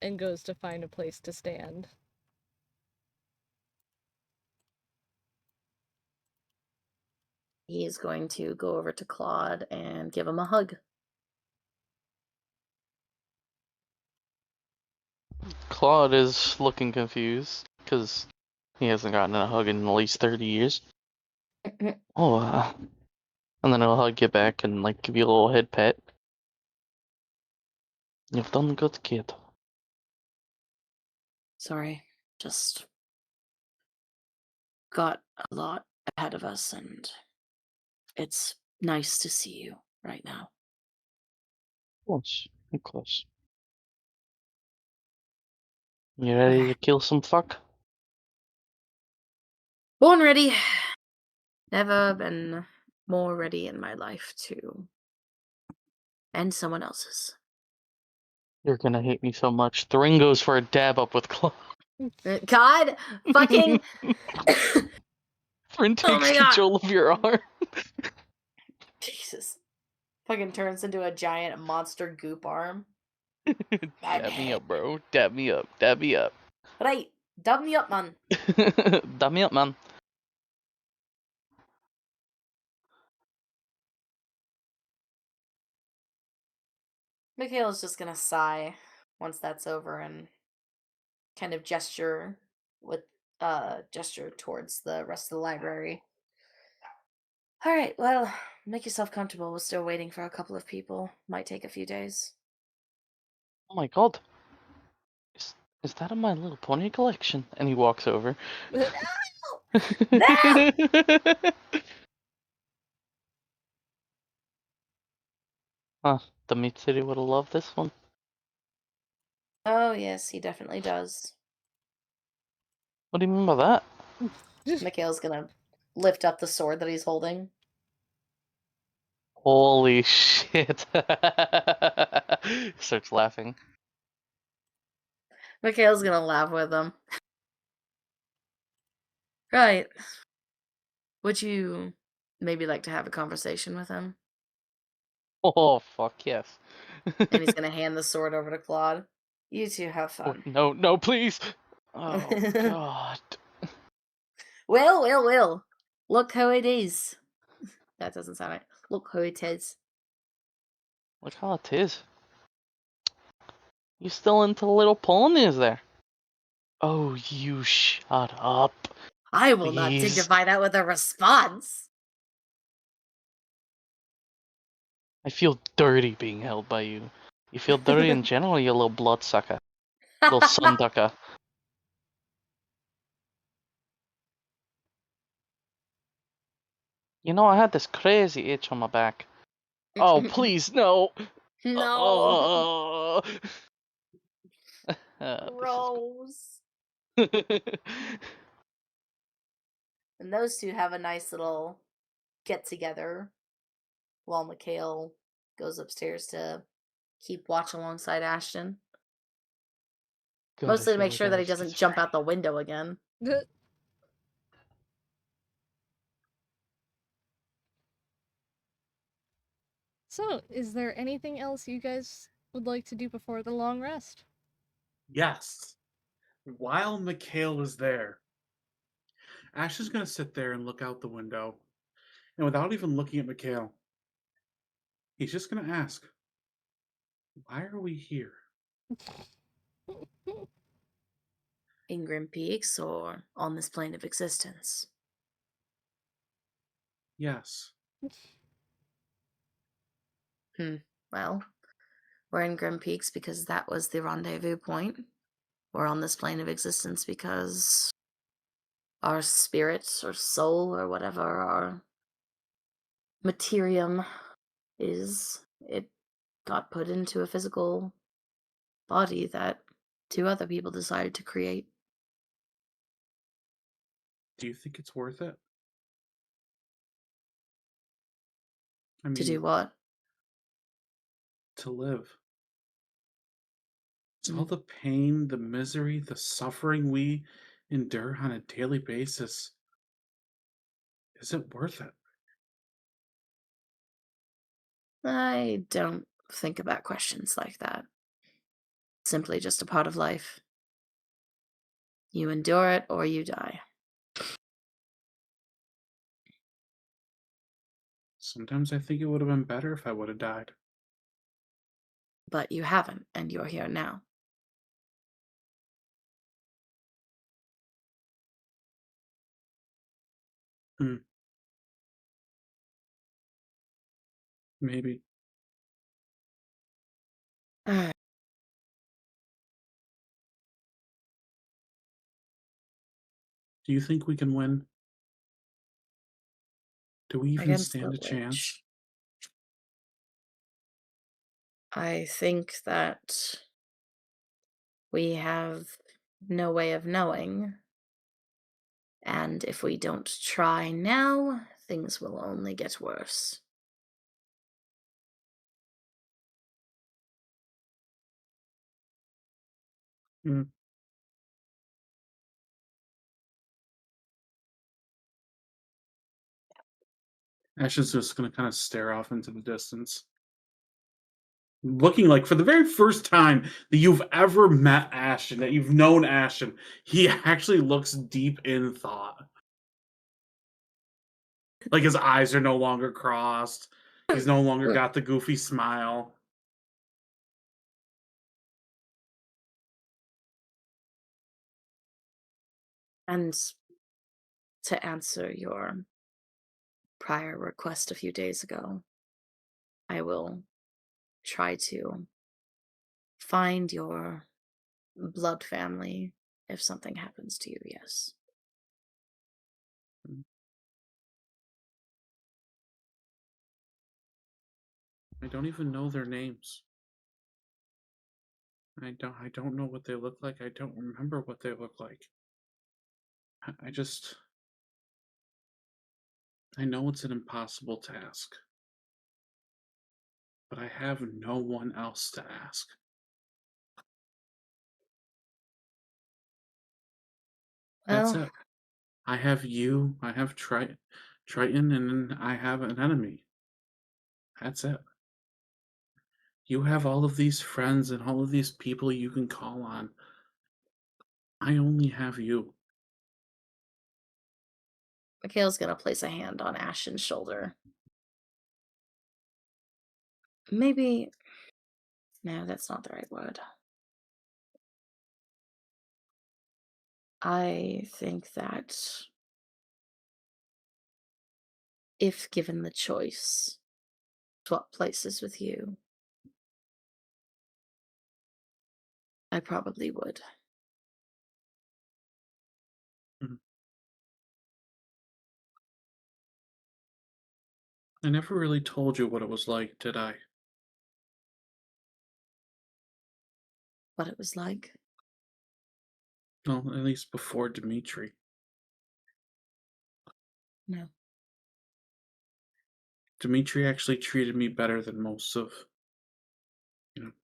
and goes to find a place to stand. He is going to go over to Claude and give him a hug. Claude is looking confused because he hasn't gotten a hug in at least 30 years. Oh, And then I'll hug you back and like give you a little head pat. You've done good, kid. Sorry, just got a lot ahead of us, and it's nice to see you right now. Of course, of course. You ready to kill some fuck? Born ready. Never been more ready in my life to end someone else's. You're gonna hate me so much. The ring goes for a dab up with claw. God fucking Rin Oh takes my God. control of your arm. Jesus. Fucking turns into a giant monster goop arm. Dab me up, bro. Dab me up. Dab me up. Right. Dub me up, man. Dab me up, man. Mikhail's just gonna sigh once that's over and kind of gesture towards the rest of the library. Alright, well, make yourself comfortable. We're still waiting for a couple of people. Might take a few days. Oh my god. Is that in my little pony collection? And he walks over. Huh, the Meat City would have loved this one. Oh yes, he definitely does. What do you mean by that? Mikhail's gonna lift up the sword that he's holding. Holy shit. Starts laughing. Mikhail's gonna laugh with him. Right. Would you maybe like to have a conversation with him? Oh, fuck yes. And he's gonna hand the sword over to Claude. You two have Oh, fun. no, no, please. Oh, God. Well. Look who it is. That doesn't sound right. Look who it is. Look how it is. You still into little ponies there? Oh, you shut up. I will not Please. dignify that with a response. I feel dirty being held by you. You feel dirty in general, you little bloodsucker. Little sunducker. You know, I had this crazy itch on my back. Oh, please, no. No. This is Gross. And those two have a nice little get together while Mikhail goes upstairs to keep watch alongside Ashton. God, I Mostly to feel make like sure I that he was doesn't jump out the window again. So, is there anything else you guys would like to do before the long rest? Yes. While Mikhail is there, Ash is going to sit there and look out the window. And without even looking at Mikhail, he's just going to ask, why are we here? In Grim Peaks or on this plane of existence? Yes. Well, we're in Grim Peaks because that was the rendezvous point. We're on this plane of existence because our spirit or soul or whatever our materium is, it got put into a physical body that two other people decided to create. Do you think it's worth it? I To mean, do what? to live. It's Mm. all the pain, the misery, the suffering we endure on a daily basis. Is it worth it? I don't think about questions like that. It's simply just a part of life. You endure it or you die. Sometimes I think it would have been better if I would have died. But you haven't, and you're here now. Hmm. Maybe. Ah, Do you think we can win? Do we even against the stand a chance? witch. I think that we have no way of knowing. And if we don't try now, things will only get worse. Hmm. Ashton's just going to kind of stare off into the distance. Looking like for the very first time that you've ever met Ashton, that you've known Ashton, he actually looks deep in thought. Like his eyes are no longer crossed. He's no longer got the goofy smile. And to answer your prior request a few days ago, I will try to find your blood family if something happens to you, yes. I don't even know their names. I don't know what they look like. I don't remember what they look like. I just I know it's an impossible task. But I have no one else to ask. That's Well, it. I have you, I have Triton, and then I have an enemy. That's it. You have all of these friends and all of these people you can call on. I only have you. Mikhail's gonna place a hand on Ashton's shoulder. Maybe. No, that's not the right word. I think that if given the choice, swap places with you, I probably would. Mhm. I never really told you what it was like, did I? What it was like. Well, at least before Dimitri. No. Dimitri actually treated me better than most of,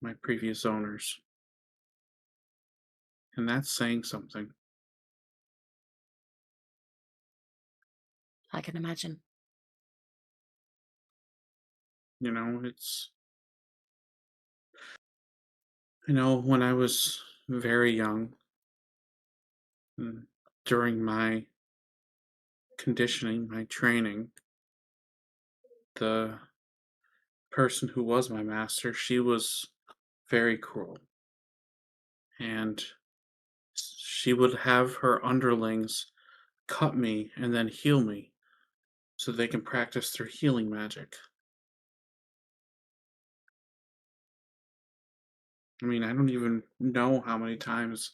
my previous owners. And that's saying something. I can imagine. It's when I was very young, during my conditioning, my training, the person who was my master, she was very cruel. And she would have her underlings cut me and then heal me so they can practice their healing magic. I mean, I don't even know how many times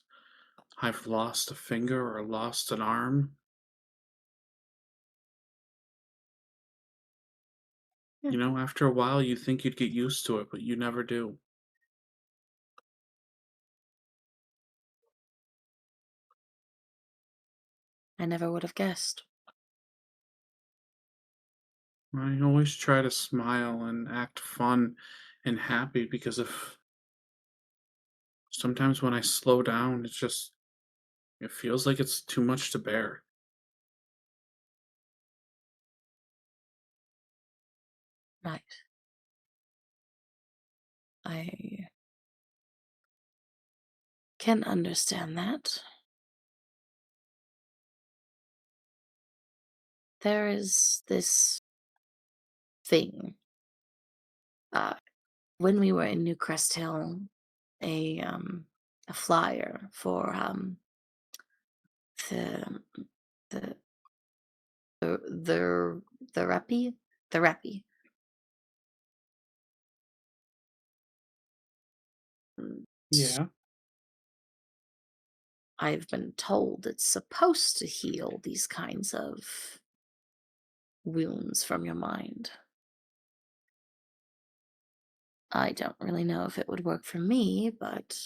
I've lost a finger or lost an arm. After a while, you think you'd get used to it, but you never do. I never would have guessed. I always try to smile and act fun and happy because if sometimes when I slow down, it feels like it's too much to bear. Right. I can understand that. There is this thing. When we were in New Crest Hill, a flyer for the the the the reppy Yeah. I've been told it's supposed to heal these kinds of wounds from your mind. I don't really know if it would work for me, but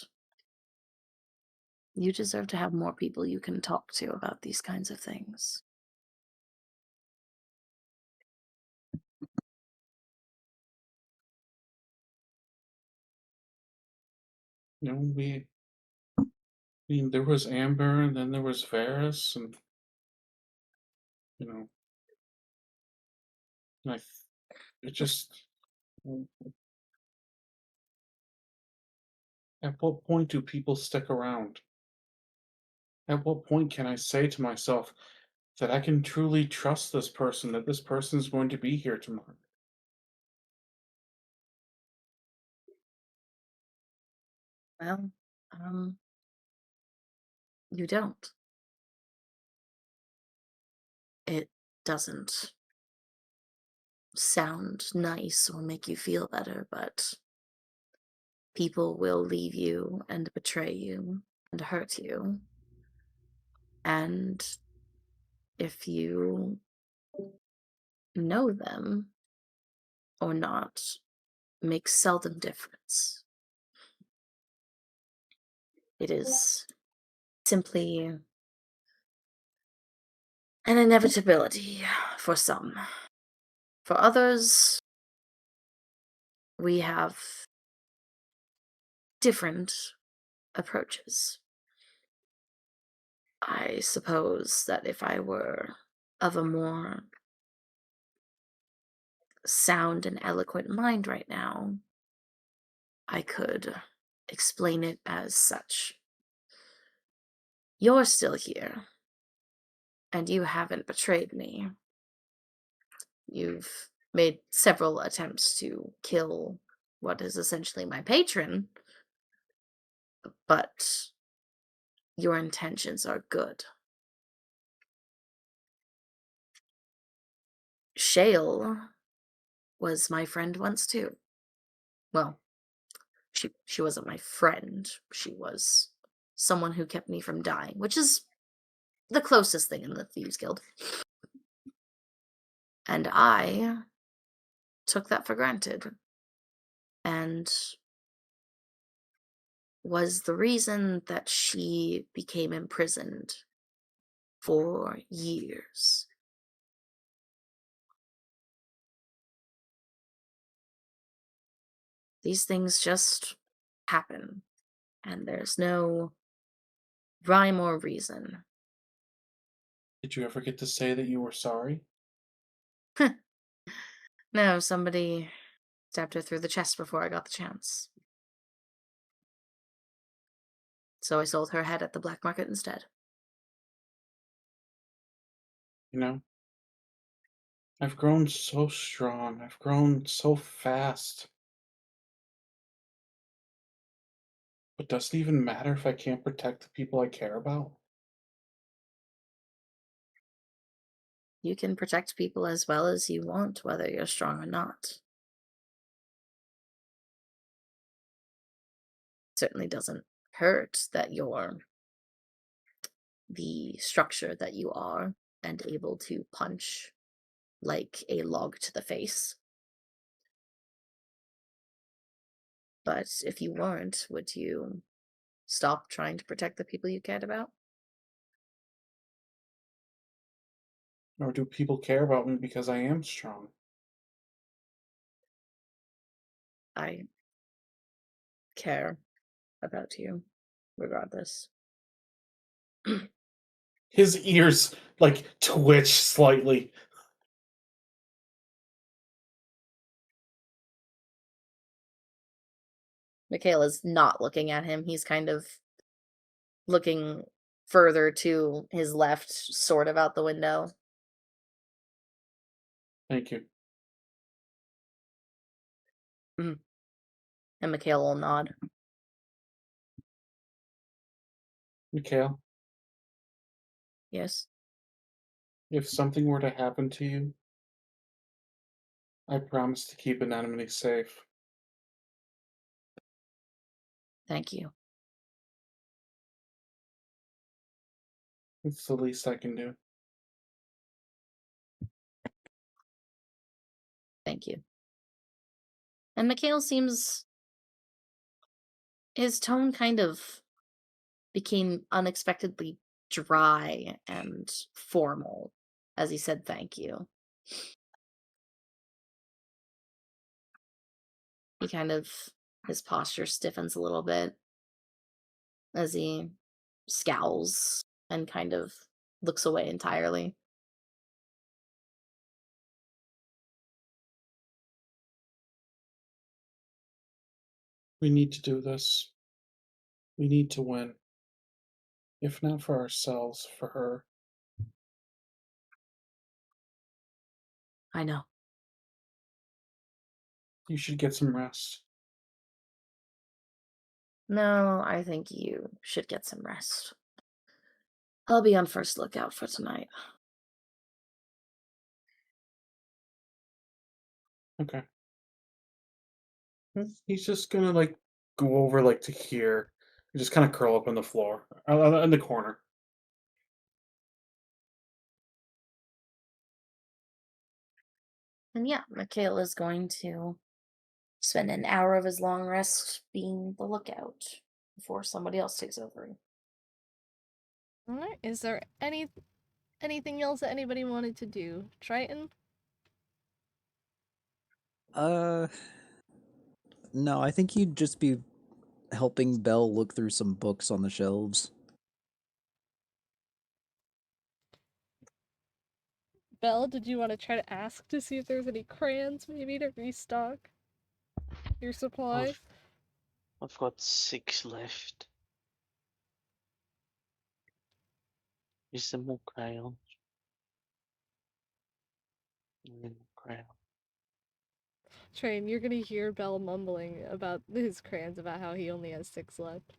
you deserve to have more people you can talk to about these kinds of things. You know, there was Amber, and then there was Varys, and you know, and it just. At what point do people stick around? At what point can I say to myself that I can truly trust this person, that this person is going to be here tomorrow? Well, you don't. It doesn't sound nice or make you feel better, but people will leave you and betray you and hurt you. And if you know them or not makes seldom difference. It is simply an inevitability for some. For others, we have different approaches. I suppose that if I were of a more sound and eloquent mind right now, I could explain it as such. You're still here, and you haven't betrayed me. You've made several attempts to kill what is essentially my patron, but your intentions are good. Shale was my friend once too. Well, she wasn't my friend. She was someone who kept me from dying, which is the closest thing in the Thieves Guild. And I took that for granted and was the reason that she became imprisoned for years. These things just happen, and there's no rhyme or reason. Did you ever get to say that you were sorry? No, somebody stabbed her through the chest before I got the chance. So I sold her head at the black market instead. You know, I've grown so strong. I've grown so fast. But does it even matter if I can't protect the people I care about? You can protect people as well as you want, whether you're strong or not. Certainly doesn't hurt that you're the structure that you are and able to punch like a log to the face. But if you weren't, would you stop trying to protect the people you cared about? Or do people care about me because I am strong? I care about you, regardless. His ears, like, twitch slightly. Mikhail is not looking at him. He's kind of looking further to his left, sort of out the window. Thank you. And Mikhail will nod. Mikhail, Yes. if something were to happen to you, I promise to keep Anemone safe. Thank you. It's the least I can do. Thank you. And Mikhail seems... His tone kind of became unexpectedly dry and formal as he said thank you. He kind of... His posture stiffens a little bit as he scowls and kind of looks away entirely. We need to do this. We need to win. If not for ourselves, for her. I know. You should get some rest. No, I think you should get some rest. I'll be on first lookout for tonight. Okay. He's just gonna go over to here and just kind of curl up on the floor, in the corner. And yeah, Mikhail is going to spend an hour of his long rest being the lookout before somebody else takes over. Alright, is there anything else that anybody wanted to do? Triton? No, I think you'd just be helping Belle look through some books on the shelves. Belle, did you want to try to ask to see if there's any crayons maybe to restock your supply? I've got 6 left. Is there more crayons? Crayon. Train, you're gonna hear Belle mumbling about his crayons about how he only has 6 left.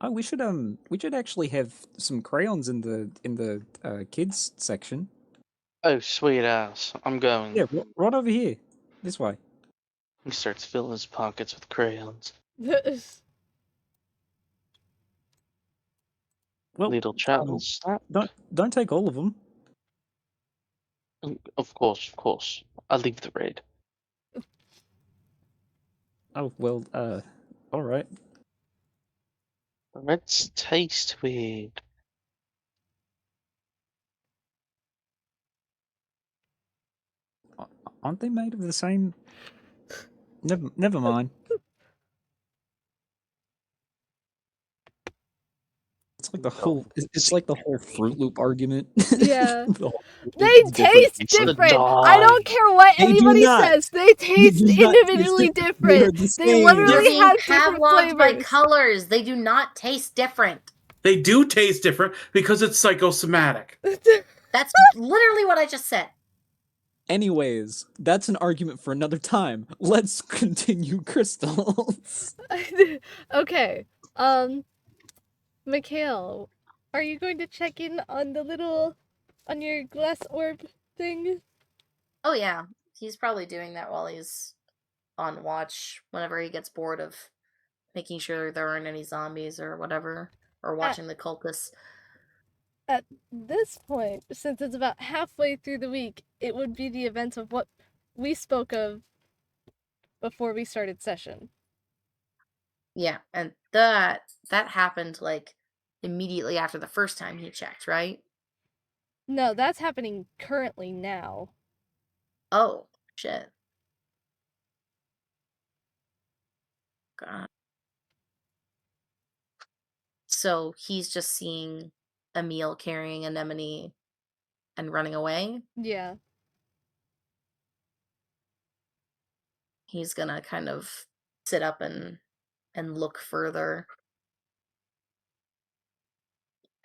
Oh, we should actually have some crayons in the kids section. Oh, sweet ass. I'm going. Yeah, right over here. This way. He starts filling his pockets with crayons. Well, Little travel snap. don't take all of them. Of course. I'll leave the raid. Oh well, all right. The reds taste weird. Aren't they made of the same? Never mind. It's like the whole. It's like the whole Fruit Loop argument. Yeah. The whole Fruit They Loop's taste It's the different! dye. I don't care what They do anybody not. says, they taste do not taste individually different. different! They are the They same. They're literally being have different padlocked by flavors. colors. They do not taste different. They do taste different because it's psychosomatic. That's literally what I just said. Anyways, that's an argument for another time. Let's continue crystals. Okay, Mikhail, are you going to check in on on your glass orb thing? Oh yeah, he's probably doing that while he's on watch whenever he gets bored of making sure there aren't any zombies or whatever, or watching the cultists. At this point, since it's about halfway through the week, it would be the events of what we spoke of before we started session. Yeah, and that happened immediately after the first time he checked, right? No, that's happening currently now. Oh, shit. God. So he's just seeing Emil carrying Anemone and running away. Yeah. He's gonna kind of sit up and look further.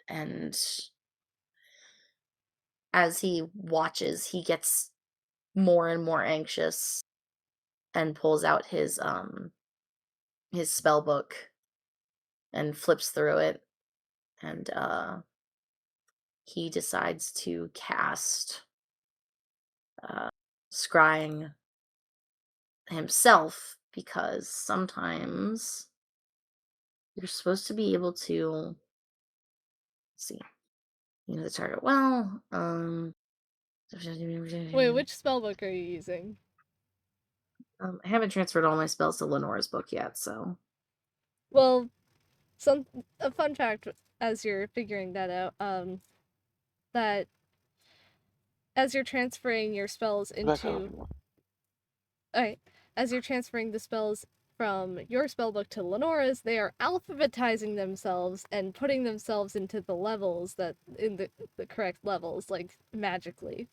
And as he watches, he gets more and more anxious and pulls out his spell book and flips through it, and he decides to cast scrying himself because sometimes you're supposed to be able to, let's see, the target well. Wait, which spellbook are you using? I haven't transferred all my spells to Lenora's book yet, so. Well, a fun fact as you're figuring that out, that as you're transferring your spells into Alright, as you're transferring the spells from your spellbook to Lenora's, they are alphabetizing themselves and putting themselves into the levels that in the correct levels, like magically.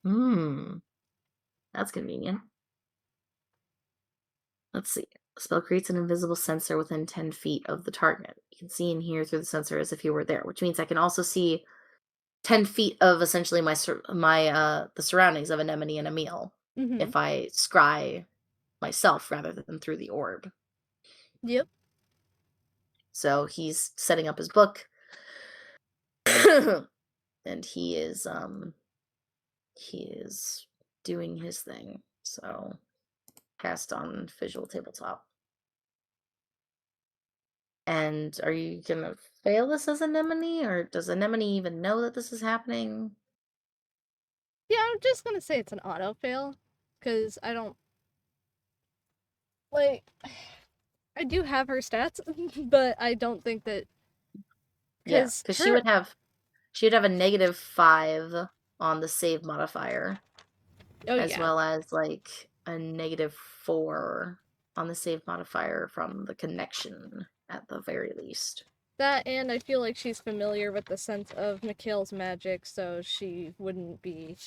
That's convenient. Let's see. The spell creates an invisible sensor within 10 feet of the target. You can see and hear through the sensor as if you were there, which means I can also see 10 feet of essentially the surroundings of Anemone and Emil if I scry myself rather than through the orb. Yep. So he's setting up his book. And he is doing his thing. So cast on visual tabletop. And are you gonna fail this as Anemone, or does Anemone even know that this is happening? Yeah, I'm just gonna say it's an auto fail, because I don't like. I do have her stats, but I don't think that. Because she would have a -5 on the save modifier, as well as like a -4 on the save modifier from the connection at the very least. That, and I feel like she's familiar with the sense of Mikhail's magic, so she wouldn't be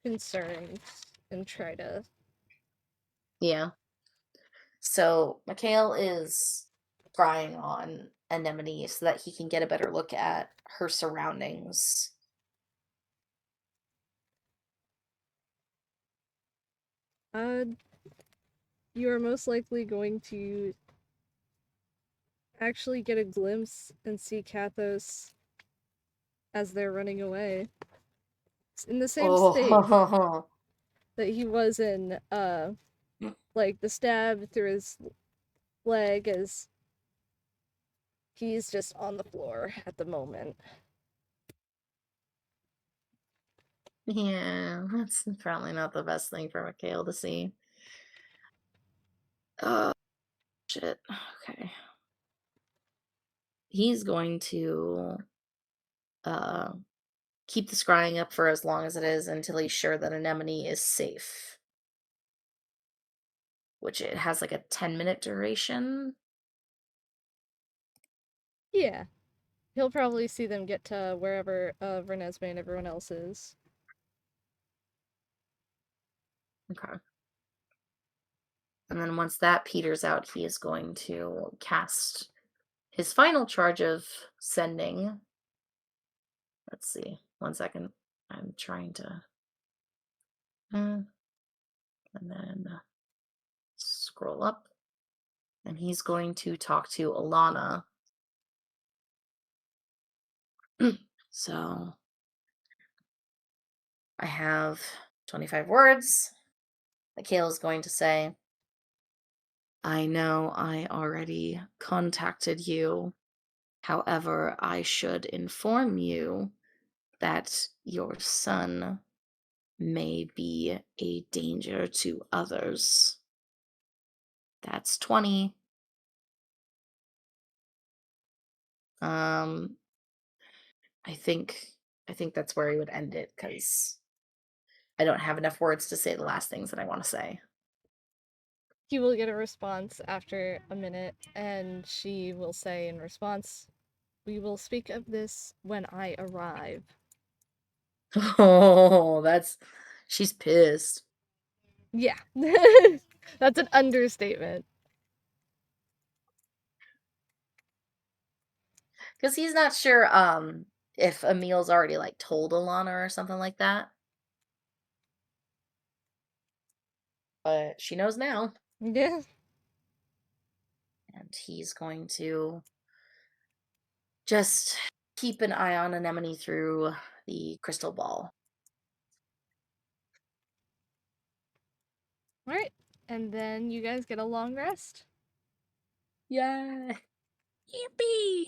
concerned and try to. Yeah. So Mikhail is crying on Anemone so that he can get a better look at her surroundings. You are most likely going to actually get a glimpse and see Kathos as they're running away. It's in the same state that he was in, like the stab through his leg, as he's just on the floor at the moment. Yeah, that's probably not the best thing for Mikhail to see. Shit. Okay. He's going to keep the scrying up for as long as it is until he's sure that Anemone is safe. Which it has like a 10-minute duration. Yeah. He'll probably see them get to wherever Renesmee and everyone else is. Okay. And then once that peters out, he is going to cast his final charge of sending. Let's see. 1 second. I'm trying to. And then scroll up. And he's going to talk to Alana. So I have 25 words. Mikhail is going to say, I know I already contacted you. However, I should inform you that your son may be a danger to others. That's 20. I think that's where he would end it, because I don't have enough words to say the last things that I want to say. He will get a response after a minute, and she will say in response, "We will speak of this when I arrive." Oh, she's pissed. Yeah. That's an understatement. Because he's not sure if Emil's already like told Alana or something like that. But she knows now. Yeah. And he's going to just keep an eye on Anemone through the crystal ball. Alright. and then you guys get a long rest. Yeah. Yippee!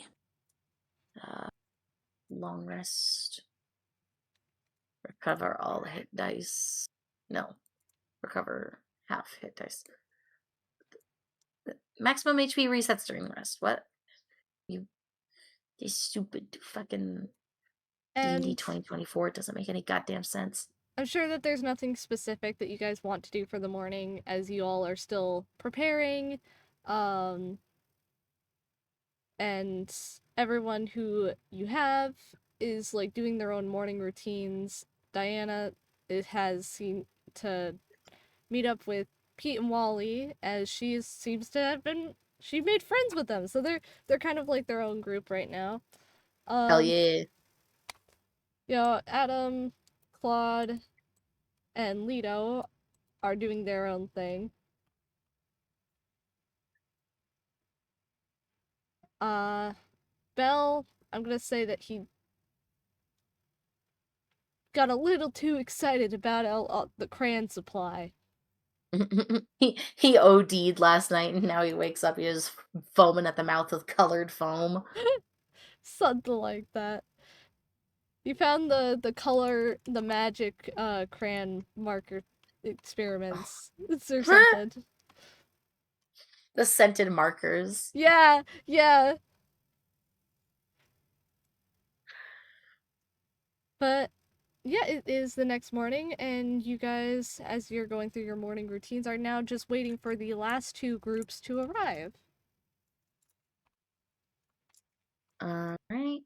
Long rest. Recover all hit dice. No. Recover half hit dice. Maximum HP resets during rest. What? You stupid fucking D&D And 2024. It doesn't make any goddamn sense. I'm sure that there's nothing specific that you guys want to do for the morning as you all are still preparing. And everyone who you have is like doing their own morning routines. Diana has seen to meet up with Pete and Wally as seems to have she made friends with them, so they're kind of like their own group right now. Hell yeah. You know, Adam, Claude, and Leto are doing their own thing. Bell, I'm gonna say that he got a little too excited about the crayon supply. he OD'd last night and now he wakes up, he is foaming at the mouth with colored foam. Something like that. You found the magic crayon marker experiments or something. The scented markers. Yeah. But yeah, it is the next morning, and you guys, as you're going through your morning routines, are now just waiting for the last two groups to arrive. Alright.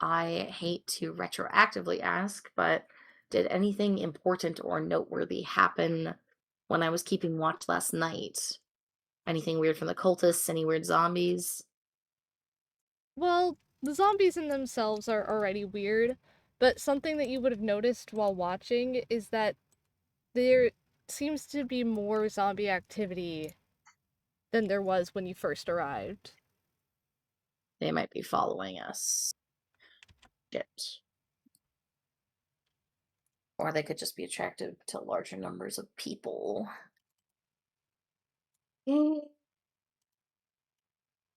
I hate to retroactively ask, but did anything important or noteworthy happen when I was keeping watch last night? Anything weird from the cultists? Any weird zombies? Well, the zombies in themselves are already weird, but something that you would have noticed while watching is that there seems to be more zombie activity than there was when you first arrived. They might be following us. Shit. Or they could just be attracted to larger numbers of people.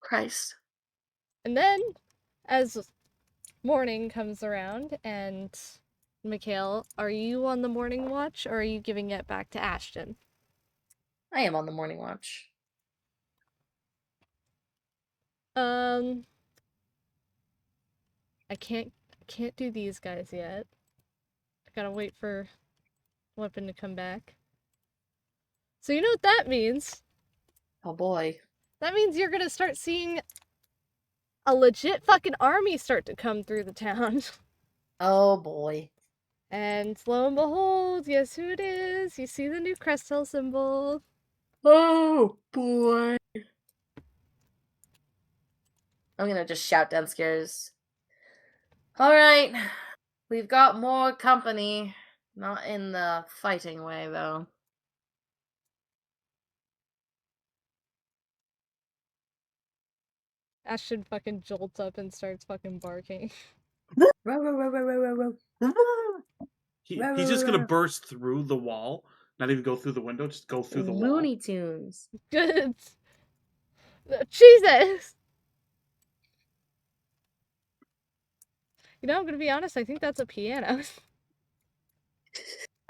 Christ. And then, as morning comes around, and Mikhail, are you on the morning watch, or are you giving it back to Ashton? I am on the morning watch. I can't do these guys yet. I gotta wait for Weapon to come back. So you know what that means? Oh boy. That means you're gonna start seeing a legit fucking army start to come through the town. Oh boy. And lo and behold, guess who it is? You see the new Crestel symbol. Oh boy. I'm gonna just shout downstairs. Alright. We've got more company. Not in the fighting way, though. Ashton fucking jolts up and starts fucking barking. He's just gonna burst through the wall, not even go through the window, just go through the wall. Looney Tunes. Good. Jesus! You know, I'm gonna be honest, I think that's a piano.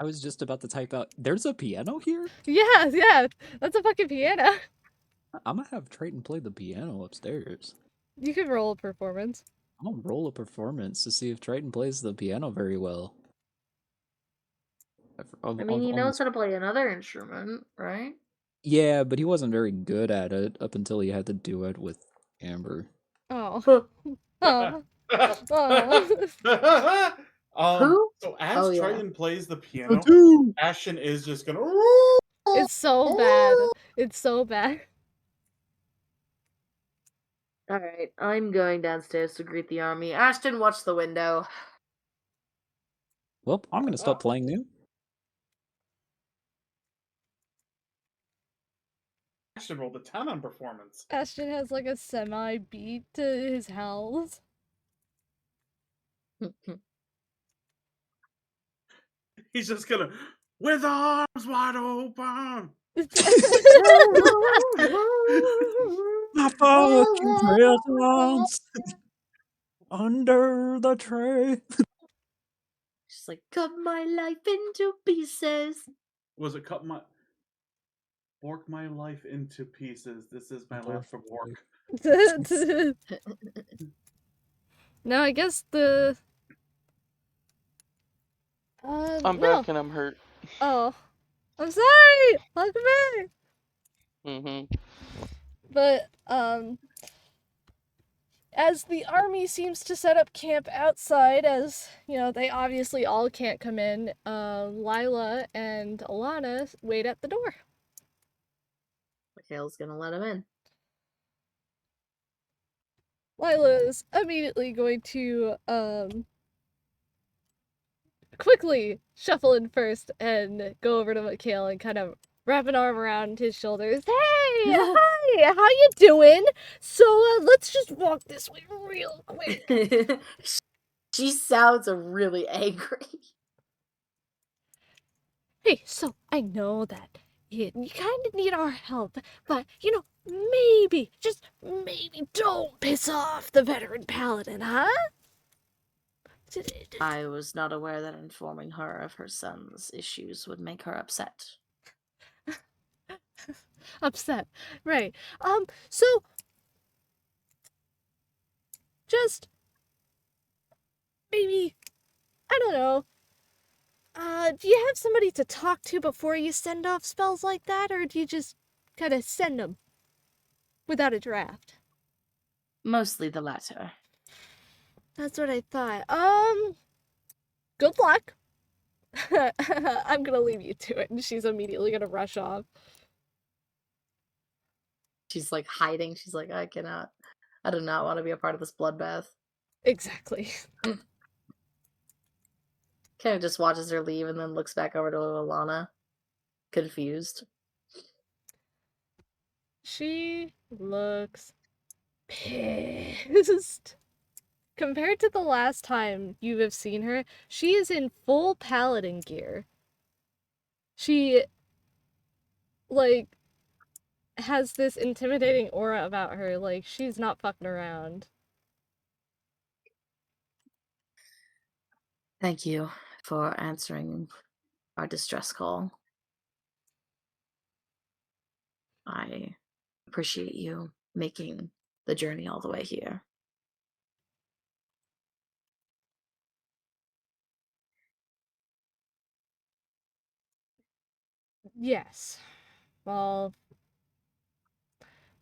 I was just about to type out, there's a piano here? Yeah, that's a fucking piano. I'm gonna have Triton play the piano upstairs. You could roll a performance. I'm gonna roll a performance to see if Triton plays the piano very well. I mean, he knows how to play another instrument, right? Yeah, but he wasn't very good at it up until he had to do it with Amber. Oh. Oh. Oh. Who? So as yeah. Triton plays the piano, Ashton is just gonna. It's so bad. It's so bad. Alright, I'm going downstairs to greet the army. Ashton, watch the window. Well, I'm gonna stop playing new. Ashton rolled a 10 on performance. Ashton has like a semi-beat to his howls. He's just gonna. with arms wide open. My fucking presents under the tree. She's like, cut my life into pieces. Was it fork my life into pieces? This is my life from work. No, I guess the. I'm no. back and I'm hurt. Oh, I'm sorry. Welcome back. Mm-hmm. But as the army seems to set up camp outside, as they obviously all can't come in. Lila and Alana wait at the door. Mikhail's gonna let him in. Lila is immediately going to quickly shuffle in first and go over to Mikhail and kind of wrap an arm around his shoulders. Hey, hi, how you doing? So let's just walk this way real quick. She sounds really angry. Hey, so I know that you kind of need our help, but maybe, just maybe, don't piss off the veteran paladin, huh? I was not aware that informing her of her son's issues would make her upset. Upset, right? So just maybe, I don't know. Do you have somebody to talk to before you send off spells like that, or do you just kind of send them without a draft? Mostly the latter. That's what I thought. Good luck. I'm gonna leave you to it, and she's immediately gonna rush off. She's like hiding. She's like, I do not want to be a part of this bloodbath. Exactly. Kind of just watches her leave and then looks back over to Alana, confused. She looks pissed. Compared to the last time you have seen her, she is in full paladin gear. She, like, has this intimidating aura about her. Like, she's not fucking around. Thank you for answering our distress call. I appreciate you making the journey all the way here. Yes. Well,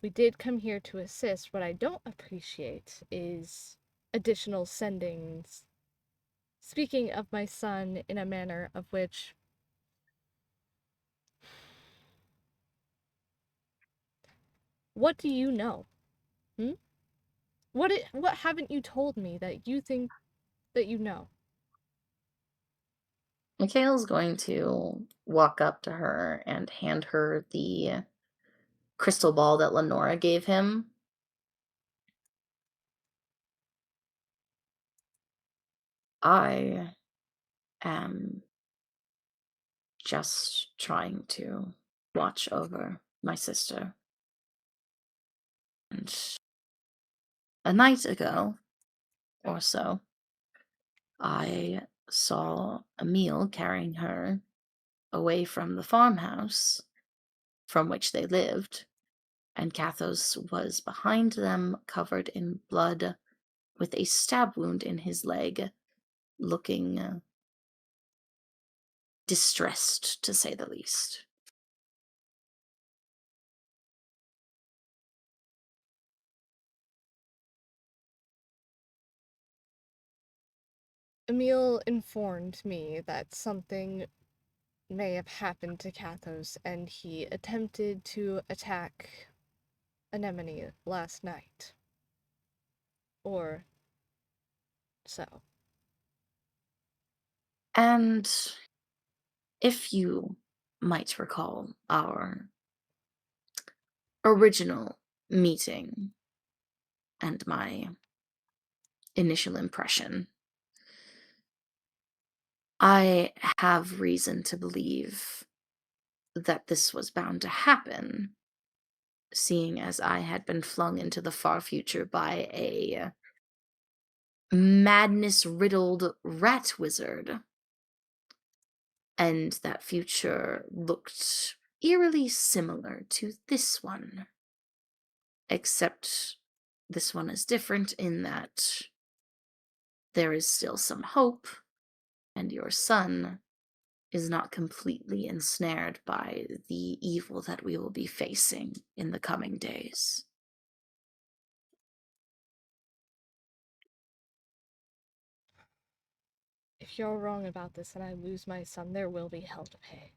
we did come here to assist. What I don't appreciate is additional sendings. Speaking of my son in a manner of which what do you know? What haven't you told me that you think that you know? Mikhail's going to walk up to her and hand her the crystal ball that Lenora gave him. I am just trying to watch over my sister. And a night ago or so, I saw Emil carrying her away from the farmhouse from which they lived, and Kathos was behind them, covered in blood, with a stab wound in his leg, looking distressed, to say the least. Emil informed me that something may have happened to Kathos, and he attempted to attack Anemone last night. Or so. And if you might recall our original meeting and my initial impression, I have reason to believe that this was bound to happen, seeing as I had been flung into the far future by a madness-riddled rat wizard. And that future looked eerily similar to this one. Except this one is different in that there is still some hope, and your son is not completely ensnared by the evil that we will be facing in the coming days. If you're wrong about this and I lose my son, there will be hell to pay.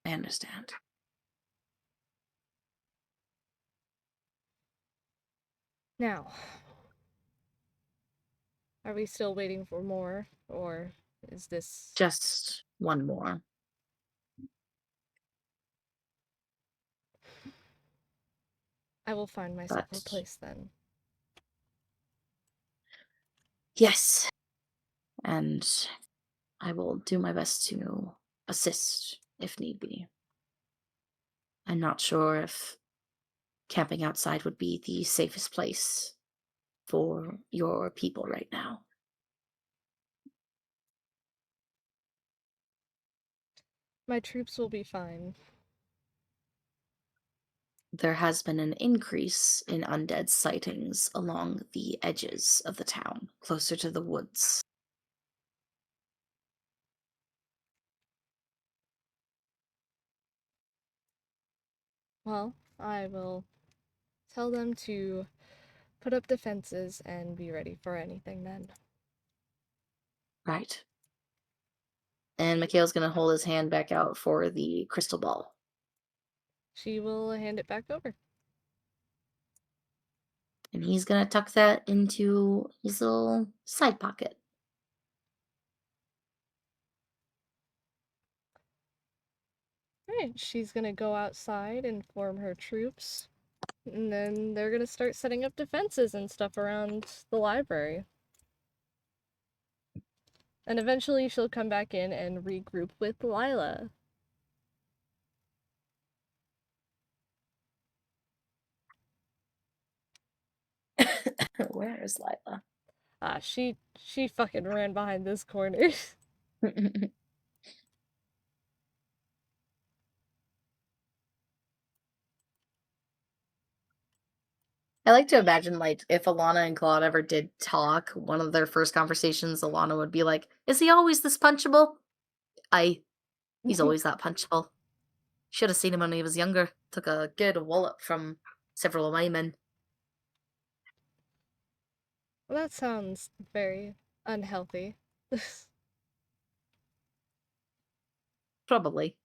I understand. Now, are we still waiting for more, or is this... Just one more. I will find myself a But- place then. Yes. And I will do my best to assist if need be. I'm not sure if camping outside would be the safest place for your people right now. My troops will be fine. There has been an increase in undead sightings along the edges of the town, closer to the woods. Well, I will tell them to put up defenses and be ready for anything then. Right. And Mikhail's gonna hold his hand back out for the crystal ball. She will hand it back over. And he's gonna tuck that into his little side pocket. Alright, she's gonna go outside and form her troops. And then they're gonna start setting up defenses and stuff around the library. And eventually she'll come back in and regroup with Lila. Where is Lila? She fucking ran behind this corner. I like to imagine, like, if Alana and Claude ever did talk, one of their first conversations, Alana would be like, "Is he always this punchable?" He's always that punchable. Should have seen him when he was younger. Took a good wallop from several of my men. Well, that sounds very unhealthy. Probably.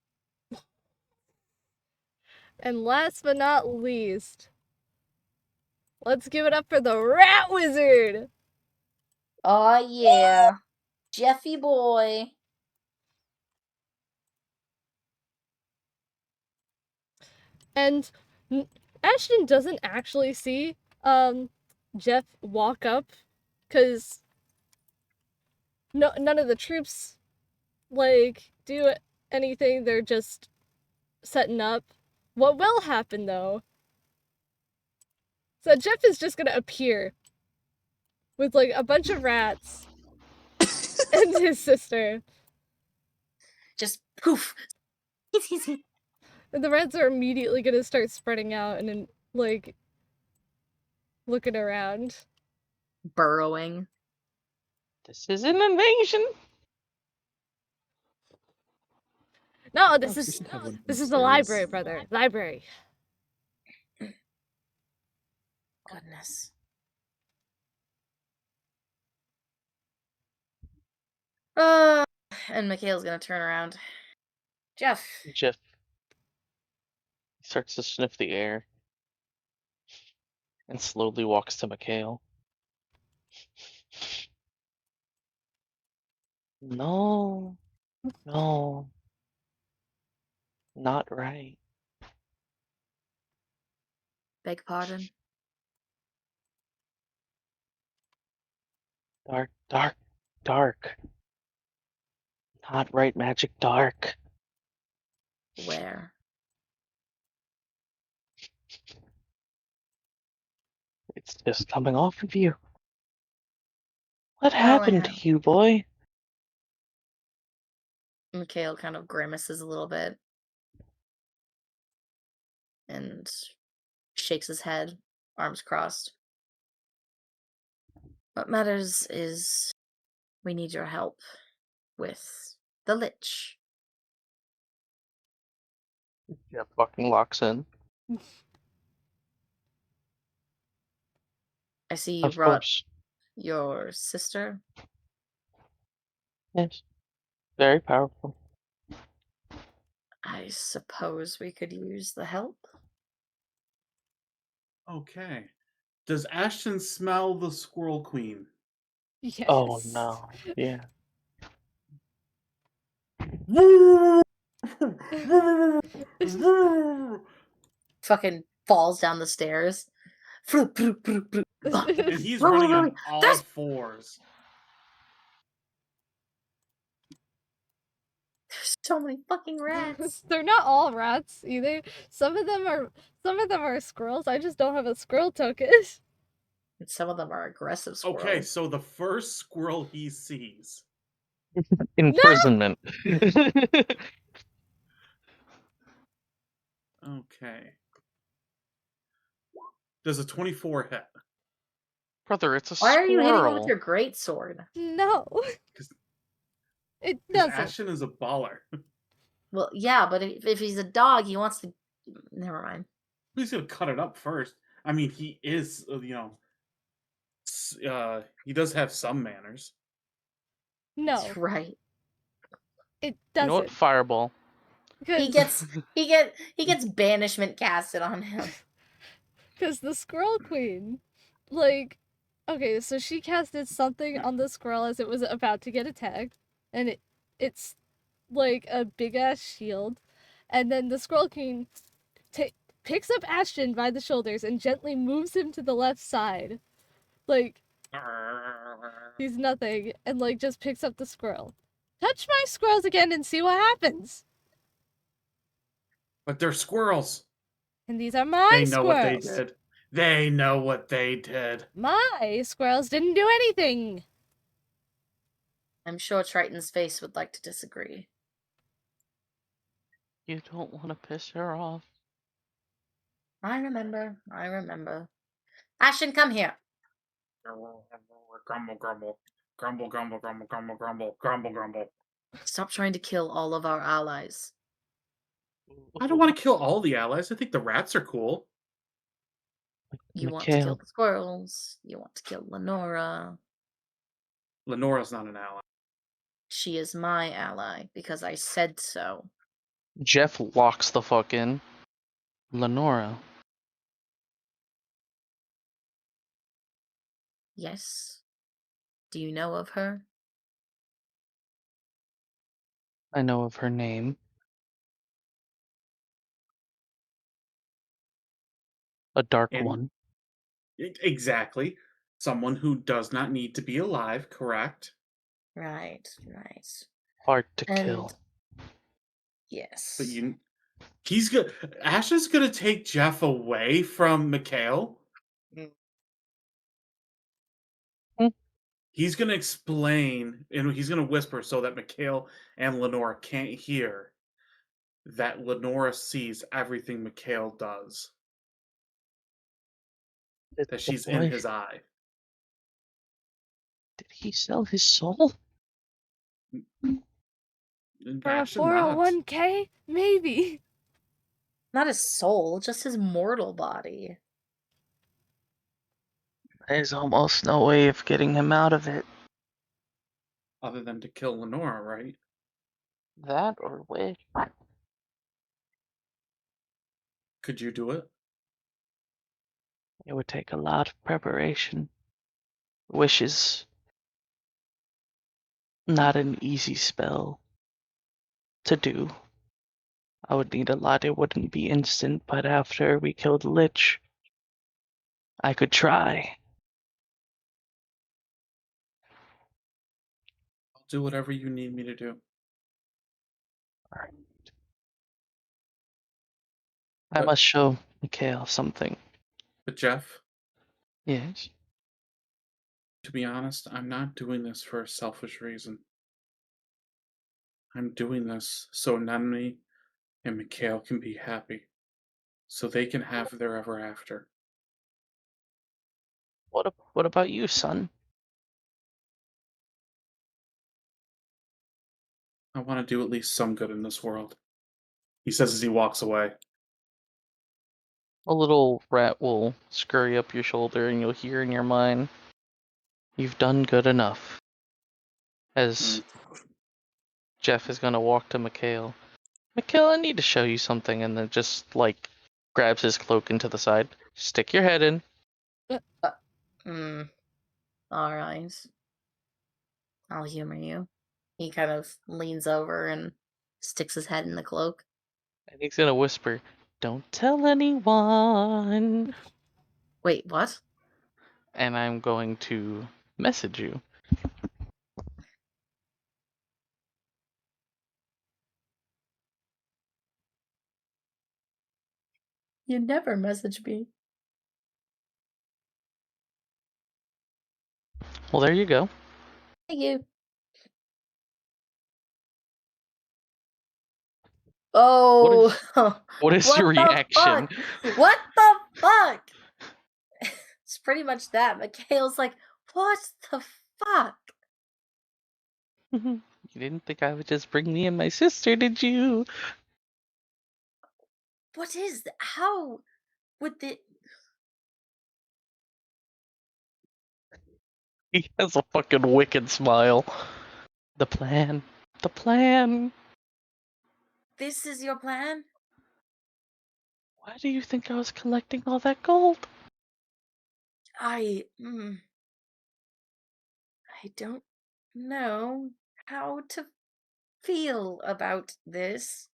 And last but not least, let's give it up for the Rat Wizard! Oh yeah. Jeffy boy. And Ashton doesn't actually see Jeff walk up, because none of the troops like do anything. They're just setting up. What will happen though, so Jeff is just gonna appear with like a bunch of rats and his sister. Just poof. And the rats are immediately gonna start spreading out and then, like, looking around. Burrowing. This is an invasion. No, this Oh, is we should have one of this those is the stairs. library, brother. Library. Goodness. And Mikhail's gonna turn around. Jeff. Jeff starts to sniff the air and slowly walks to Mikhail. No, no, not right. Beg pardon? Dark. Not right magic dark. Where? It's just coming off of you. What Well, I happened have. to you, boy? Mikhail kind of grimaces a little bit and shakes his head, arms crossed. What matters is we need your help with the Lich. Yeah, fucking locks in. I see you Of brought course. your sister. Yes. Very powerful. I suppose we could use the help. Okay. Does Ashton smell the Squirrel Queen? Yes. Oh no. Yeah. Fucking falls down the stairs. And he's running on all There's- fours. There's so many fucking rats. They're not all rats either. Some of them are squirrels. I just don't have a squirrel token. And some of them are aggressive squirrels. Okay, so the first squirrel he sees. Imprisonment. Okay. Does a 24 hit? Brother, it's a Why are you hitting me with squirrel. your great sword? No. 'Cause- It Because doesn't. Ashton is a baller. Well, yeah, but if he's a dog, he wants to. Never mind. He's gonna cut it up first. I mean, he is, he does have some manners. No, That's right. it You know what? doesn't. Fireball. He Because gets banishment casted on him. the squirrel queen, like, okay, so she casted something on the squirrel as it was about to get attacked, and it's like a big ass shield, and then the squirrel queen picks up Ashton by the shoulders and gently moves him to the left side, like he's nothing, and like just picks up the squirrel. Touch my squirrels again and see what happens. But they're squirrels. And these are my They know squirrels. what they did. They know what they did. My squirrels didn't do anything. I'm sure Triton's face would like to disagree. You don't want to piss her off. I remember. Ashton, come here. Grumble, grumble. Grumble, grumble, grumble, grumble, grumble, grumble, grumble. Stop trying to kill all of our allies. I don't want to kill all the allies. I think the rats are cool. You want to kill Mikhail. the squirrels. You want to kill Lenora. Lenora's not an ally. She is my ally because I said so. Jeff locks the fuck in. Lenora. Yes. Do you know of her? I know of her name. A dark And- one. Exactly. Someone who does not need to be alive, correct? Right. Hard to And- kill. Yes. But he's good. Ash is gonna take Jeff away from Mikhail. He's gonna explain, and he's gonna whisper so that Mikhail and Lenora can't hear that Lenora sees everything Mikhail does. Did That the she's boy- in his eye. Did he sell his soul? And For a Ash did not. 401k? Maybe. Not his soul, just his mortal body. There's almost no way of getting him out of it. Other than to kill Lenora, right? That or wish. Could you do it? It would take a lot of preparation. Wish is not an easy spell to do. I would need a lot. It wouldn't be instant, but after we killed Lich, I could try. do whatever you need me to do. I But- must show Mikhail something. But Jeff, Yes. to be honest, I'm not doing this for a selfish reason. I'm doing this so Nemi and Mikhail can be happy, so they can have their ever after. What about you, son? I want to do at least some good in this world. He says as he walks away. A little rat will scurry up your shoulder and you'll hear in your mind, "You've done good enough." As Jeff is gonna walk to Mikhail. Mikhail, I need to show you something, and then just like grabs his cloak into the side. Stick your head in. Alright. I'll humor you. He kind of leans over and sticks his head in the cloak. And he's gonna whisper, "Don't tell anyone." Wait, what? And I'm going to message you. You never message me. Well, there you go. Thank you. Oh, What is what your the reaction? fuck? What the fuck? It's pretty much that. Mikhail's like, what the fuck? You didn't think I would just bring me and my sister, did you? What is that? How would the... He has a fucking wicked smile. The plan. The plan. This is your plan? Why do you think I was collecting all that gold? I don't know how to feel about this.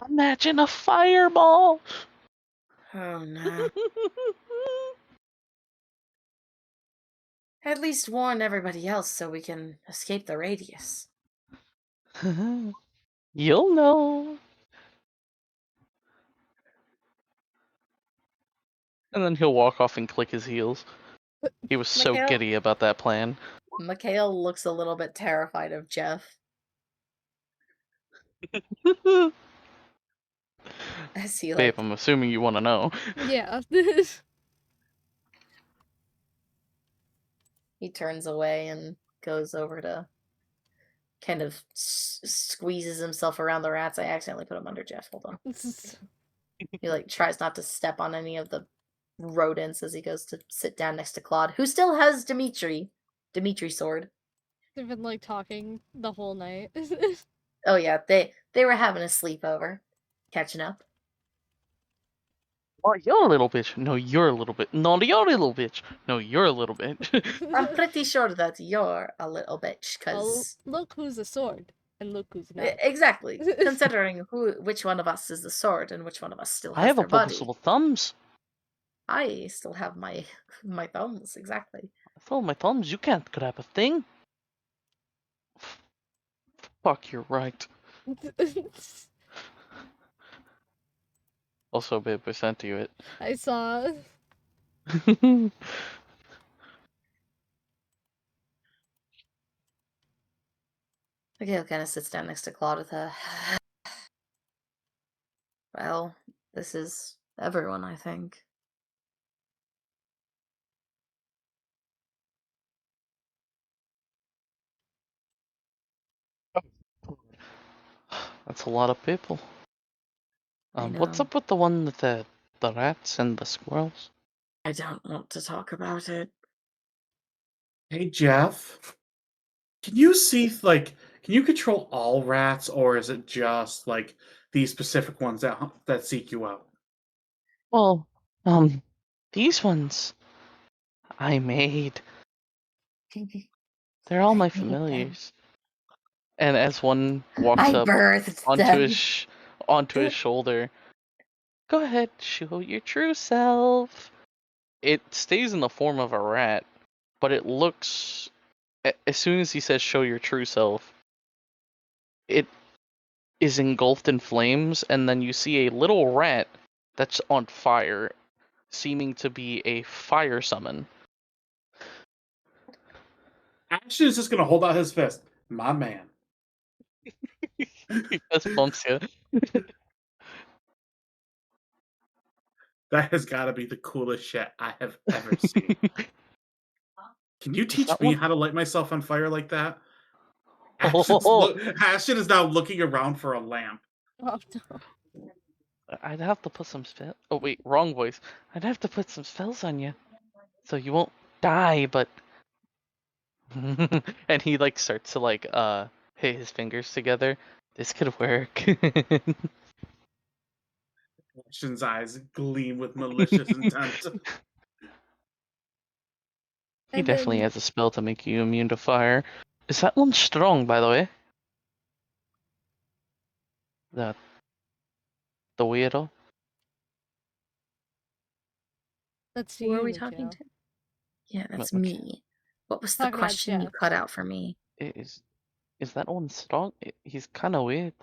Imagine a fireball. Oh no. At least warn everybody else so we can escape the radius. You'll know. And then he'll walk off and click his heels. He was so Mikhail? giddy about that plan. Mikhail looks a little bit terrified of Jeff as he Babe, I'm assuming you want to know. Yeah. he turns away and goes over to kind of squeezes himself around the rats. I accidentally put him under Jeff. Hold on. He like tries not to step on any of the rodents as he goes to sit down next to Claude, who still has Dimitri's sword. They've been like talking the whole night. Oh yeah, they were having a sleepover, catching up. Oh, you're a little bitch. No, you're a little bit. No, you're a little bitch. No, you're a little bitch. I'm pretty sure that you're a little bitch, Well, because look who's a sword and look who's not. exactly. Considering which one of us is the sword and which one of us still has I have their body. opposable thumbs. I still have my thumbs, exactly. I thought my thumbs. You can't grab a thing. Fuck, you're right. Also, babe, I sent you it. I saw. Mikhail kind of sits down next to Claude with a... Well, this is everyone, I think. That's a lot of people. I What's know. up with the one with the rats and the squirrels? I don't want to talk about it. Hey, Jeff. Can you see, like, can you control all rats, or is it just, like, these specific ones that seek you out? Well, these ones I made. They're all my I made them. familiars. And as one walks I up birthed onto them. his shoulder, go ahead, show your true self. It stays in the form of a rat, but it looks. As soon as he says "show your true self," it is engulfed in flames, and then you see a little rat that's on fire, seeming to be a fire summon. Ashton is just gonna hold out his fist. My man. He fist bumps you. That has got to be the coolest shit I have ever seen. Can you teach that me one? how to light myself on fire like that? Oh. Ashton is now looking around for a lamp. Oh no. I'd have to put some spell. Oh wait, wrong voice. I'd have to put some spells on you, so you won't die. But and he like starts to like hit his fingers together. This could work. Ashton's eyes gleam with malicious intent. He And definitely then- has a spell to make you immune to fire. Is that one strong, by the way? The weirdo? That's Who are you, we Mikhail. talking to? Yeah, that's Okay. me. What was the Talking about question you Jeff. cut out for me? Is that one strong? He's kind of weird.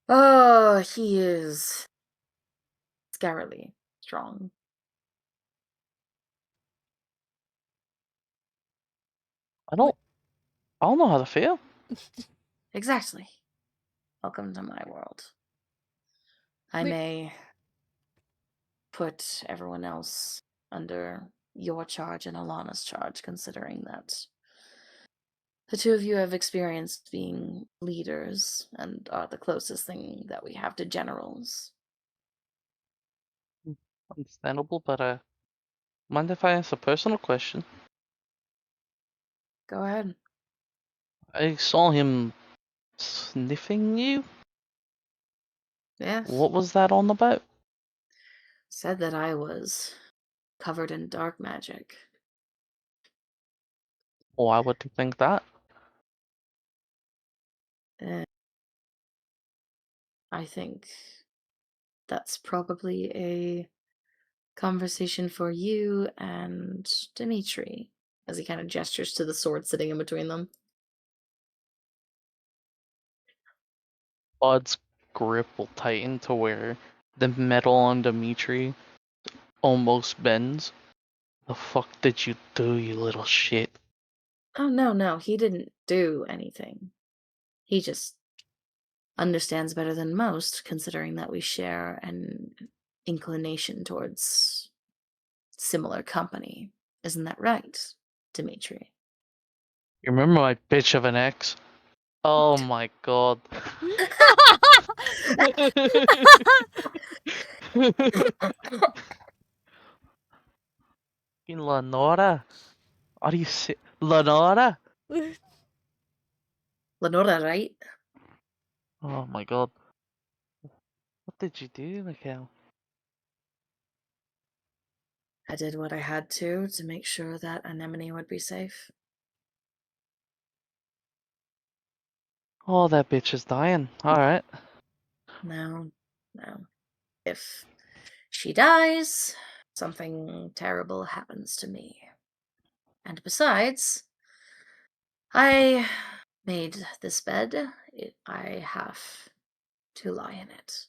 Oh, he is scarily strong. I don't know how to feel. Exactly. Welcome to my world. I Wait. may put everyone else under your charge and Alana's charge, considering that the two of you have experienced being leaders and are the closest thing that we have to generals. Understandable, but mind if I ask a personal question? Go ahead. I saw him sniffing you. Yes. What was that on about? Said that I was covered in dark magic. Oh, I wouldn't think that. I think that's probably a conversation for you and Dimitri, as he kind of gestures to the sword sitting in between them. Bud's grip will tighten to where the metal on Dimitri almost bends. The fuck did you do, you little shit? Oh, no, he didn't do anything. He just understands better than most, considering that we share an inclination towards similar company. Isn't that right, Dimitri? You remember my bitch of an ex? Oh my god. In Lenora? Are you Lenora? Lenora, right? Oh my god. What did you do, Mikhail? I did what I had to make sure that Anemone would be safe. Oh, that bitch is dying. Alright. No. If she dies, something terrible happens to me. And besides, I made this bed. I have to lie in it.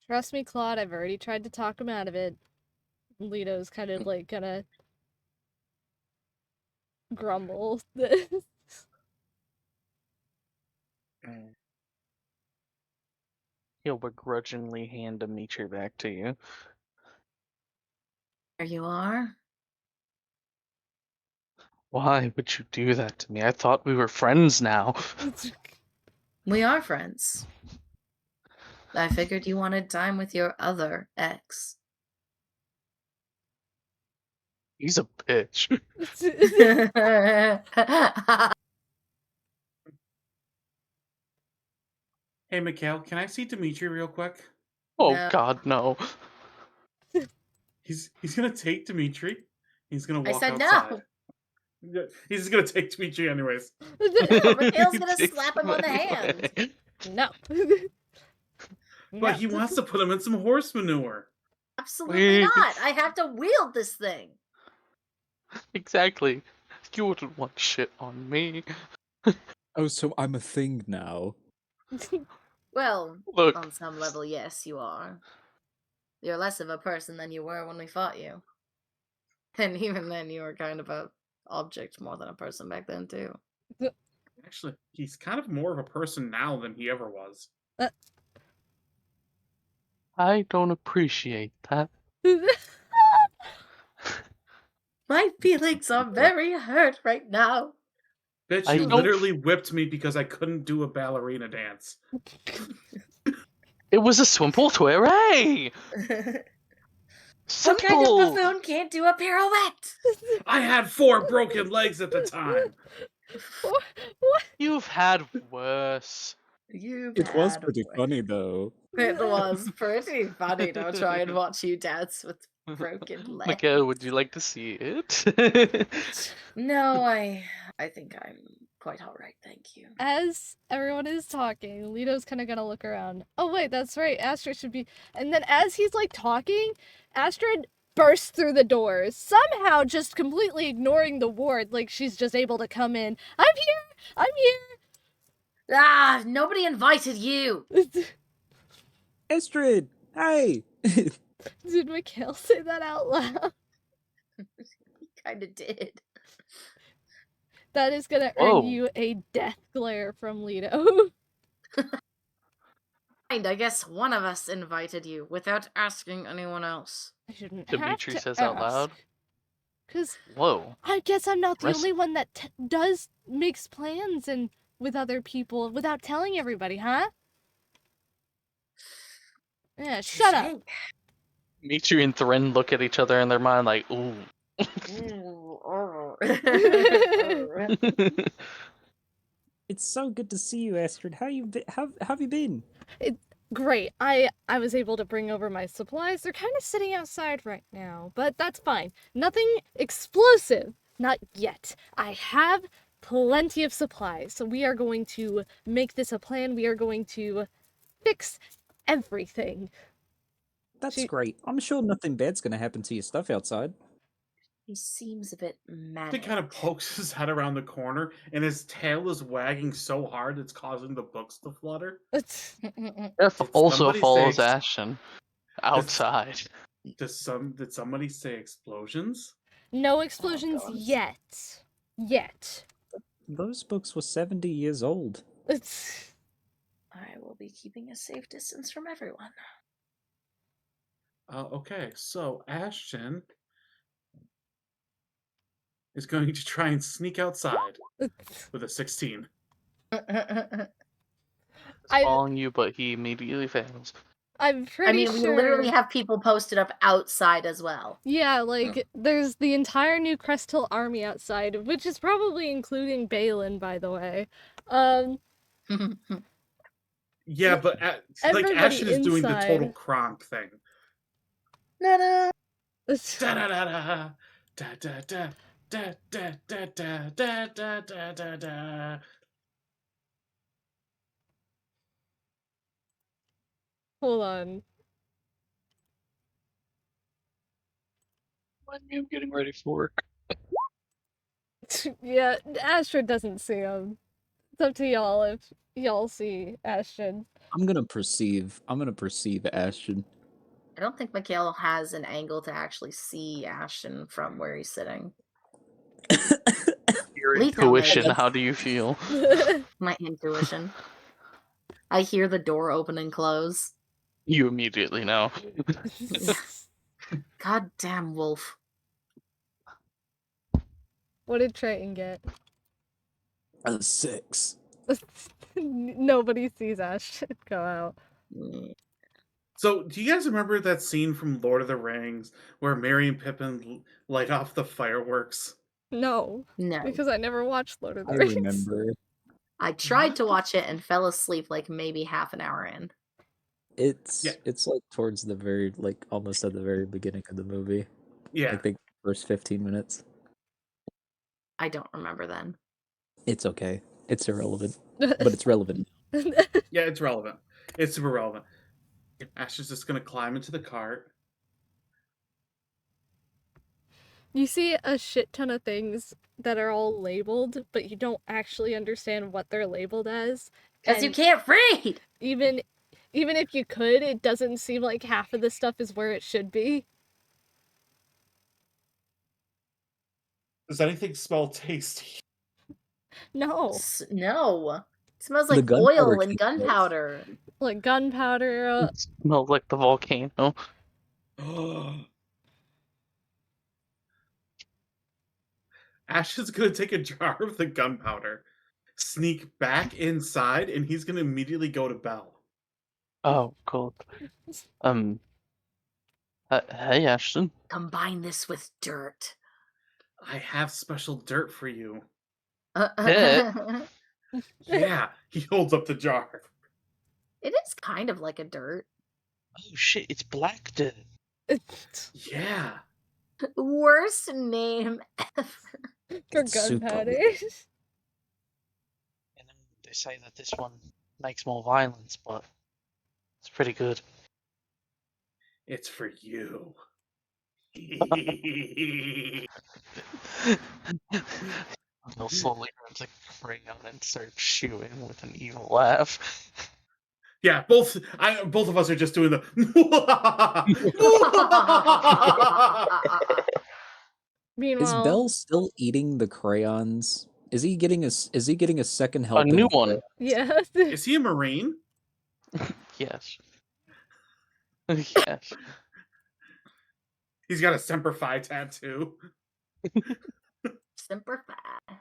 Trust me, Claude, I've already tried to talk him out of it. Lito's kind of like gonna grumble this. He'll begrudgingly hand Dimitri back to you. There you are. Why would you do that to me? I thought we were friends now. We are friends. I figured you wanted time with your other ex. He's a bitch. Hey, Mikhail, can I see Dimitri real quick? Oh No. god, no. He's gonna take Dimitri. He's gonna I walk said no. outside. Yeah, he's just gonna take Dimitri anyways. Mikhail's gonna slap him on the hand. No. But he wants to put him in some horse manure. Absolutely Wait. not. I have to wield this thing. Exactly. You wouldn't want shit on me. Oh, so I'm a thing now. Well, Look, on some level, yes, you are. You're less of a person than you were when we fought you. And even then, you were kind of a object more than a person back then, too. Actually, he's kind of more of a person now than he ever was. I don't appreciate that. My feelings are very hurt right now. Bitch, I you don't- literally whipped me because I couldn't do a ballerina dance. It was a simple hooray! What kind of Simple! buffoon can't do a pirouette? I had 4 broken legs at the time. What? You've had worse. You've It was had pretty worse. funny though. It was pretty funny to try and watch you dance with broken legs. Mikhail, would you like to see it? No, I think I'm quite alright, thank you. As everyone is talking, Lito's kind of gonna look around. Oh wait, that's right. Astrid should be. And then as he's like talking, Astrid bursts through the doors, somehow just completely ignoring the ward, like she's just able to come in. I'm Ah, nobody invited you! here. Astrid, hey. Did Mikhail say that out loud? He kinda did. That is gonna Whoa. earn you a death glare from Lito. And I guess one of us invited you without asking anyone else. I shouldn't Dimitri have to says out loud. Because Whoa. I guess I'm not the Rest- only one that does makes plans and with other people without telling everybody, huh? Yeah, shut up. Dimitri and Thren look at each other in their mind like, ooh. It's so good to see you, Astrid. How have you been? Great. I was able to bring over my supplies. They're kind of sitting outside right now, but that's fine. Nothing explosive. Not yet. I have plenty of supplies. So we are going to make this a plan. We are going to fix everything. That's great. I'm sure nothing bad's gonna happen to your stuff outside. He seems a bit He manic. kind of pokes his head around the corner, and his tail is wagging so hard it's causing the books to flutter. Jeff also somebody follows say- Ashton outside. Did somebody say explosions? No explosions God. yet. Yet. Those books were 70 years old. I will be keeping a safe distance from everyone. Okay, so Ashton is going to try and sneak outside with a 16. I- Following you, but he immediately fails. I'm pretty I mean, we sure. literally have people posted up outside as well. Yeah, like, there's the entire New Crest Hill army outside, which is probably including Balin, by the way. Yeah, but like Everybody Ashton is doing the total inside. Kronk thing. Ta-da! Da da da da da da da da da da da da da da da da. Hold on. I'm getting ready for work. Yeah, Astrid doesn't see him. It's up to y'all if y'all see Ashton. I'm gonna perceive Ashton. I don't think Mikhail has an angle to actually see Ashton from where he's sitting. Your Lee intuition, Thomas. how do you feel? My intuition. I hear the door open and close. You immediately know. God damn wolf. What did Triton get? A 6. Nobody sees Ashton go out. So, do you guys remember that scene from Lord of the Rings where Merry and Pippin light off the fireworks? No, No. because I never watched Lord of the I Rings. remember. I tried to watch it and fell asleep like maybe half an hour in. It's Yeah. it's like towards the very almost at the very beginning of the movie. Yeah. I think first 15 minutes. I don't remember then. It's okay. It's irrelevant, but it's relevant. Yeah, it's relevant. It's super relevant. Ashton's just gonna climb into the cart. You see a shit ton of things that are all labeled, but you don't actually understand what they're labeled as. Because you And can't read! even if you could, it doesn't seem like half of the stuff is where it should be. Does anything smell tasty? No. No. It smells The like gunpowder oil and cake does. gunpowder. Like gunpowder. It smells like the volcano. Ash is gonna take a jar of the gunpowder, sneak back inside, and he's gonna immediately go to Belle. Oh, cool. Hey, Ashton. Combine this with dirt. I have special dirt for you. Yeah. Yeah, he holds up the jar. It is kind of like a dirt. Oh shit, it's black dirt. Yeah. Worst name ever. For It's super gunpowder. weird. And then they say that this one makes more violence, but it's pretty good. It's for you. They'll slowly grab the crayon and start shooting with an evil laugh. Yeah, both of us are just doing the. Is Meanwhile, Bell still eating the crayons? Is he getting a second A helping? new of one. yeah. Is he a Marine? Yes. Yes. He's got a Semper Fi tattoo. Semper Fi.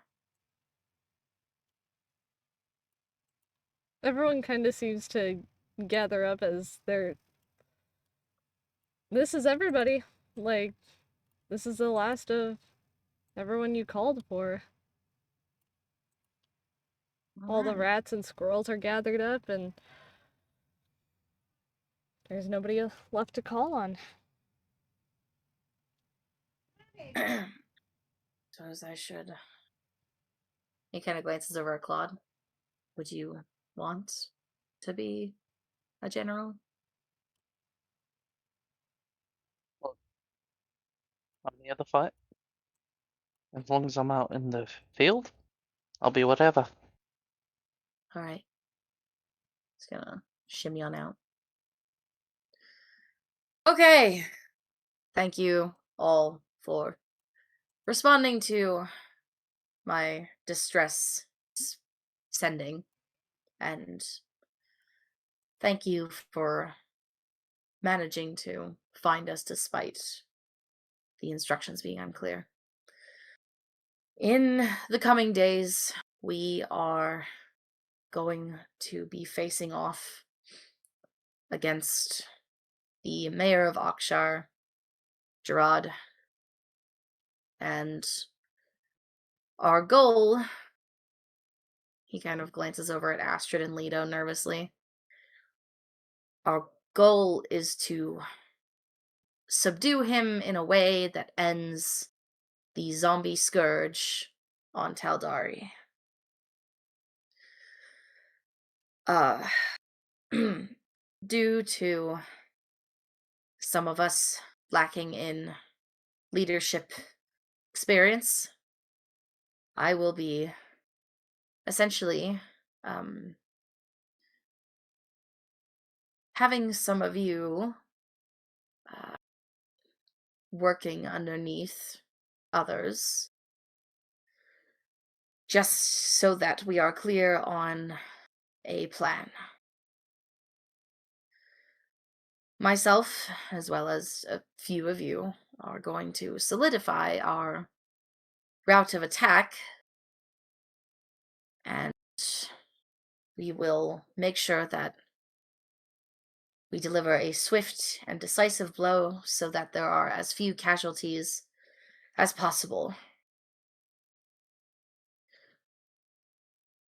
Everyone kind of seems to gather up as they're. This is everybody. Like, this is the last of everyone you called for. All the Alright. rats and squirrels are gathered up, and there's nobody left to call on. Suppose I should. He kind of glances over at Claude. Would you want to be a general? On the other fight. As long as I'm out in the field, I'll be whatever. Alright. Just gonna shimmy on out. Okay. Thank you all for responding to my distress sending. And thank you for managing to find us despite the instructions being unclear. In the coming days, we are going to be facing off against the mayor of Akshar, Gerard, and our goal. He kind of glances over at Astrid and Leto nervously. Our goal is to subdue him in a way that ends the zombie scourge on Taldari. Due to some of us lacking in leadership experience, I will be essentially having some of you working underneath others, just so that we are clear on a plan. Myself, as well as a few of you, are going to solidify our route of attack, and we will make sure that we deliver a swift and decisive blow so that there are as few casualties as possible.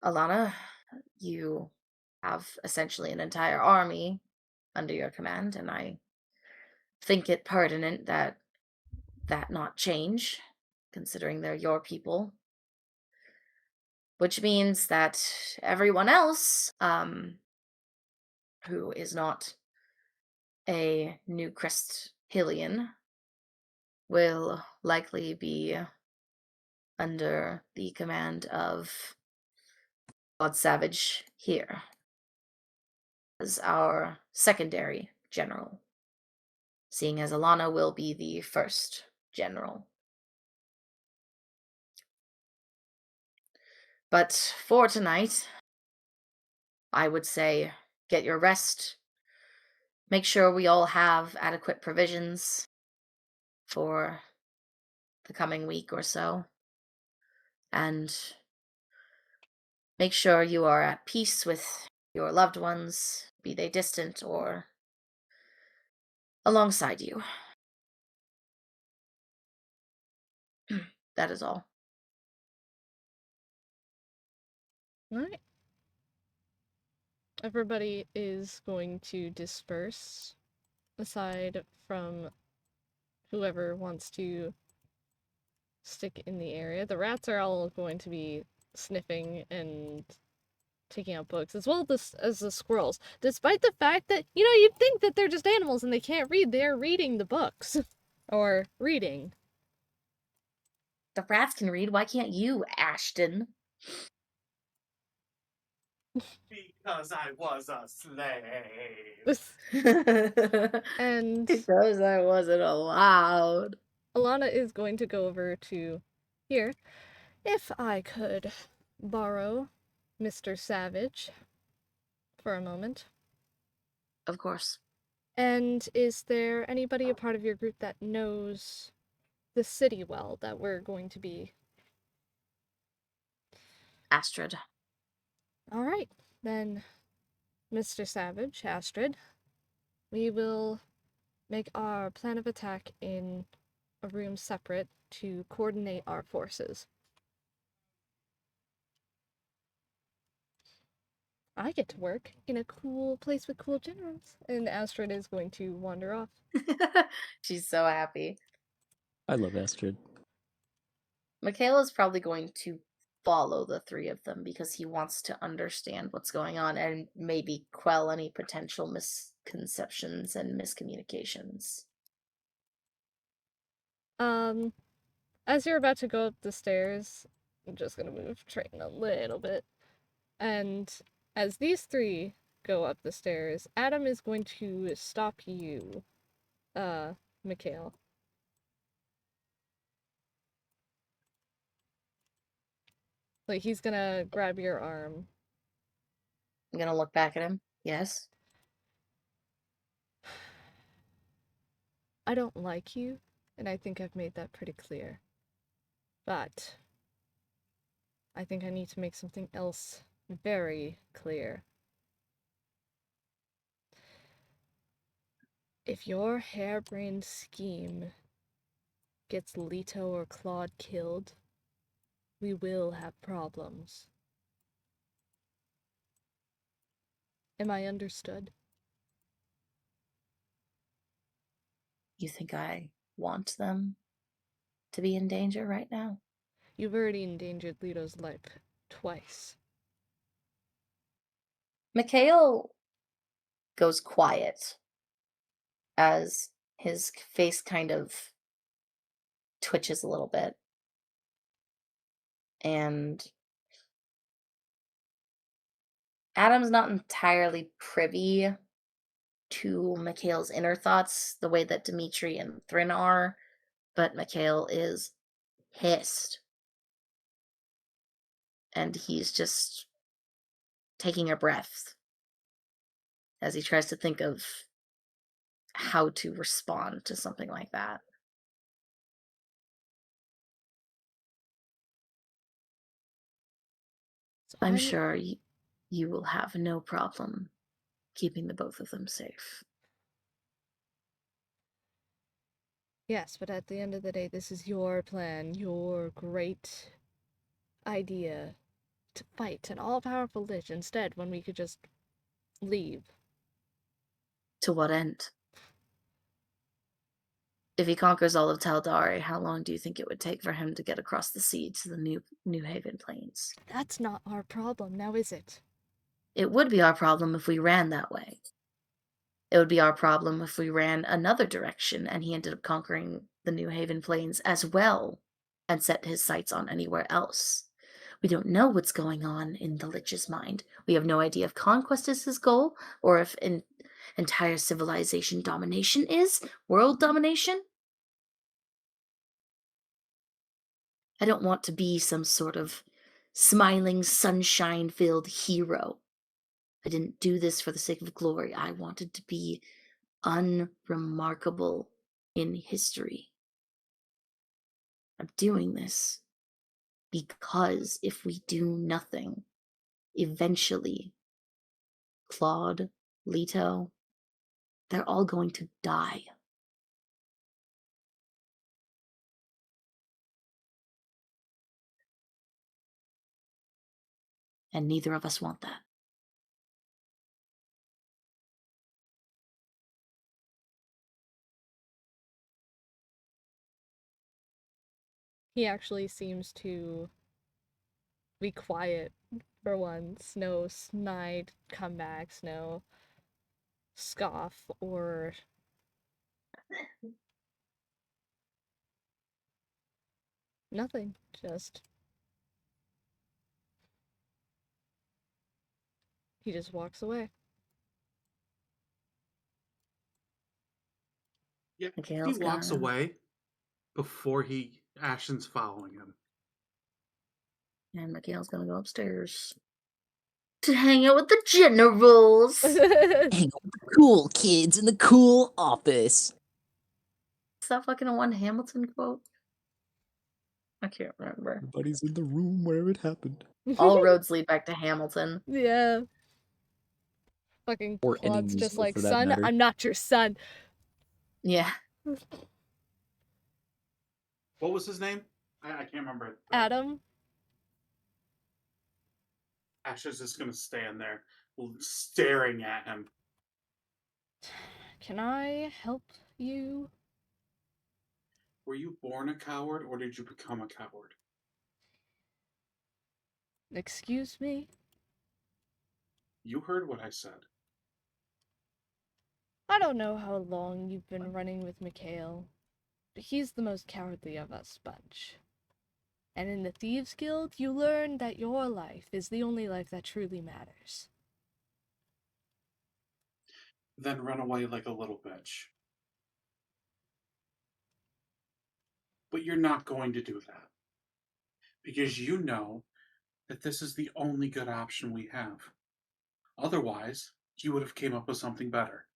Alana, you have essentially an entire army under your command, and I think it pertinent that not change, considering they're your people. Which means that everyone else, who is not a New Crest Hillian, will likely be under the command of God Savage here as our secondary general, seeing as Alana will be the first general. But for tonight, I would say get your rest. Make sure we all have adequate provisions for the coming week or so. And make sure you are at peace with your loved ones, be they distant or alongside you. That is all. Alright. Everybody is going to disperse, aside from whoever wants to stick in the area. The rats are all going to be sniffing and taking out books, as well as the squirrels. Despite the fact that, you'd think that they're just animals and they can't read, they're reading the books. Or reading. The rats can read, why can't you, Ashton? Because I was a slave. And Because I wasn't allowed. Alana is going to go over to here. If I could borrow Mr. Savage for a moment. Of course. And is there anybody a part of your group that knows the city well that we're going to be? Astrid. All right, then, Mr. Savage, Astrid, we will make our plan of attack in a room separate to coordinate our forces. I get to work in a cool place with cool generals. And Astrid is going to wander off. She's so happy. I love Astrid. Mikhail is probably going to follow the three of them because he wants to understand what's going on and maybe quell any potential misconceptions and miscommunications. As you're about to go up the stairs, I'm just gonna move Triton a little bit. And as these three go up the stairs, Adam is going to stop you, Mikhail. Like, he's gonna grab your arm. I'm gonna look back at him. Yes. I don't like you, and I think I've made that pretty clear. But I think I need to make something else very clear. If your harebrained scheme gets Leto or Claude killed, we will have problems. Am I understood? You think I want them to be in danger right now? You've already endangered Leto's life twice. Mikhail goes quiet as his face kind of twitches a little bit. And Adam's not entirely privy to Mikhail's inner thoughts the way that Dimitri and Thrin are, but Mikhail is pissed. And he's just taking a breath as he tries to think of how to respond to something like that. So I'm sure you will have no problem keeping the both of them safe. Yes, but at the end of the day, this is your plan, your great idea to fight an all-powerful Lich instead when we could just leave. To what end? If he conquers all of Taldari, how long do you think it would take for him to get across the sea to the New Haven Plains? That's not our problem, now is it? It would be our problem if we ran that way. It would be our problem if we ran another direction and he ended up conquering the New Haven Plains as well and set his sights on anywhere else. We don't know what's going on in the Lich's mind. We have no idea if conquest is his goal or if entire civilization domination is world domination. I don't want to be some sort of smiling, sunshine-filled hero. I didn't do this for the sake of glory. I wanted to be unremarkable in history. I'm doing this because if we do nothing, eventually, Claude, Leto, they're all going to die. And neither of us want that. He actually seems to be quiet for once. No snide comebacks, no scoff or nothing. Just he just walks away. Yeah, Mikhail's he walks gone. away before Ashton's following him. And Mikhail's gonna go upstairs to hang out with the generals. Hang out with the cool kids in the cool office. Is that fucking a one Hamilton quote? I can't remember. Everybody's in the room where it happened. All roads lead back to Hamilton. Yeah. Fucking Or any Claude's just musical, like, for that son, matter. I'm not your son. Yeah. What was his name? I can't remember. Adam? Ashton's just gonna stand there, staring at him. Can I help you? Were you born a coward, or did you become a coward? Excuse me? You heard what I said. I don't know how long you've been running with Mikhail, but he's the most cowardly of us bunch. And in the Thieves Guild, you learn that your life is the only life that truly matters. Then run away like a little bitch. But you're not going to do that. Because you know that this is the only good option we have. Otherwise, you would have came up with something better.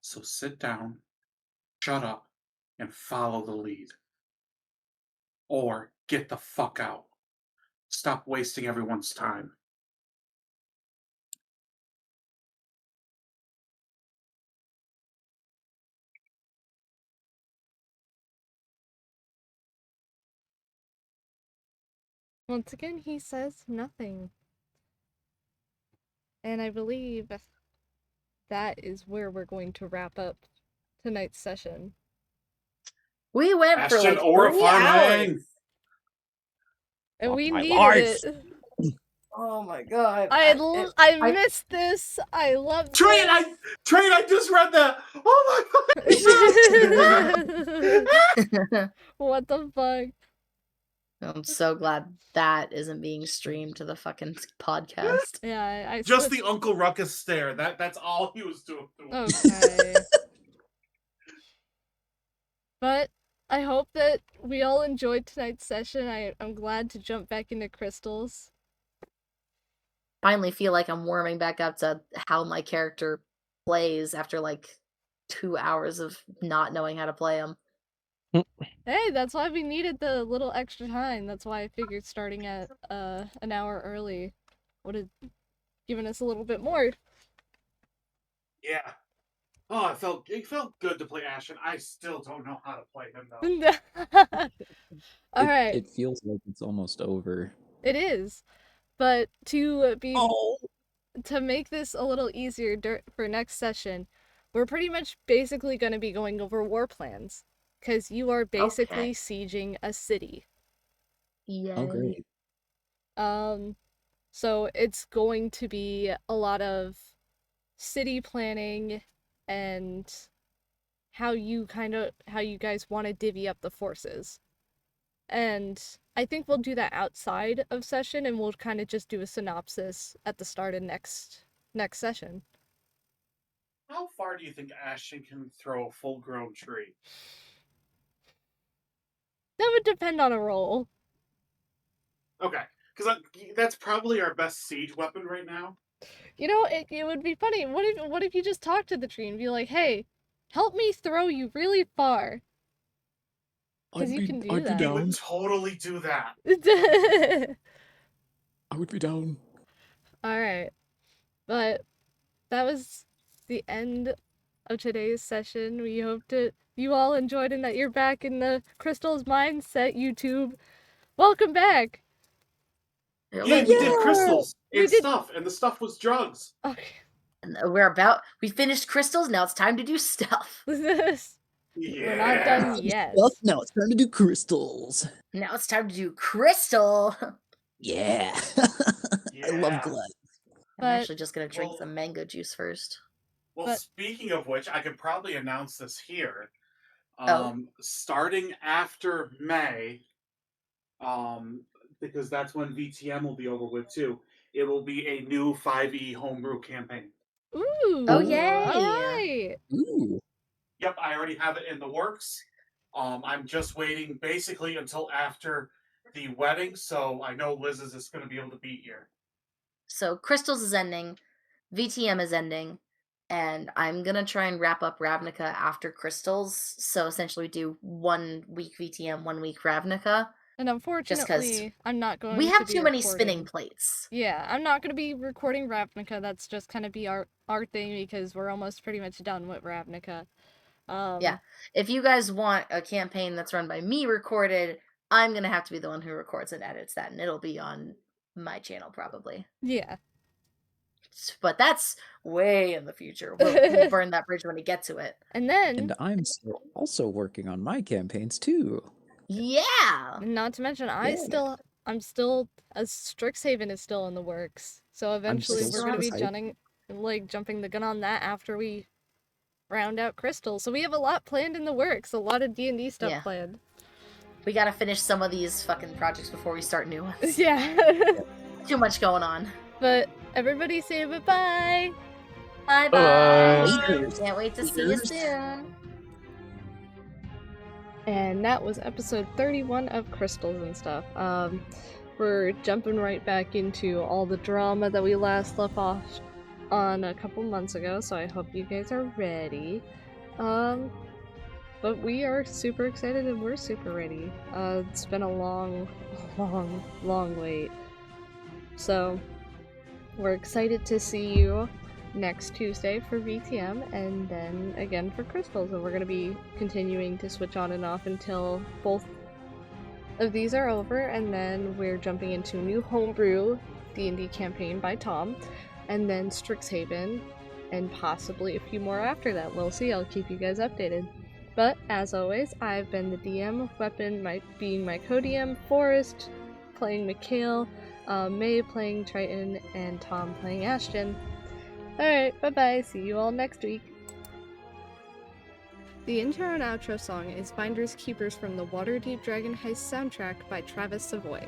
So sit down, shut up, and follow the lead. Or get the fuck out. Stop wasting everyone's time. Once again, he says nothing. And I believe that is where we're going to wrap up tonight's session. We went for Ashton like or 3 farming. hours. And Fuck we my needed life. it. Oh my god. I missed this. I love Triton, I just read that. Oh my god. What the fuck? I'm so glad that isn't being streamed to the fucking podcast. Yeah, I Just switched- the Uncle Ruckus stare. That's all he was doing. Okay. But I hope that we all enjoyed tonight's session. I'm glad to jump back into crystals. Finally feel like I'm warming back up to how my character plays after like 2 hours of not knowing how to play him. Hey, that's why we needed the little extra time. That's why I figured starting at an hour early would have given us a little bit more. Yeah. Oh, it felt good to play Ashton. I still don't know how to play him though. Alright. It feels like it's almost over. It is. But to Oh! to make this a little easier for next session, we're pretty much basically going to be going over war plans. Because you are basically sieging a city. Yay. Oh, great. So it's going to be a lot of city planning and how you guys want to divvy up the forces. And I think we'll do that outside of session, and we'll kind of just do a synopsis at the start of next session. How far do you think Ashton can throw a full-grown tree? That would depend on a roll. Okay, because that's probably our best siege weapon right now. You know, it would be funny. What if you just talk to the tree and be like, "Hey, help me throw you really far." Because you can do I'd that. be He down. would totally do that. I would be down. All right, but that was the end of today's session. We hope that you all enjoyed and that you're back in the Crystal's mindset. YouTube, welcome back. Yeah, we did crystals and did- stuff, and the stuff was drugs. Okay. And we finished crystals, now it's time to do stuff. Yeah. We're not done yet. Stuff, now it's time to do crystals. Now it's time to do crystal. Yeah. I love Yeah. glass. I'm actually just gonna drink Well- some mango juice first. Well, But- speaking of which, I could probably announce this here. Oh. Starting after May, because that's when VTM will be over with too. It will be a new 5e homebrew campaign. Ooh. Oh, yay. Alright. Ooh. Yep, I already have it in the works. I'm just waiting basically until after the wedding, so I know Liz is just going to be able to be here. So crystals is ending, VTM is ending, and I'm gonna try and wrap up Ravnica after crystals. So essentially, we do 1 week VTM, 1 week Ravnica. And unfortunately, I'm not going We to have be too many recording. spinning plates. Yeah, I'm not going to be recording Ravnica. That's just kind of be our thing because we're almost pretty much done with Ravnica. Yeah. If you guys want a campaign that's run by me recorded, I'm gonna have to be the one who records and edits that, and it'll be on my channel probably. Yeah. But that's way in the future. We'll burn that bridge when we get to it. And then, And I'm still also working on my campaigns too. Yeah. not to mention, I'm still Strixhaven is still in the works. So eventually still we're going to be Strixhaven. jumping the gun on that after we round out Crystal. So we have a lot planned in the works, a lot of D&D stuff Yeah. planned. We gotta finish some of these fucking projects before we start new ones. Yeah. Too much going on. But everybody say bye-bye. Bye Bye. Can't wait to see you soon. And that was episode 31 of Crystals and stuff. We're jumping right back into all the drama that we last left off on a couple months ago, so I hope you guys are ready. But we are super excited and we're super ready. It's been a long wait. So, we're excited to see you next Tuesday for VTM and then again for Crystals, and we're going to be continuing to switch on and off until both of these are over, and then we're jumping into a new Homebrew D&D campaign by Tom, and then Strixhaven, and possibly a few more after that. We'll see. I'll keep you guys updated. But as always, I've been the DM, Weapon being my co-DM, Forrest playing Mikhail, Maei playing Triton, and Tom playing Ashton. Alright, bye-bye, see you all next week. The intro and outro song is Finders Keepers from the Waterdeep Dragon Heist soundtrack by Travis Savoy.